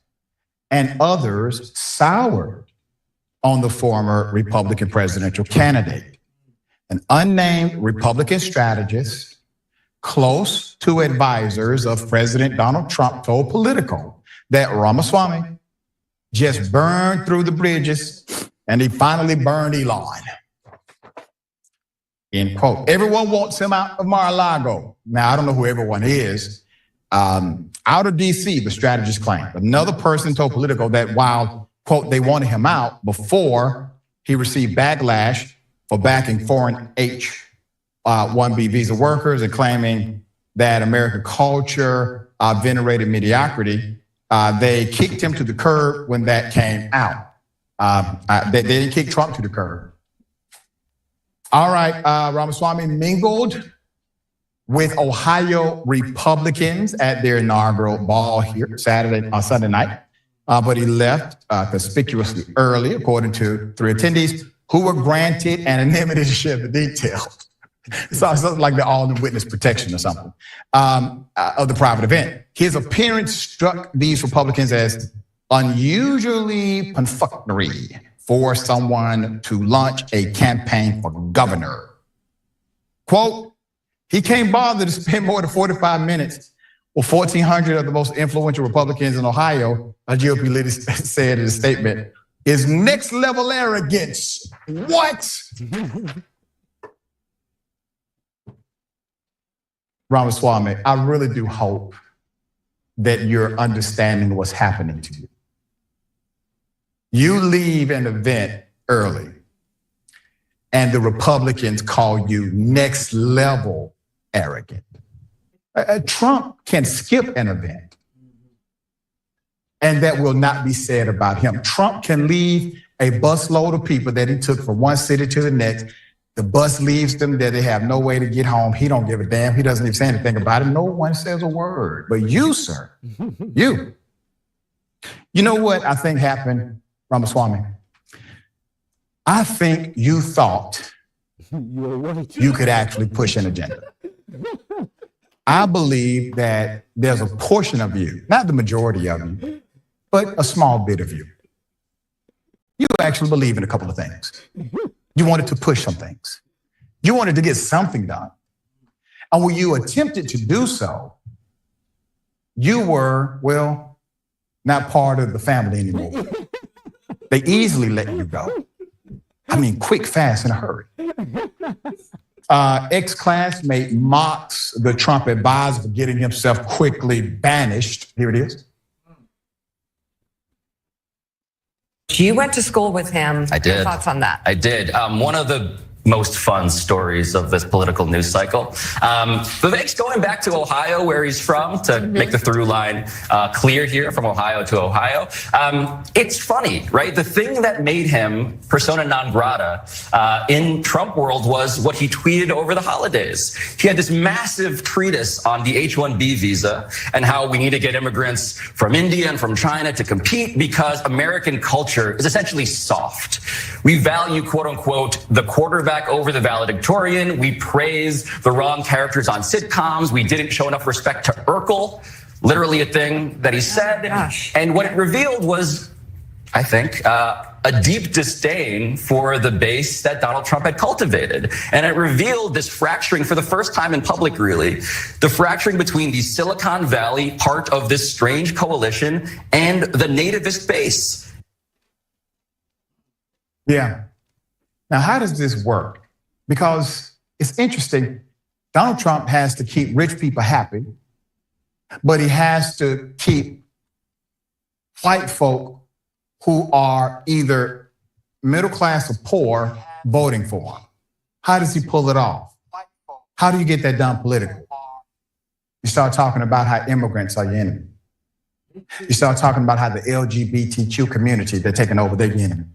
and others soured on the former Republican presidential candidate. An unnamed Republican strategist close to advisors of President Donald Trump told Politico that Ramaswamy just burned through the bridges and he finally burned Elon. End quote. Everyone wants him out of Mar-a-Lago. Now, I don't know who everyone is. Out of D.C., the strategist claimed. Another person told Politico that while, quote, they wanted him out before he received backlash for backing foreign H-1B visa workers and claiming that American culture venerated mediocrity, they kicked him to the curb when that came out. They didn't kick Trump to the curb. All right, Ramaswamy mingled with Ohio Republicans at their inaugural ball here Sunday night, but he left conspicuously early, according to 3 attendees who were granted anonymity to share the details. So it's like they're all in witness protection or something of the private event. His appearance struck these Republicans as unusually perfunctory for someone to launch a campaign for governor. Quote, "He can't bother to spend more than 45 minutes with 1,400 of the most influential Republicans in Ohio," a GOP leader said in a statement, "is next level arrogance." What? Ramaswamy, I really do hope that you're understanding what's happening to you. You leave an event early and the Republicans call you next level arrogant. Trump can skip an event and that will not be said about him. Trump can leave a busload of people that he took from one city to the next. The bus leaves them there. They have no way to get home. He don't give a damn. He doesn't even say anything about it. No one says a word. But you, sir, you know what I think happened, Ramaswamy? I think you thought you could actually push an agenda. I believe that there's a portion of you, not the majority of you, but a small bit of you. You actually believe in a couple of things. You wanted to push some things. You wanted to get something done. And when you attempted to do so, you were, well, not part of the family anymore. They easily let you go. I mean, quick, fast, in a hurry. Ex-classmate mocks the Trump advisor for getting himself quickly banished. Here it is. You went to school with him. I did. Your thoughts on that? I did. One of the most fun stories of this political news cycle. Vivek's going back to Ohio, where he's from, to make the through line clear here, from Ohio to Ohio. It's funny, right? The thing that made him persona non grata in Trump world was what he tweeted over the holidays. He had this massive treatise on the H-1B visa and how we need to get immigrants from India and from China to compete because American culture is essentially soft. We value, quote unquote, the quarterback over the valedictorian. We praise the wrong characters on sitcoms. We didn't show enough respect to Urkel, literally a thing that he said. And what it revealed was, I think, a deep disdain for the base that Donald Trump had cultivated. And it revealed this fracturing for the first time in public, really, the fracturing between the Silicon Valley part of this strange coalition and the nativist base. Yeah. Now, how does this work? Because it's interesting. Donald Trump has to keep rich people happy, but he has to keep white folk who are either middle class or poor voting for him. How does he pull it off? How do you get that done politically? You start talking about how immigrants are your enemy. You start talking about how the LGBTQ community, they're taking over, they're your enemy.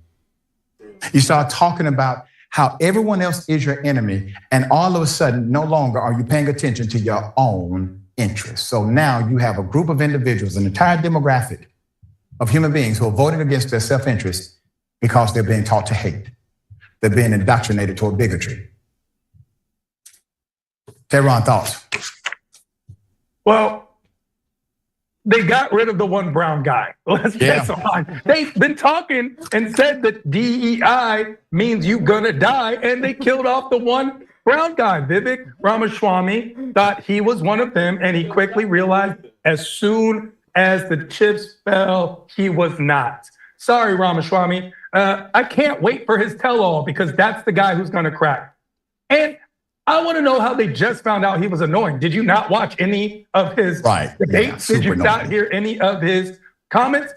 You start talking about how everyone else is your enemy, and all of a sudden, no longer are you paying attention to your own interests. So now you have a group of individuals, an entire demographic of human beings who are voting against their self-interest because they're being taught to hate. They're being indoctrinated toward bigotry. Tehran, thoughts? Well, they got rid of the one brown guy. Let's get on. They've been talking and said that DEI means you gonna die, and they killed off the one brown guy. Vivek Ramaswamy thought he was one of them, and he quickly realized as soon as the chips fell, he was not. Sorry, Ramaswamy. I can't wait for his tell-all because that's the guy who's gonna crack. And I want to know how they just found out he was annoying. Did you not watch any of his debates? Did you not hear any of his comments?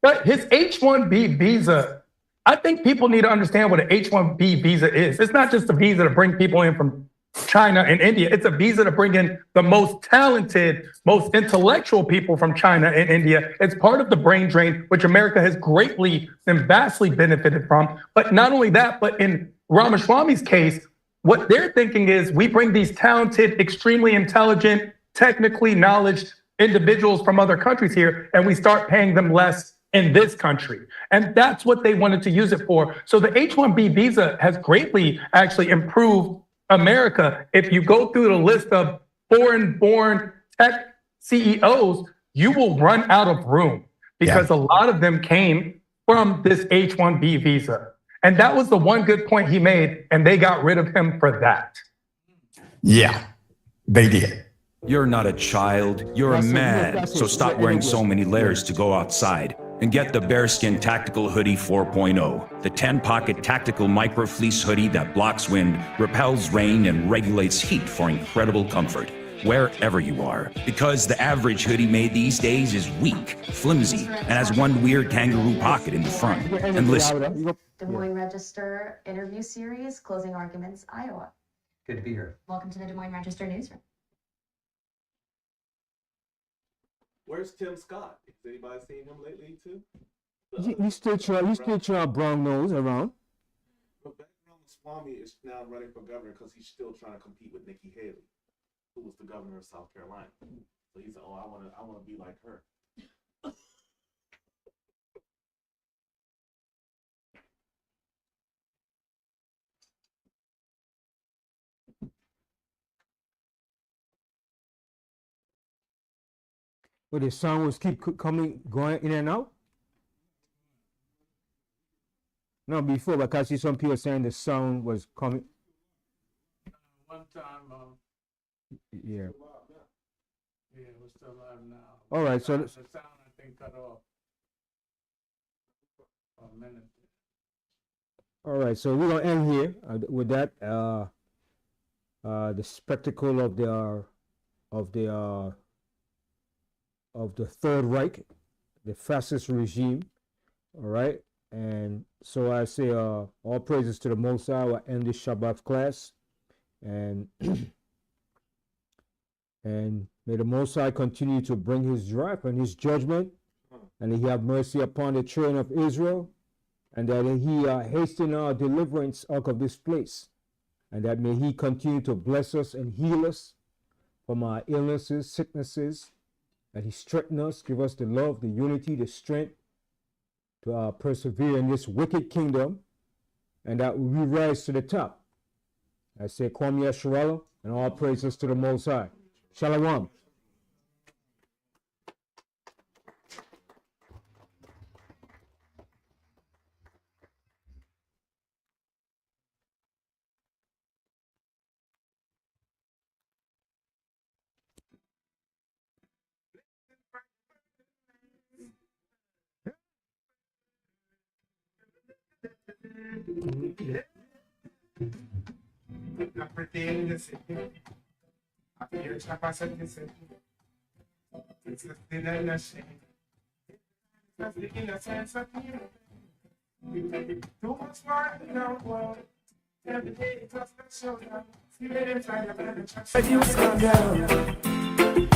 But his H-1B visa, I think people need to understand what an H-1B visa is. It's not just a visa to bring people in from China and India. It's a visa to bring in the most talented, most intellectual people from China and India. It's part of the brain drain, which America has greatly and vastly benefited from. But not only that, but in Ramaswamy's case, what they're thinking is we bring these talented, extremely intelligent, technically knowledgeable individuals from other countries here, and we start paying them less in this country. And that's what they wanted to use it for. So the H-1B visa has greatly actually improved America. If you go through the list of foreign-born tech CEOs, you will run out of room because a lot of them came from this H-1B visa. And that was the one good point he made, and they got rid of him for that. Yeah, they did. You're not a child, you're a man. So stop wearing so many layers to go outside. And get the Bearskin Tactical Hoodie 4.0, the 10-pocket tactical micro fleece hoodie that blocks wind, repels rain, and regulates heat for incredible comfort, wherever you are. Because the average hoodie made these days is weak, flimsy, and has one weird kangaroo pocket in the front. And listen. Des Moines Register interview series, Closing Arguments, Iowa. Good to be here. Welcome to the Des Moines Register newsroom. Where's Tim Scott? Has anybody seen him lately too? He's still trying brown nose around. Vivek Ramaswamy is now running for governor because he's still trying to compete with Nikki Haley, who was the governor of South Carolina. So he's like, oh, I want to be like her. But the sound was keep going in and out? No, before, but I see some people saying the sound was coming. One time, yeah. Yeah, we're still live now. All right, so the sound I think cut off for a minute. All right, so we're gonna end here with that. The spectacle of the Third Reich, the fascist regime. All right, And so I say all praises to the Most High. We'll end this Shabbat class. And and may the Most High continue to bring his wrath and his judgment, and he have mercy upon the children of Israel, and that he hasten our deliverance out of this place, and that may he continue to bless us and heal us from our illnesses, sicknesses, that he strengthen us, give us the love, the unity, the strength to persevere in this wicked kingdom, and that we rise to the top. I say, Kwam Yasharallah, and all praises to the Most High. Shalom.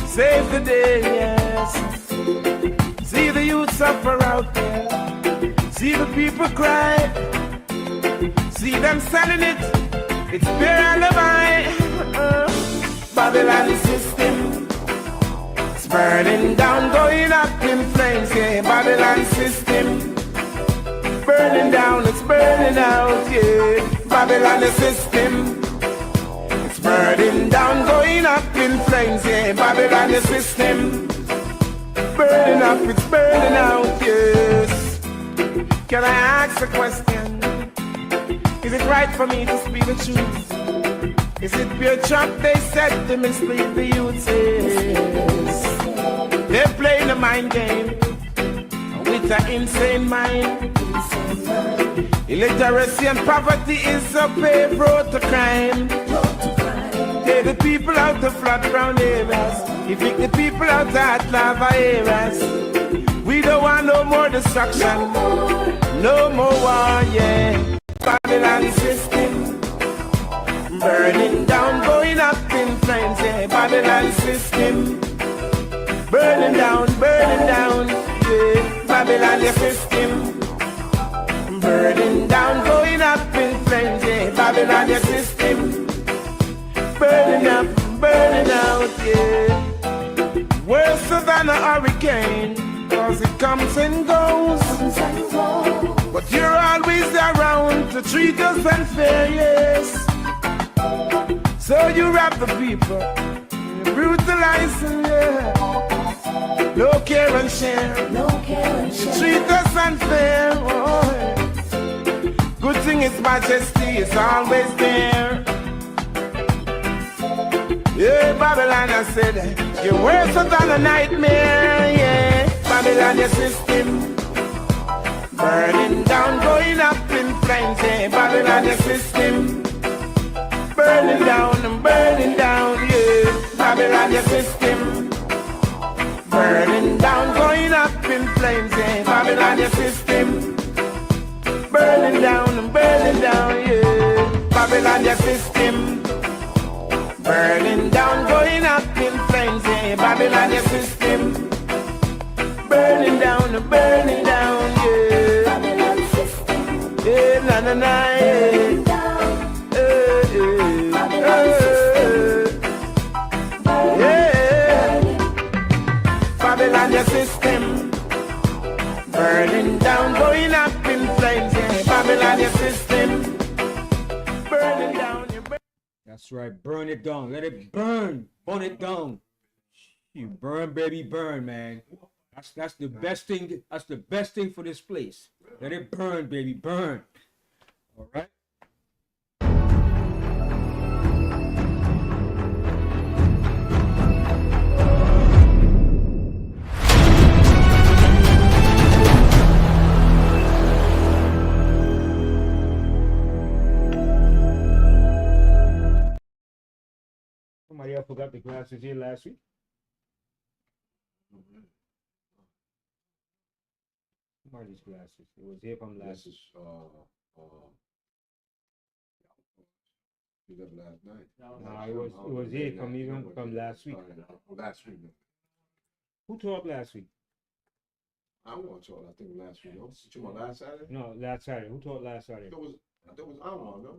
Save the day, yes. See the youth suffer out there. See the people cry. See them selling it. It's their alibi. Babylon system. It's burning down, going up in flames. Yeah, Babylon system. Burning down, it's burning out. Yeah, Babylon system. It's burning down, going up in flames. Yeah, Babylon system. Burning up, it's burning out. Yes. Can I ask a question? Is it right for me to speak the truth? Is it pure trap they set to mislead the youth? Yes. They're playing a mind game with an insane mind. Illiteracy and poverty is a paved road to crime. Take the people out of flood-prone areas. Evict the people out of hot lava areas. We don't want no more destruction, no more war, yeah. Babylon system, burning down, going up in flames, yeah. Babylon system, burning down, yeah. Babylon system, burning down, going up in flames, yeah. Babylon system, burning up, burning out, yeah. Worse than a hurricane, cause it comes and goes. But you're always around to treat us unfair, yes. So you rob the people, you brutalize them, yeah. No care and share, you treat us unfair, oh. Good thing His Majesty is always there. Yeah, Babylon, I said, you're worse than a nightmare, yeah. Babylon, your system, burning down, going up in flames, yeah. Babylon, your system, burning down, yeah. Babylon, your system, burning down, going up in flames, yeah. Babylon, your system, burning down, yeah. Babylon, your system, burning down, going up in flames, yeah. Babylon, your system, burning down, yeah. Babylon system, yeah, na na na, yeah. Yeah. Babylon, your system, burning down, going up in flames, yeah. Babylon, your system, burning down. That's right. Burn it down. Let it burn. Burn it down. You burn, baby, burn, man. That's the best thing. That's the best thing for this place. Let it burn, baby, burn. All right. Somebody else forgot the glasses here last week. Where are these glasses? It was here from last. This is you left last night. No, it was here from even from last week. Last week. Who tore up last week? I want to talk. I think last week. No, you talking about last Saturday? No, last Saturday. Who tore up last Saturday? That was Elon, no?